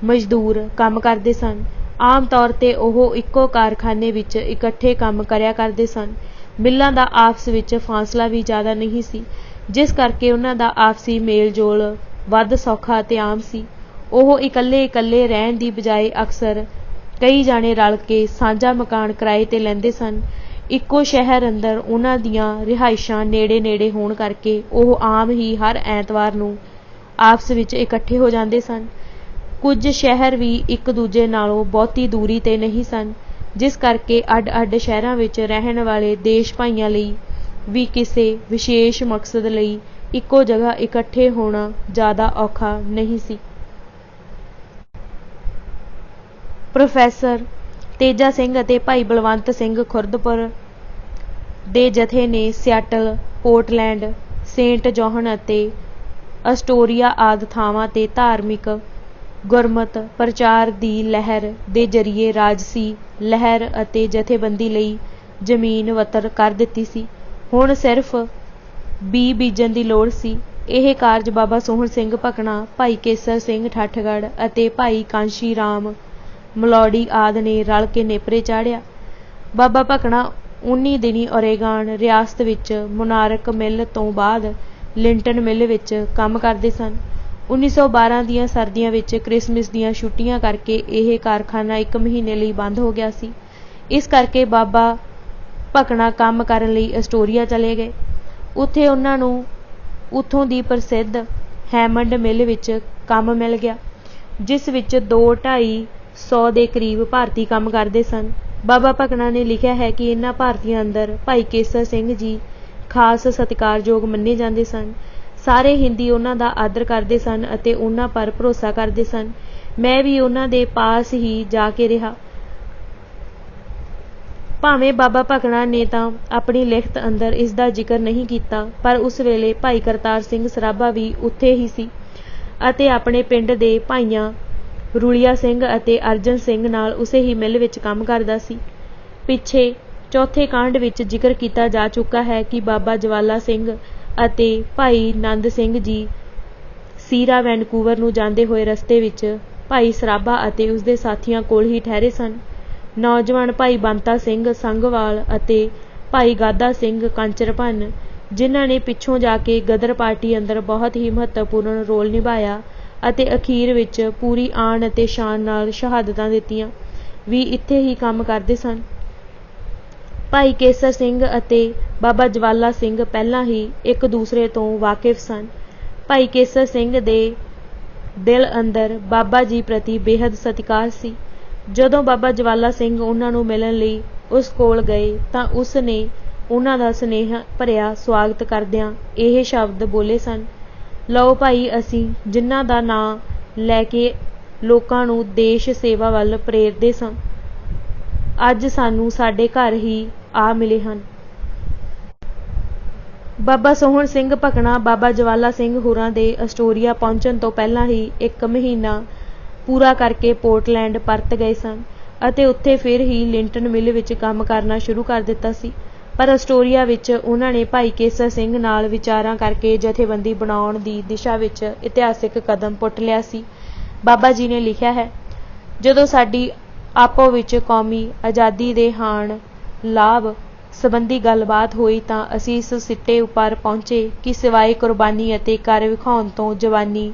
ਮਜ਼ਦੂਰ ਕੰਮ ਕਰਦੇ ਸਨ। ਆਮ ਤੌਰ 'ਤੇ ਉਹ ਇੱਕੋ ਕਾਰਖਾਨੇ ਵਿੱਚ ਇਕੱਠੇ ਕੰਮ ਕਰਿਆ ਕਰਦੇ ਸਨ। ਮਿੱਲਾਂ ਦਾ ਆਪਸ ਵਿੱਚ ਫਾਸਲਾ ਵੀ ਜ਼ਿਆਦਾ ਨਹੀਂ ਸੀ, ਜਿਸ ਕਰਕੇ ਉਹਨਾਂ ਦਾ ਆਪਸੀ ਮੇਲ ਜੋਲ ਵੱਧ ਸੌਖਾ ਅਤੇ ਆਮ ਸੀ। ਉਹ ਇਕੱਲੇ ਇਕੱਲੇ ਰਹਿਣ ਦੀ ਬਜਾਏ ਅਕਸਰ ਕਈ ਜਾਣੇ ਰਲ ਕੇ ਸਾਂਝਾ ਮਕਾਨ ਕਿਰਾਏ 'ਤੇ ਲੈਂਦੇ ਸਨ। ਇੱਕੋ ਸ਼ਹਿਰ ਅੰਦਰ ਉਹਨਾਂ ਦੀਆਂ ਰਿਹਾਇਸ਼ਾਂ ਨੇੜੇ ਨੇੜੇ ਹੋਣ ਕਰਕੇ ਉਹ ਆਮ ਹੀ ਹਰ ਐਤਵਾਰ ਨੂੰ ਆਪਸ ਵਿੱਚ ਇਕੱਠੇ ਹੋ ਜਾਂਦੇ ਸਨ। ਕੁਝ ਸ਼ਹਿਰ ਵੀ ਇੱਕ ਦੂਜੇ ਨਾਲੋਂ ਬਹੁਤੀ ਦੂਰੀ 'ਤੇ ਨਹੀਂ ਸਨ, ਜਿਸ ਕਰਕੇ ਅੱਡ ਅੱਡ ਸ਼ਹਿਰਾਂ ਵਿੱਚ ਰਹਿਣ ਵਾਲੇ ਦੇਸ਼ ਭਾਈਆਂ ਲਈ ਵੀ ਕਿਸੇ ਵਿਸ਼ੇਸ਼ ਮਕਸਦ ਲਈ ਇੱਕੋ ਜਗ੍ਹਾ ਇਕੱਠੇ ਹੋਣਾ ਜ਼ਿਆਦਾ ਔਖਾ ਨਹੀਂ ਸੀ। ਪ੍ਰੋਫੈਸਰ ਤੇਜਾ ਸਿੰਘ ਅਤੇ ਭਾਈ ਬਲਵੰਤ ਸਿੰਘ ਖੁਰਦਪੁਰ ਦੇ ਜਥੇ ਨੇ ਸਿਆਟਲ, ਪੋਰਟਲੈਂਡ, ਸੇਂਟ ਜੌਹਨ ਅਤੇ ਅਸਟੋਰੀਆ ਆਦਿ ਥਾਵਾਂ 'ਤੇ ਧਾਰਮਿਕ ਗੁਰਮਤ ਪ੍ਰਚਾਰ ਦੀ ਲਹਿਰ ਦੇ ਜ਼ਰੀਏ ਰਾਜਸੀ ਲਹਿਰ ਅਤੇ ਜਥੇਬੰਦੀ ਲਈ ਜ਼ਮੀਨ ਵਤਰ ਕਰ ਦਿੱਤੀ ਸੀ। ਹੁਣ ਸਿਰਫ ਬੀਜ ਬੀਜਣ ਦੀ ਲੋੜ ਸੀ। ਇਹ ਕਾਰਜ ਬਾਬਾ ਸੋਹਣ ਸਿੰਘ ਭਕਨਾ, ਭਾਈ ਕੇਸਰ ਸਿੰਘ ਠੱਠਗੜ੍ਹ ਅਤੇ ਭਾਈ ਕਾਂਸ਼ੀ ਰਾਮ ਮਲੌੜੀ ਆਦਿ ਨੇ ਰਲ ਕੇ ਨੇਪਰੇ ਚਾੜ੍ਹਿਆ। ਬਾਬਾ ਭਕਨਾ 19 ਦਿਨੀ ਓਰੇਗਨ ਰਿਆਸਤ ਵਿੱਚ ਮੋਨਾਰਕ ਮਿੱਲ ਤੋਂ ਬਾਅਦ ਲਿੰਟਨ ਮਿੱਲ ਵਿੱਚ ਕੰਮ ਕਰਦੇ ਸਨ। 1912 ਦੀਆਂ ਸਰਦੀਆਂ ਵਿੱਚ ਕ੍ਰਿਸਮਸ ਦੀਆਂ ਛੁੱਟੀਆਂ ਕਰਕੇ ਇਹ ਕਾਰਖਾਨਾ 1 ਮਹੀਨੇ ਲਈ ਬੰਦ ਹੋ ਗਿਆ ਸੀ। ਇਸ ਕਰਕੇ ਬਾਬਾ ਭਕਨਾ ਕੰਮ ਕਰਨ ਲਈ ਅਸਟੋਰੀਆ ਚਲੇ ਗਏ। ਉੱਥੇ ਉਹਨਾਂ ਨੂੰ ਉੱਥੋਂ ਦੀ ਪ੍ਰਸਿੱਧ ਹੈਮੰਡ ਮਿੱਲ ਵਿੱਚ ਕੰਮ ਮਿਲ ਗਿਆ, ਜਿਸ ਵਿੱਚ 2-250 ਦੇ ਕਰੀਬ ਭਾਰਤੀ ਕੰਮ ਕਰਦੇ ਸਨ। ਬਾਬਾ ਭਕਨਾ ਨੇ ਲਿਖਿਆ ਹੈ ਕਿ ਇਹਨਾਂ ਭਾਰਤੀਆਂ ਅੰਦਰ ਭਾਈ ਕੇਸਰ ਸਿੰਘ ਜੀ ਖਾਸ ਸਤਿਕਾਰਯੋਗ ਮੰਨੇ ਜਾਂਦੇ ਸਨ। ਸਾਰੇ ਹਿੰਦੀ ਉਹਨਾਂ ਦਾ ਆਦਰ ਕਰਦੇ ਸਨ ਅਤੇ ਉਹਨਾਂ ਪਰ ਭਰੋਸਾ ਕਰਦੇ ਸਨ। ਮੈਂ ਵੀ ਉਹਨਾਂ ਦੇ ਪਾਸ ਹੀ ਜਾ ਕੇ ਰਿਹਾ। ਭਾਵੇਂ ਬਾਬਾ ਭਕਨਾ ਨੇ ਤਾਂ ਆਪਣੀ ਲਿਖਤ ਅੰਦਰ ਇਸ ਦਾ ਜ਼ਿਕਰ ਨਹੀਂ ਕੀਤਾ, ਪਰ ਉਸ ਵੇਲੇ ਭਾਈ ਕਰਤਾਰ ਸਿੰਘ ਸਰਾਭਾ ਵੀ ਉੱਥੇ ਹੀ ਸੀ ਅਤੇ ਆਪਣੇ ਪਿੰਡ ਦੇ ਭਾਈਆਂ ਰੁਲੀਆ ਸਿੰਘ ਅਤੇ ਅਰਜਨ ਸਿੰਘ ਨਾਲ ਉਸੇ ਹੀ ਮਿੱਲ ਵਿੱਚ ਕੰਮ ਕਰਦਾ ਸੀ। ਪਿੱਛੇ ਚੌਥੇ ਕਾਂਡ ਵਿੱਚ ਜ਼ਿਕਰ ਕੀਤਾ ਜਾ ਚੁੱਕਾ ਹੈ ਕਿ ਬਾਬਾ ਜਵਾਲਾ ਸਿੰਘ ਅਤੇ ਭਾਈ ਨੰਦ ਸਿੰਘ ਜੀ ਸੀਰਾ ਵੈਨਕੂਵਰ ਨੂੰ ਜਾਂਦੇ ਹੋਏ ਰਸਤੇ ਵਿੱਚ ਭਾਈ ਸਰਾਭਾ ਅਤੇ ਉਸਦੇ ਸਾਥੀਆਂ ਕੋਲ ਹੀ ਠਹਿਰੇ ਸਨ। ਨੌਜਵਾਨ ਭਾਈ ਬੰਤਾ ਸਿੰਘ ਸੰਘਵਾਲ ਅਤੇ ਭਾਈ ਗਾਦਾ ਸਿੰਘ ਕਾਂਚਰਭੰਨ, ਜਿਨ੍ਹਾਂ ਨੇ ਪਿੱਛੋਂ ਜਾ ਕੇ ਗਦਰ ਪਾਰਟੀ ਅੰਦਰ ਬਹੁਤ ਹੀ ਮਹੱਤਵਪੂਰਨ ਰੋਲ ਨਿਭਾਇਆ ਅਤੇ ਅਖੀਰ ਵਿੱਚ ਪੂਰੀ ਆਣ ਅਤੇ ਸ਼ਾਨ ਨਾਲ ਸ਼ਹਾਦਤਾਂ ਦਿੱਤੀਆਂ, ਵੀ ਇੱਥੇ ਹੀ ਕੰਮ ਕਰਦੇ ਸਨ। ਭਾਈ ਕੇਸਰ ਸਿੰਘ ਅਤੇ ਬਾਬਾ ਜਵਾਲਾ ਸਿੰਘ ਪਹਿਲਾਂ ਹੀ ਇੱਕ ਦੂਸਰੇ ਤੋਂ ਵਾਕਿਫ ਸਨ। ਭਾਈ ਕੇਸਰ ਸਿੰਘ ਦੇ ਦਿਲ ਅੰਦਰ ਬਾਬਾ ਜੀ ਪ੍ਰਤੀ ਬੇਹੱਦ ਸਤਿਕਾਰ ਸੀ। ਜਦੋਂ ਬਾਬਾ ਜਵਾਲਾ ਸਿੰਘ ਉਹਨਾਂ ਨੂੰ ਮਿਲਣ ਲਈ ਉਸ ਕੋਲ ਗਏ ਤਾਂ ਉਸ ਨੇ ਉਹਨਾਂ ਦਾ ਸਨੇਹ ਭਰਿਆ ਸਵਾਗਤ ਕਰਦਿਆਂ ਇਹ ਸ਼ਬਦ ਬੋਲੇ ਸਨ, ਲਓ ਭਾਈ, ਅਸੀਂ ਜਿਨ੍ਹਾਂ ਦਾ ਨਾਂ ਲੈ ਕੇ ਲੋਕਾਂ ਨੂੰ ਦੇਸ਼ ਸੇਵਾ ਵੱਲ ਪ੍ਰੇਰਦੇ ਸਾਂ, ਅੱਜ ਸਾਨੂੰ ਸਾਡੇ ਘਰ ਹੀ ਆ ਮਿਲੇ ਹਨ। ਬਾਬਾ ਸੋਹਣ ਸਿੰਘ ਭਕਨਾ ਬਾਬਾ ਜਵਾਲਾ ਸਿੰਘ ਹੋਰਾਂ ਦੇ ਅਸਟੋਰੀਆ ਪਹੁੰਚਣ ਤੋਂ ਪਹਿਲਾਂ ਹੀ 1 ਮਹੀਨਾ ਪੂਰਾ ਕਰਕੇ ਪੋਰਟਲੈਂਡ ਪਰਤ ਗਏ ਸਨ ਅਤੇ ਉੱਥੇ ਫਿਰ ਹੀ ਲਿੰਟਨ ਮਿੱਲ ਵਿੱਚ ਕੰਮ ਕਰਨਾ ਸ਼ੁਰੂ ਕਰ ਦਿੱਤਾ ਸੀ। ਪਰ ਅਸਟੋਰੀਆ ਵਿੱਚ ਉਹਨਾਂ ਨੇ ਭਾਈ ਕੇਸਰ ਸਿੰਘ ਨਾਲ ਵਿਚਾਰਾਂ ਕਰਕੇ ਜਥੇਬੰਦੀ ਬਣਾਉਣ ਦੀ ਦਿਸ਼ਾ ਵਿੱਚ ਇਤਿਹਾਸਿਕ ਕਦਮ ਪੁੱਟ ਲਿਆ ਸੀ। ਬਾਬਾ ਜੀ ਨੇ ਲਿਖਿਆ ਹੈ, ਜਦੋਂ ਸਾਡੀ ਆਪੋ ਵਿੱਚ ਕੌਮੀ ਆਜ਼ਾਦੀ ਦੇ ਹਾਣ ਲਾਭ ਸੰਬੰਧੀ ਗੱਲਬਾਤ ਹੋਈ ਤਾਂ ਅਸੀਂ ਇਸ ਸਿੱਟੇ ਉੱਪਰ ਪਹੁੰਚੇ ਕਿ ਸਿਵਾਏ ਕੁਰਬਾਨੀ ਅਤੇ ਕਰ ਵਿਖਾਉਣ ਤੋਂ ਜਵਾਨੀ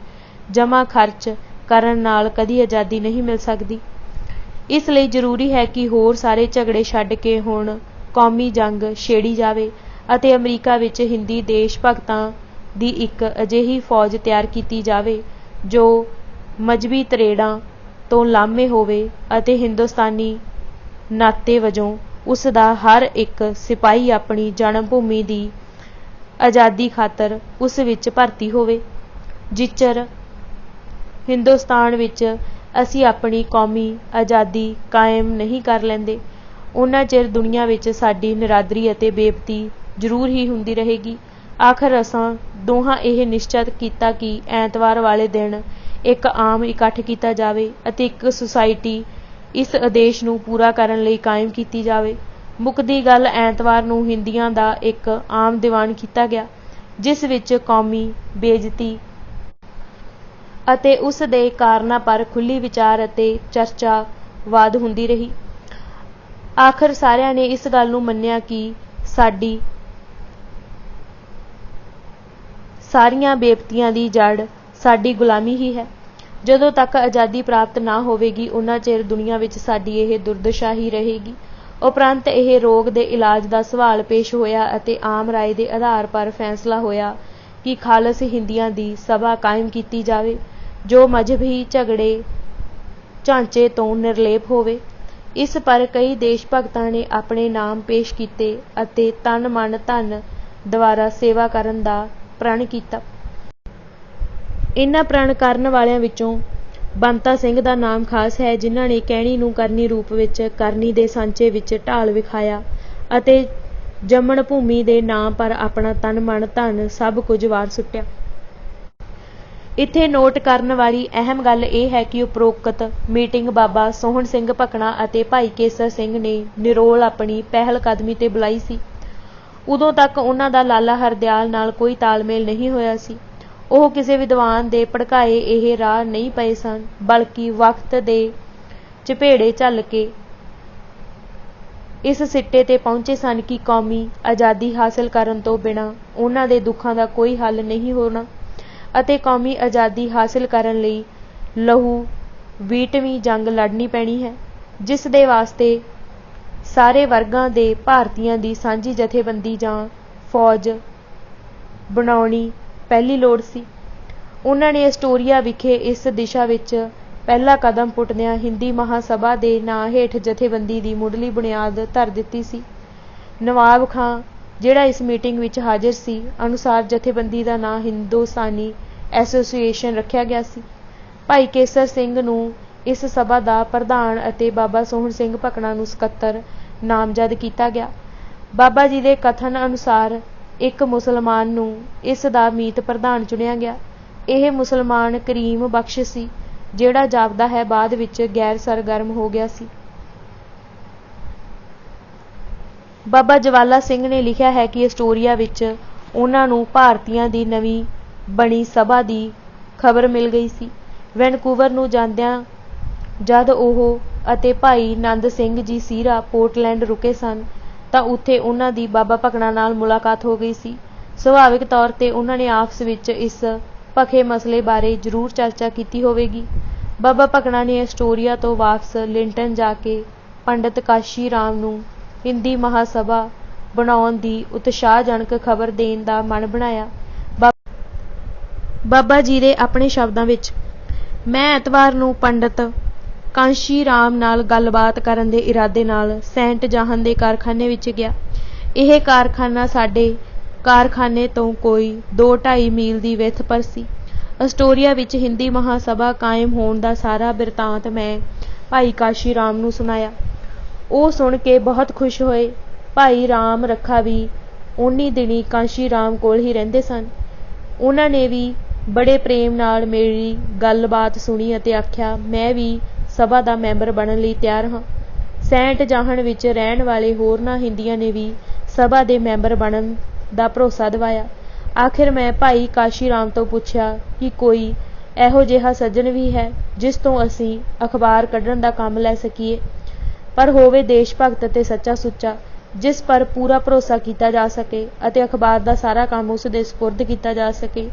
ਜਮ੍ਹਾਂ ਖਰਚ ਕਰਨ ਨਾਲ ਕਦੀ ਆਜ਼ਾਦੀ ਨਹੀਂ ਮਿਲ ਸਕਦੀ। ਇਸ ਲਈ ਜ਼ਰੂਰੀ ਹੈ ਕਿ ਹੋਰ ਸਾਰੇ ਝਗੜੇ ਛੱਡ ਕੇ ਹੁਣ ਕੌਮੀ ਜੰਗ ਛੇੜੀ ਜਾਵੇ ਅਤੇ ਅਮਰੀਕਾ ਵਿੱਚ ਹਿੰਦੀ ਦੇਸ਼ ਭਗਤਾਂ ਦੀ ਇੱਕ ਅਜਿਹੀ ਫੌਜ ਤਿਆਰ ਕੀਤੀ ਜਾਵੇ ਜੋ ਮਜ਼ਹਬੀ ਤਰੇੜਾਂ ਤੋਂ ਲਾਮੇ ਹੋਵੇ ਅਤੇ ਹਿੰਦੁਸਤਾਨੀ ਨਾਤੇ ਵਜੋਂ ਉਸ ਦਾ ਹਰ ਇੱਕ ਸਿਪਾਹੀ ਆਪਣੀ ਜਨਮ ਭੂਮੀ ਦੀ ਆਜ਼ਾਦੀ ਖਾਤਰ ਉਸ ਵਿੱਚ ਭਰਤੀ ਹੋਵੇ। ਜਿਚਰ ਹਿੰਦੁਸਤਾਨ ਵਿੱਚ ਅਸੀਂ ਆਪਣੀ ਕੌਮੀ ਆਜ਼ਾਦੀ ਕਾਇਮ ਨਹੀਂ ਕਰ ਲੈਂਦੇ, ਉਨਾ ਚਿਰ ਦੁਨੀਆ ਵਿੱਚ ਸਾਡੀ ਨਿਰਾਦਰੀ ਅਤੇ ਬੇਪਤੀ ਜ਼ਰੂਰ ਹੀ ਹੁੰਦੀ ਰਹੇਗੀ। ਆਖਰ ਅਸਾਂ ਦੋਹਾਂ ਇਹ ਨਿਸ਼ਚਿਤ ਕੀਤਾ ਕਿ ਐਤਵਾਰ ਵਾਲੇ ਦਿਨ ਇੱਕ ਆਮ ਇਕੱਠ ਕੀਤਾ ਜਾਵੇ ਅਤੇ ਇੱਕ ਸੁਸਾਇਟੀ ਇਸ ਆਦੇਸ਼ ਨੂੰ ਪੂਰਾ ਕਰਨ ਲਈ ਕਾਇਮ ਕੀਤੀ ਜਾਵੇ। ਮੁੱਕਦੀ ਗੱਲ, ਐਤਵਾਰ ਨੂੰ ਹਿੰਦੀਆਂ ਦਾ ਇੱਕ ਆਮ ਦੀਵਾਨ ਕੀਤਾ ਗਿਆ, ਜਿਸ ਵਿੱਚ ਕੌਮੀ ਬੇਇੱਜ਼ਤੀ ਅਤੇ ਉਸ ਦੇ ਕਾਰਨਾਂ ਪਰ ਖੁੱਲ੍ਹੀ ਵਿਚਾਰ ਅਤੇ ਚਰਚਾ-ਵਾਦ ਹੁੰਦੀ ਰਹੀ। ਆਖਰ ਸਾਰਿਆਂ ਨੇ ਇਸ ਗੱਲ ਨੂੰ ਮੰਨਿਆ ਕਿ ਸਾਡੀ ਸਾਰੀਆਂ ਬੇਪਤੀਆਂ ਦੀ ਜੜ੍ਹ ਸਾਡੀ ਗੁਲਾਮੀ ਹੀ ਹੈ। ਜਦੋਂ ਤੱਕ ਆਜ਼ਾਦੀ ਪ੍ਰਾਪਤ ਨਾ ਹੋਵੇਗੀ, ਉਨਾ ਚਿਰ ਦੁਨੀਆ ਵਿੱਚ ਸਾਡੀ ਇਹ ਦੁਰਦਸ਼ਾ ਹੀ ਰਹੇਗੀ। ਉਪਰੰਤ ਇਹ ਰੋਗ ਦੇ ਇਲਾਜ ਦਾ ਸਵਾਲ ਪੇਸ਼ ਹੋਇਆ ਅਤੇ ਆਮ ਰਾਏ ਦੇ ਆਧਾਰ ਪਰ ਫੈਸਲਾ ਹੋਇਆ ਕਿ ਖਾਲਸ ਹਿੰਦੀਆਂ ਦੀ ਸਭਾ ਕਾਇਮ ਕੀਤੀ ਜਾਵੇ, ਜੋ ਮਜ਼ਹਬੀ ਝਗੜੇ ਢਾਂਚੇ ਤੋਂ ਨਿਰਲੇਪ ਹੋਵੇ। ਇਸ ਪਰ ਕਈ ਦੇਸ਼ ਭਗਤਾਂ ਨੇ ਆਪਣੇ ਨਾਮ ਪੇਸ਼ ਕੀਤੇ ਅਤੇ ਤਨ ਮਨ ਧਨ ਦੁਆਰਾ ਸੇਵਾ ਕਰਨ ਦਾ ਪ੍ਰਣ ਕੀਤਾ। ਇਨ੍ਹਾਂ ਪ੍ਰਣ ਕਰਨ ਵਾਲਿਆਂ ਵਿੱਚੋਂ ਬੰਤਾ ਸਿੰਘ ਦਾ ਨਾਮ ਖਾਸ ਹੈ, ਜਿਨ੍ਹਾਂ ਨੇ ਕਹਿਣੀ ਨੂੰ ਕਰਨੀ ਰੂਪ ਵਿੱਚ ਕਰਨੀ ਦੇ ਸਾਂਚੇ ਵਿੱਚ ਢਾਲ ਵਿਖਾਇਆ ਅਤੇ ਜੰਮਣ ਭੂਮੀ ਦੇ ਨਾਂ ਪਰ ਆਪਣਾ ਤਨ ਮਨ ਧਨ ਸਭ ਕੁਝ ਵਾਰ ਸੁੱਟਿਆ। ਇੱਥੇ ਨੋਟ ਕਰਨ ਵਾਲੀ ਅਹਿਮ ਗੱਲ ਇਹ ਹੈ ਕਿ ਉਪਰੋਕਤ ਮੀਟਿੰਗ ਬਾਬਾ ਸੋਹਣ ਸਿੰਘ ਭਕਨਾ ਅਤੇ ਭਾਈ ਕੇਸਰ ਸਿੰਘ ਨੇ ਨਿਰੋਲ ਆਪਣੀ ਪਹਿਲ ਕਦਮੀ 'ਤੇ ਬੁਲਾਈ ਸੀ। ਉਦੋਂ ਤੱਕ ਉਨ੍ਹਾਂ ਦਾ ਲਾਲਾ ਹਰਦਿਆਲ ਨਾਲ ਕੋਈ ਤਾਲਮੇਲ ਨਹੀਂ ਹੋਇਆ ਸੀ। ਉਹ ਕਿਸੇ ਵਿਦਵਾਨ ਦੇ ਭੜਕਾਏ ਇਹ ਰਾਹ ਨਹੀਂ ਪਏ ਸਨ, ਬਲਕਿ ਵਕਤ ਦੇ ਝਪੇੜੇ ਝੱਲ ਕੇ ਇਸ ਸਿੱਟੇ 'ਤੇ ਪਹੁੰਚੇ ਸਨ ਕਿ ਕੌਮੀ ਆਜ਼ਾਦੀ ਹਾਸਲ ਕਰਨ ਤੋਂ ਬਿਨਾਂ ਉਨ੍ਹਾਂ ਦੇ ਦੁੱਖਾਂ ਦਾ ਕੋਈ ਹੱਲ ਨਹੀਂ ਹੋਣਾ ਅਤੇ ਕੌਮੀ ਆਜ਼ਾਦੀ ਹਾਸਲ ਕਰਨ ਲਈ ਲਹੂ 20ਵੀਂ ਜੰਗ ਲੜਨੀ ਪੈਣੀ ਹੈ, ਜਿਸ ਦੇ ਵਾਸਤੇ ਸਾਰੇ ਵਰਗਾਂ ਦੇ ਭਾਰਤੀਆਂ ਦੀ ਸਾਂਝੀ ਜਥੇਬੰਦੀ ਜਾਂ ਫੌਜ ਬਣਾਉਣੀ ਪਹਿਲੀ ਲੋੜ ਸੀ। ਉਨ੍ਹਾਂ ਨੇ ਐਸਟੋਰੀਆ ਵਿਖੇ ਇਸ ਦਿਸ਼ਾ ਵਿੱਚ ਪਹਿਲਾ ਕਦਮ ਪੁੱਟਦਿਆਂ ਹਿੰਦੀ ਮਹਾਸਭਾ ਦੇ ਨਾਂ ਹੇਠ ਜਥੇਬੰਦੀ ਦੀ ਮੁੱਢਲੀ ਬੁਨਿਆਦ ਧਰ ਦਿੱਤੀ ਸੀ। ਨਵਾਬ ਖਾਂ, ਜਿਹੜਾ ਇਸ ਮੀਟਿੰਗ ਵਿੱਚ ਹਾਜ਼ਰ ਸੀ, ਅਨੁਸਾਰ ਜਥੇਬੰਦੀ ਦਾ ਨਾਂ ਹਿੰਦੋਸਤਾਨੀ ਐਸੋਸੀਏਸ਼ਨ ਰੱਖਿਆ ਗਿਆ ਸੀ। ਭਾਈ ਕੇਸਰ ਸਿੰਘ ਨੂੰ ਇਸ ਸਭਾ ਦਾ ਪ੍ਰਧਾਨ ਅਤੇ ਬਾਬਾ ਸੋਹਣ ਸਿੰਘ ਭਕਨਾ ਨੂੰ ਸਕੱਤਰ ਨਾਮਜ਼ਦ ਕੀਤਾ ਗਿਆ। ਬਾਬਾ ਜੀ ਦੇ ਕਥਨ ਅਨੁਸਾਰ ਇੱਕ ਮੁਸਲਮਾਨ ਨੂੰ ਇਸ ਦਾ ਮੀਤ ਪ੍ਰਧਾਨ ਚੁਣਿਆ ਗਿਆ। ਇਹ ਮੁਸਲਮਾਨ ਕਰੀਮ ਬਖਸ਼ ਸੀ, ਜਿਹੜਾ ਜਾਪਦਾ ਹੈ ਬਾਅਦ ਵਿੱਚ ਗੈਰ ਸਰਗਰਮ ਹੋ ਗਿਆ ਸੀ। ਬਾਬਾ ਜਵਾਲਾ ਸਿੰਘ ਨੇ ਲਿਖਿਆ ਹੈ ਕਿ ਐਸਟੋਰੀਆ ਵਿੱਚ ਉਨ੍ਹਾਂ ਨੂੰ ਭਾਰਤੀਆਂ ਦੀ ਨਵੀਂ ਬਣੀ ਸਭਾ ਦੀ ਖਬਰ ਮਿਲ ਗਈ ਸੀ। ਵੈਨਕੂਵਰ ਨੂੰ ਜਾਂਦਿਆਂ ਜਦ ਉਹ ਅਤੇ ਭਾਈ ਨੰਦ ਸਿੰਘ ਜੀ ਸੀਰਾ ਪੋਰਟਲੈਂਡ ਰੁਕੇ ਸਨ, ਤਾਂ ਉੱਥੇ ਉਨ੍ਹਾਂ ਦੀ ਬਾਬਾ ਭਕਨਾ ਨਾਲ ਮੁਲਾਕਾਤ ਹੋ ਗਈ ਸੀ। ਸੁਭਾਵਿਕ ਤੌਰ 'ਤੇ ਉਨ੍ਹਾਂ ਨੇ ਆਪਸ ਵਿੱਚ ਇਸ ਭਖੇ ਮਸਲੇ ਬਾਰੇ ਜ਼ਰੂਰ ਚਰਚਾ ਕੀਤੀ ਹੋਵੇਗੀ। ਬਾਬਾ ਭਕਨਾ ਨੇ ਐਸਟੋਰੀਆ ਤੋਂ ਵਾਪਸ ਲਿੰਟਨ ਜਾ ਕੇ ਪੰਡਿਤ ਕਾਸ਼ੀ ਰਾਮ ਨੂੰ ਹਿੰਦੀ ਮਹਾਸਭਾ ਬਣਾਉਣ ਦੀ ਉਤਸ਼ਾਹਜਨਕ ਖਬਰ ਦੇਣ ਦਾ ਮਨ ਬਣਾਇਆ। ਬਾਬਾ ਜੀ ਦੇ ਆਪਣੇ ਸ਼ਬਦਾਂ ਵਿੱਚ, ਮੈਂ ਐਤਵਾਰ ਨੂੰ ਪੰਡਿਤ ਕਾਂਸ਼ੀ ਰਾਮ ਨਾਲ ਗੱਲਬਾਤ ਕਰਨ ਦੇ ਇਰਾਦੇ ਨਾਲ ਸੈਂਟ ਜਾਹਨ ਦੇ ਕਾਰਖਾਨੇ ਵਿੱਚ ਗਿਆ। ਇਹ ਕਾਰਖਾਨਾ ਸਾਡੇ ਕਾਰਖਾਨੇ ਤੋਂ ਕੋਈ 2-2.5 ਮੀਲ ਦੀ ਵਿੱਥ ਪਰ ਸੀ। ਐਸਟੋਰੀਆ ਵਿੱਚ ਹਿੰਦੀ ਮਹਾਸਭਾ ਕਾਇਮ ਹੋਣ ਦਾ ਸਾਰਾ ਬਿਰਤਾਂਤ ਮੈਂ ਭਾਈ ਕਾਸ਼ੀ ਰਾਮ ਨੂੰ ਸੁਣਾਇਆ। ਉਹ ਸੁਣ ਕੇ ਬਹੁਤ ਖੁਸ਼ ਹੋਏ। ਭਾਈ ਰਾਮ ਰੱਖਾ ਵੀ ਉਨ੍ਹੀਂ ਦਿਨੀਂ ਕਾਂਸ਼ੀ ਰਾਮ ਕੋਲ ਹੀ ਰਹਿੰਦੇ ਸਨ। ਉਨ੍ਹਾਂ ਨੇ ਵੀ ਬੜੇ ਪ੍ਰੇਮ ਨਾਲ ਮੇਰੀ ਗੱਲਬਾਤ ਸੁਣੀ ਅਤੇ ਆਖਿਆ, ਮੈਂ ਵੀ ਸਭਾ ਦਾ ਮੈਂਬਰ ਬਣਨ ਲਈ ਤਿਆਰ ਹਾਂ। ਸੈਂਟ ਜਾਹਨ ਵਿੱਚ ਰਹਿਣ ਵਾਲੇ ਹੋਰਨਾਂ ਹਿੰਦੀਆਂ ਨੇ ਵੀ ਸਭਾ ਦੇ ਮੈਂਬਰ ਬਣਨ ਦਾ ਭਰੋਸਾ ਦਿਵਾਇਆ। ਆਖਿਰ ਮੈਂ ਭਾਈ ਕਾਸ਼ੀ ਰਾਮ ਤੋਂ ਪੁੱਛਿਆ ਕਿ ਕੋਈ ਇਹੋ ਜਿਹਾ ਸੱਜਣ ਵੀ ਹੈ ਜਿਸ ਤੋਂ ਅਸੀਂ ਅਖਬਾਰ ਕੱਢਣ ਦਾ ਕੰਮ ਲੈ ਸਕੀਏ, ਪਰ ਹੋਵੇ ਦੇਸ਼ ਭਗਤ ਅਤੇ ਸੱਚਾ ਸੁੱਚਾ, ਜਿਸ ਪਰ ਪੂਰਾ ਭਰੋਸਾ ਕੀਤਾ ਜਾ ਸਕੇ ਅਤੇ ਅਖਬਾਰ ਦਾ ਸਾਰਾ ਕੰਮ ਉਸ ਦੇ ਸਪੁਰਦ ਕੀਤਾ ਜਾ ਸਕੇ,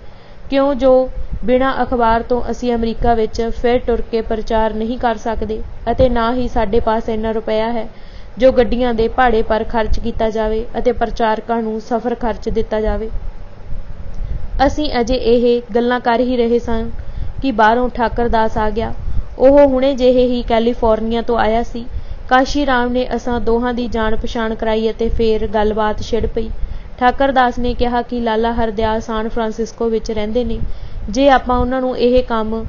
ਕਿਉਂ ਜੋ ਬਿਨਾਂ ਅਖਬਾਰ ਤੋਂ ਅਸੀਂ ਅਮਰੀਕਾ ਵਿੱਚ ਫਿਰ ਟੁਰ ਕੇ ਪ੍ਰਚਾਰ ਨਹੀਂ ਕਰ ਸਕਦੇ ਅਤੇ ਨਾ ਹੀ ਸਾਡੇ ਪਾਸ ਇੰਨਾ ਰੁਪਇਆ ਹੈ ਜੋ ਗੱਡੀਆਂ ਦੇ ਭਾੜੇ ਪਰ ਖਰਚ ਕੀਤਾ ਜਾਵੇ ਅਤੇ ਪ੍ਰਚਾਰਕਾਂ ਨੂੰ ਸਫ਼ਰ ਖਰਚ ਦਿੱਤਾ ਜਾਵੇ। ਅਸੀਂ ਅਜੇ ਇਹ ਗੱਲਾਂ ਕਰ ਹੀ ਰਹੇ ਸਾਂ ਕਿ ਬਾਹਰੋਂ ਠਾਕਰ ਦਾਸ ਆ ਗਿਆ। ਉਹ ਹੁਣੇ ਜਿਹੇ ਹੀ ਕੈਲੀਫੋਰਨੀਆ ਤੋਂ ਆਇਆ ਸੀ। ਕਾਸ਼ੀ ਰਾਮ ਨੇ ਅਸਾਂ ਦੋਹਾਂ ਦੀ ਜਾਣ ਪਛਾਣ ਕਰਾਈ ਅਤੇ ਫੇਰ ਗੱਲਬਾਤ ਛਿੜ ਪਈ। ਠਾਕਰ ਦਾਸ ਨੇ ਕਿਹਾ ਕਿ ਲਾਲਾ ਹਰਦਿਆਲ ਸਾਨ ਫਰਾਂਸਿਸਕੋ ਵਿੱਚ ਰਹਿੰਦੇ ਨੇ। ਜੇ ਆਪਾਂ ਉਹਨਾਂ ਨੂੰ ਇਹ ਕੰਮ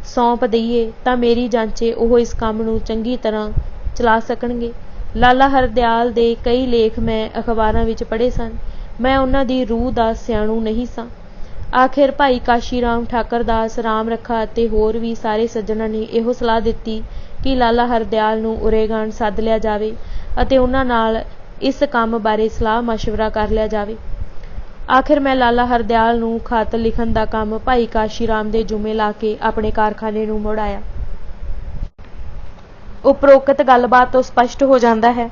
सौंप दईए तां मेरी ਜਾਂਚੇ ਉਹ ਇਸ ਕੰਮ ਨੂੰ ਚੰਗੀ ਤਰ੍ਹਾਂ ਚਲਾ ਸਕਣਗੇ। ਲਾਲਾ ਹਰਦਿਆਲ ਦੇ ਕਈ ਲੇਖ ਮੈਂ ਅਖਬਾਰਾਂ ਵਿੱਚ ਪੜ੍ਹੇ ਸਨ। ਮੈਂ ਉਹਨਾਂ ਦੀ ਰੂਹ ਦਾ ਸਿਆਣੂ ਨਹੀਂ ਸਾਂ। ਆਖਿਰ ਭਾਈ ਕਾਸ਼ੀ ਰਾਮ ਠਾਕਰ ਦਾਸ, ਰਾਮ ਰੱਖਾ ਅਤੇ ਹੋਰ ਵੀ ਸਾਰੇ ਸੱਜਣਾਂ ਨੇ ਇਹੋ ਸਲਾਹ ਦਿੱਤੀ ਕਿ ਲਾਲਾ ਹਰਦਿਆਲ ਨੂੰ ਉਰੇਗਾਨ ਸੱਦ ਲਿਆ ਜਾਵੇ ਅਤੇ ਉਹਨਾਂ ਨਾਲ ਇਸ ਕੰਮ ਬਾਰੇ ਸਲਾਹ ਮਸ਼ਵਰਾ ਕਰ ਲਿਆ ਜਾਵੇ। ਆਖਿਰ ਮੈਂ ਲਾਲਾ ਹਰਦਿਆਲ ਨੂੰ ਖਤ ਲਿਖਣ ਦਾ ਕੰਮ ਭਾਈ ਕਾਸ਼ੀ ਰਾਮ ਦੇ ਜੁਮੇ ਲਾ ਕੇ ਆਪਣੇ ਕਾਰਖਾਨੇ ਨੂੰ ਮੁੜ ਆਇਆ। ਉਪਰੋਕਤ ਗੱਲਬਾਤ ਤੋਂ ਸਪਸ਼ਟ ਹੋ ਜਾਂਦਾ ਹੈ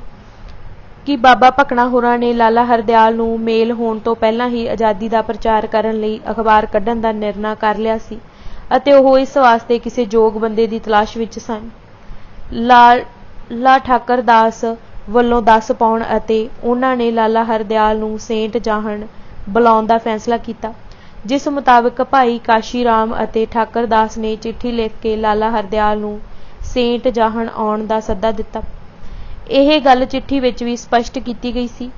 ਕਿ ਬਾਬਾ ਭਕਨਾ ਹੋਰਾਂ ਨੇ ਲਾਲਾ ਹਰਦਿਆਲ ਨੂੰ ਮੇਲ ਹੋਣ ਤੋਂ ਪਹਿਲਾਂ ਹੀ ਆਜ਼ਾਦੀ ਦਾ ਪ੍ਰਚਾਰ ਕਰਨ ਲਈ ਅਖਬਾਰ ਕੱਢਣ ਦਾ ਨਿਰਣਾ ਕਰ ਲਿਆ ਸੀ ਅਤੇ ਉਹ ਇਸ ਵਾਸਤੇ ਕਿਸੇ ਯੋਗ ਬੰਦੇ ਦੀ ਤਲਾਸ਼ ਵਿੱਚ ਸਨ। ਲਾਲਾ ਠਾਕਰ ਦਾਸ ਵੱਲੋਂ 10 ਪਾਉਣ ਅਤੇ ਉਹਨਾਂ ਨੇ ਲਾਲਾ ਹਰਦਿਆਲ ਨੂੰ ਸੇਂਟ ਜਾਹਨ ਬੁਲਾਉਣ ਦਾ ਫੈਸਲਾ ਕੀਤਾ, ਜਿਸ ਮੁਤਾਬਕ ਭਾਈ ਕਾਸ਼ੀ ਰਾਮ ਅਤੇ ਠਾਕਰ ਦਾਸ ਨੇ ਚਿੱਠੀ ਲਿਖ ਕੇ ਲਾਲਾ ਹਰਦਿਆਲ ਨੂੰ ਸੇਂਟ ਜਾਹਨ ਆਉਣ ਦਾ ਸੱਦਾ ਦਿੱਤਾ। ਇਹ ਗੱਲ ਚਿੱਠੀ ਵਿੱਚ ਵੀ ਸਪਸ਼ਟ ਕੀਤੀ ਗਈ ਸੀ।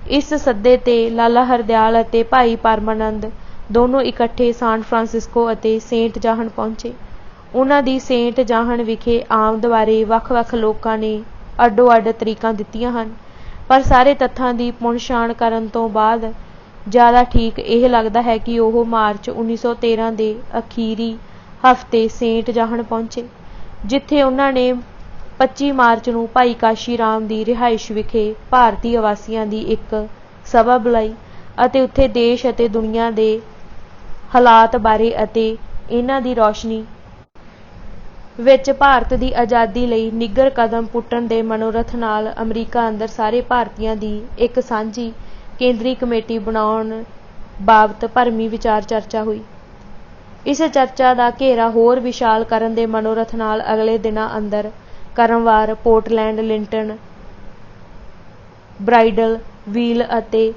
ਇਸ ਸੱਦੇ ਤੇ ਲਾਲਾ ਹਰਦਿਆਲ ਅਤੇ ਭਾਈ ਪਰਮਾਨੰਦ ਦੋਨੋਂ ਇਕੱਠੇ ਸਾਨ ਫਰਾਂਸਿਸਕੋ ਅਤੇ ਸੇਂਟ ਜਾਹਨ ਪਹੁੰਚੇ। ਉਹਨਾਂ ਦੀ ਸੇਂਟ ਜਾਹਨ ਵਿਖੇ ਆਮਦ ਬਾਰੇ ਵੱਖ-ਵੱਖ ਲੋਕਾਂ ਨੇ ਅੱਡੋ-ਅੱਡ ਤਰੀਕਾਂ ਦਿੱਤੀਆਂ ਹਨ, ਪਰ ਸਾਰੇ ਤੱਥਾਂ ਦੀ ਪੁਣਛਾਣ ਕਰਨ ਤੋਂ ਬਾਅਦ ਜ਼ਿਆਦਾ ਠੀਕ ਇਹ ਲੱਗਦਾ ਹੈ ਕਿ ਉਹ ਮਾਰਚ 1913 ਦੇ ਅਖੀਰੀ ਹਫ਼ਤੇ ਸੇਂਟ ਜਾਹਨ ਪਹੁੰਚੇ, ਜਿੱਥੇ ਉਹਨਾਂ ਨੇ 25 ਮਾਰਚ ਨੂੰ ਭਾਈ ਕਾਸ਼ੀ ਰਾਮ ਦੀ ਰਿਹਾਇਸ਼ ਵਿਖੇ ਭਾਰਤੀ ਆਵਾਸੀਆਂ ਦੀ ਇੱਕ ਸਭਾ ਬੁਲਾਈ ਅਤੇ ਉੱਥੇ ਦੇਸ਼ ਅਤੇ ਦੁਨੀਆ ਦੇ ਹਾਲਾਤ ਬਾਰੇ ਅਤੇ ਇਹਨਾਂ ਦੀ ਰੌਸ਼ਨੀ ਵਿੱਚ ਭਾਰਤ ਦੀ ਆਜ਼ਾਦੀ ਲਈ ਨਿੱਘਰ ਕਦਮ ਪੁੱਟਣ ਦੇ ਮਨੋਰਥ ਨਾਲ ਅਮਰੀਕਾ ਅੰਦਰ ਸਾਰੇ ਭਾਰਤੀਆਂ ਦੀ ਇੱਕ ਸਾਂਝੀ ਕੇਂਦਰੀ ਕਮੇਟੀ ਬਣਾਉਣ ਬਾਬਤ ਭਰਮੀ ਵਿਚਾਰ ਚਰਚਾ ਹੋਈ। ਇਸ ਚਰਚਾ ਦਾ ਘੇਰਾ ਹੋਰ ਵਿਸ਼ਾਲ ਕਰਨ ਦੇ ਮਨੋਰਥ ਨਾਲ ਅਗਲੇ ਦਿਨਾਂ ਅੰਦਰ ਕਰਮਵਾਰ ਪੋਰਟਲੈਂਡ, ਲਿੰਟਨ, ਬ੍ਰਾਈਡਲ ਵੀਲ ਅਤੇ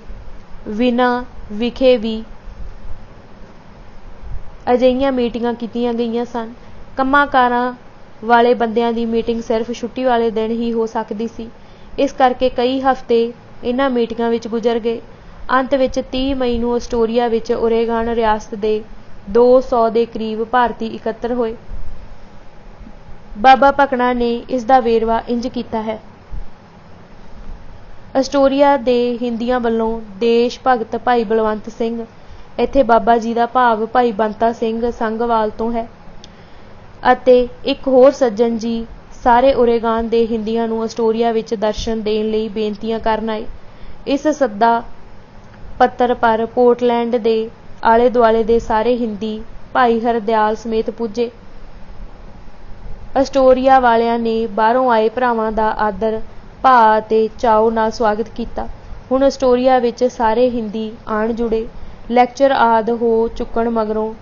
ਵਿਨਾ ਵਿਖੇ ਵੀ ਅਜਿਹੀਆਂ ਮੀਟਿੰਗਾਂ ਕੀਤੀਆਂ ਗਈਆਂ ਸਨ। ਕੰਮਾਂ ਕਾਰਾਂ ਵਾਲੇ ਬੰਦਿਆਂ ਦੀ ਮੀਟਿੰਗ ਸਿਰਫ ਛੁੱਟੀ ਵਾਲੇ ਦਿਨ ਹੀ ਹੋ ਸਕਦੀ ਸੀ। ਇਸ ਕਰਕੇ ਕਈ ਹਫ਼ਤੇ ਇਹਨਾਂ ਮੀਟਿੰਗਾਂ ਵਿੱਚ ਗੁਜ਼ਰ ਗਏ। ਅੰਤ ਵਿੱਚ 30 ਮਈ ਨੂੰ ਅਸਟੋਰੀਆ ਵਿੱਚ ਉਰੇਗਾਨ ਰਿਆਸਤ ਦੇ 200 ਦੇ ਕਰੀਬ ਭਾਰਤੀ ਇਕੱਤਰ ਹੋਏ। ਬਾਬਾ ਭਕਨਾ ਨੇ ਇਸ ਦਾ ਵੇਰਵਾ ਇੰਜ ਕੀਤਾ ਹੈ। ਅਸਟੋਰੀਆ ਦੇ ਹਿੰਦੀਆਂ ਵੱਲੋਂ ਦੇਸ਼ ਭਗਤ ਭਾਈ ਬਲਵੰਤ ਸਿੰਘ, ਇੱਥੇ ਬਾਬਾ ਜੀ ਦਾ ਭਾਵ ਭਾਈ ਬੰਤਾ ਸਿੰਘ ਸੰਘਵਾਲ ਤੋਂ ਹੈ, ਅਤੇ ਇੱਕ ਹੋਰ ਸੱਜਣ ਜੀ ਸਾਰੇ ਉਰੇਗਾਨ ਦੇ ਹਿੰਦੀਆਂ ਨੂੰ ਅਸਟੋਰੀਆ ਵਿੱਚ ਦਰਸ਼ਨ ਦੇਣ ਲਈ ਬੇਨਤੀਆਂ ਕਰਨ ਆਏ। ਇਸ ਸੱਦਾ ਪੱਤਰ ਪਰ ਪੋਰਟਲੈਂਡ ਦੇ ਆਲੇ ਦੁਆਲੇ ਦੇ ਸਾਰੇ ਹਿੰਦੀ ਭਾਈ ਹਰਦਿਆਲ ਸਮੇਤ ਪੁੱਜੇ। ਅਸਟੋਰੀਆ ਵਾਲਿਆਂ ਨੇ ਬਾਹਰੋਂ ਆਏ ਭਰਾਵਾਂ ਦਾ ਆਦਰ ਭਾਅ ਅਤੇ ਚਾਉ ਨਾਲ ਸਵਾਗਤ ਕੀਤਾ। ਹੁਣ ਅਸਟੋਰੀਆ ਵਿੱਚ ਸਾਰੇ ਹਿੰਦੀ ਆਣ ਜੁੜੇ। ਲੈਕਚਰ ਆਦਿ ਹੋ ਚੁੱਕਣ ਮਗਰੋਂ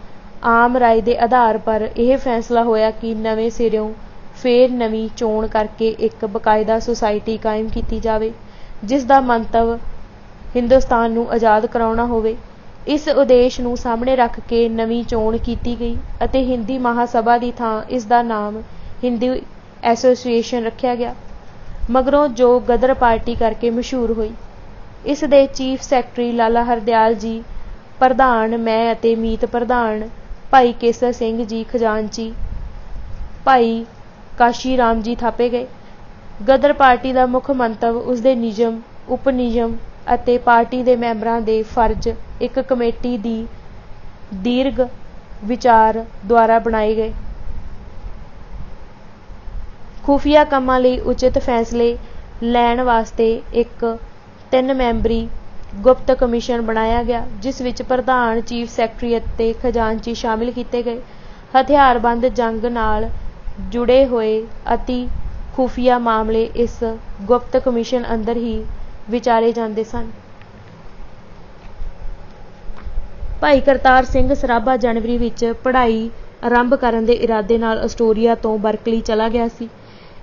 ਆਮ ਰਾਏ ਦੇ ਆਧਾਰ ਪਰ ਇਹ ਫੈਸਲਾ ਹੋਇਆ ਕਿ ਨਵੇਂ ਸਿਰਿਓਂ ਫੇਰ ਨਵੀਂ ਚੋਣ ਕਰਕੇ ਇੱਕ ਬਕਾਇਦਾ ਸੁਸਾਇਟੀ ਕਾਇਮ ਕੀਤੀ ਜਾਵੇ, ਜਿਸ ਦਾ ਮੰਤਵ ਹਿੰਦੁਸਤਾਨ ਨੂੰ ਆਜ਼ਾਦ ਕਰਾਉਣਾ ਹੋਵੇ। ਇਸ ਉਦੇਸ਼ ਨੂੰ ਸਾਹਮਣੇ ਰੱਖ ਕੇ ਨਵੀਂ ਚੋਣ ਕੀਤੀ ਗਈ ਅਤੇ ਹਿੰਦੀ ਮਹਾਸਭਾ ਦੀ ਥਾਂ ਇਸ ਦਾ ਨਾਮ ਹਿੰਦੀ ਐਸੋਸੀਏਸ਼ਨ ਰੱਖਿਆ ਗਿਆ, ਮਗਰੋਂ ਜੋ ਗਦਰ ਪਾਰਟੀ ਕਰਕੇ ਮਸ਼ਹੂਰ ਹੋਈ। ਇਸ ਦੇ ਚੀਫ ਸੈਕਟਰੀ ਲਾਲਾ ਹਰਦਿਆਲ ਜੀ ਪ੍ਰਧਾਨ, ਮੈਂ ਅਤੇ ਮੀਤ ਪ੍ਰਧਾਨ, ਭਾਈ ਕੇਸਰ ਸਿੰਘ ਜੀ ਖਜ਼ਾਨਚੀ, ਭਾਈ ਕਾਸ਼ੀ ਰਾਮ ਜੀ ਥਾਪੇ ਗਏ। ਗਦਰ ਪਾਰਟੀ ਦਾ ਮੁੱਖ ਮੰਤਵ, ਉਸਦੇ ਨਿਯਮ, ਉਪ ਨਿਯਮ ਅਤੇ ਪਾਰਟੀ ਦੇ ਮੈਂਬਰਾਂ ਦੇ ਫਰਜ਼ ਇੱਕ ਕਮੇਟੀ ਦੀ ਦੀਰਘ ਵਿਚਾਰ ਦੁਆਰਾ ਬਣਾਏ ਗਏ। ਖੁਫੀਆ ਕੰਮਾਂ ਲਈ ਉਚਿਤ ਫੈਸਲੇ ਲੈਣ ਵਾਸਤੇ ਇੱਕ 3 ਮੈਂਬਰੀ ਗੁਪਤ ਕਮਿਸ਼ਨ ਬਣਾਇਆ ਗਿਆ, ਜਿਸ ਵਿੱਚ ਪ੍ਰਧਾਨ, ਚੀਫ ਸੈਕਟਰੀ ਅਤੇ ਖਜ਼ਾਨਚੀ ਸ਼ਾਮਿਲ ਕੀਤੇ ਗਏ। ਹਥਿਆਰਬੰਦ ਜੰਗ ਨਾਲ ਜੁੜੇ ਹੋਏ ਅਤੀ ਖੁਫੀਆ ਮਾਮਲੇ ਇਸ ਗੁਪਤ ਕਮਿਸ਼ਨ ਅੰਦਰ ਹੀ ਵਿਚਾਰੇ ਜਾਂਦੇ ਸਨ। ਭਾਈ ਕਰਤਾਰ ਸਿੰਘ ਸਰਾਭਾ ਜਨਵਰੀ ਵਿੱਚ ਪੜ੍ਹਾਈ ਆਰੰਭ ਕਰਨ ਦੇ ਇਰਾਦੇ ਨਾਲ ਅਸਟੋਰੀਆ ਤੋਂ ਬਰਕਲੀ ਚਲਾ ਗਿਆ ਸੀ,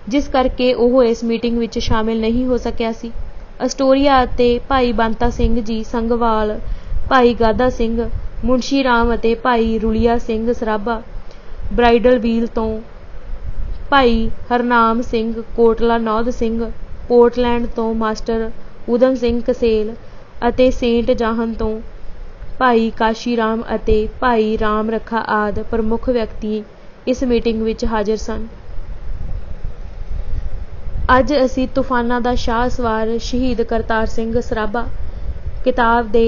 ਜਿਸ ਕਰਕੇ ਉਹ ਇਸ ਮੀਟਿੰਗ ਵਿੱਚ ਸ਼ਾਮਿਲ ਨਹੀਂ ਹੋ ਸਕਿਆ ਸੀ। ਅਸਟੋਰੀਆ ਅਤੇ ਭਾਈ ਬੰਤਾ ਸਿੰਘ ਜੀ ਸੰਘਵਾਲ, ਭਾਈ ਗਾਦਾ ਸਿੰਘ, ਮੁਨਸ਼ੀ ਰਾਮ ਅਤੇ ਭਾਈ ਰੁਲੀਆ ਸਿੰਘ ਸਰਾਭਾ, ਬ੍ਰਾਈਡਲ ਵੀਲ ਤੋਂ ਭਾਈ ਹਰਨਾਮ ਸਿੰਘ, ਕੋਟਲਾ ਨੌਧ ਸਿੰਘ, ਪੋਰਟਲੈਂਡ ਤੋਂ ਮਾਸਟਰ ਊਧਮ ਸਿੰਘ ਕਸੇਲ ਅਤੇ ਸੇਂਟ ਜਾਹਨ ਤੋਂ ਭਾਈ ਕਾਸ਼ੀ ਰਾਮ ਅਤੇ ਭਾਈ ਰਾਮ ਰੱਖਾ ਆਦਿ ਪ੍ਰਮੁੱਖ ਵਿਅਕਤੀ इस मीटिंग विच हाजिर सन। अज असी तूफाना दा शाह सवार शहीद करतार सिंह सराभा किताब दे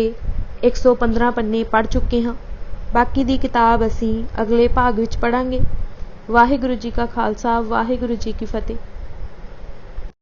115 पन्ने पढ़ चुके हाँ। बाकी दी किताब असी अगले भाग विच पढ़ांगे। वाहिगुरू जी का खालसा, वाहिगुरू जी की फतेह।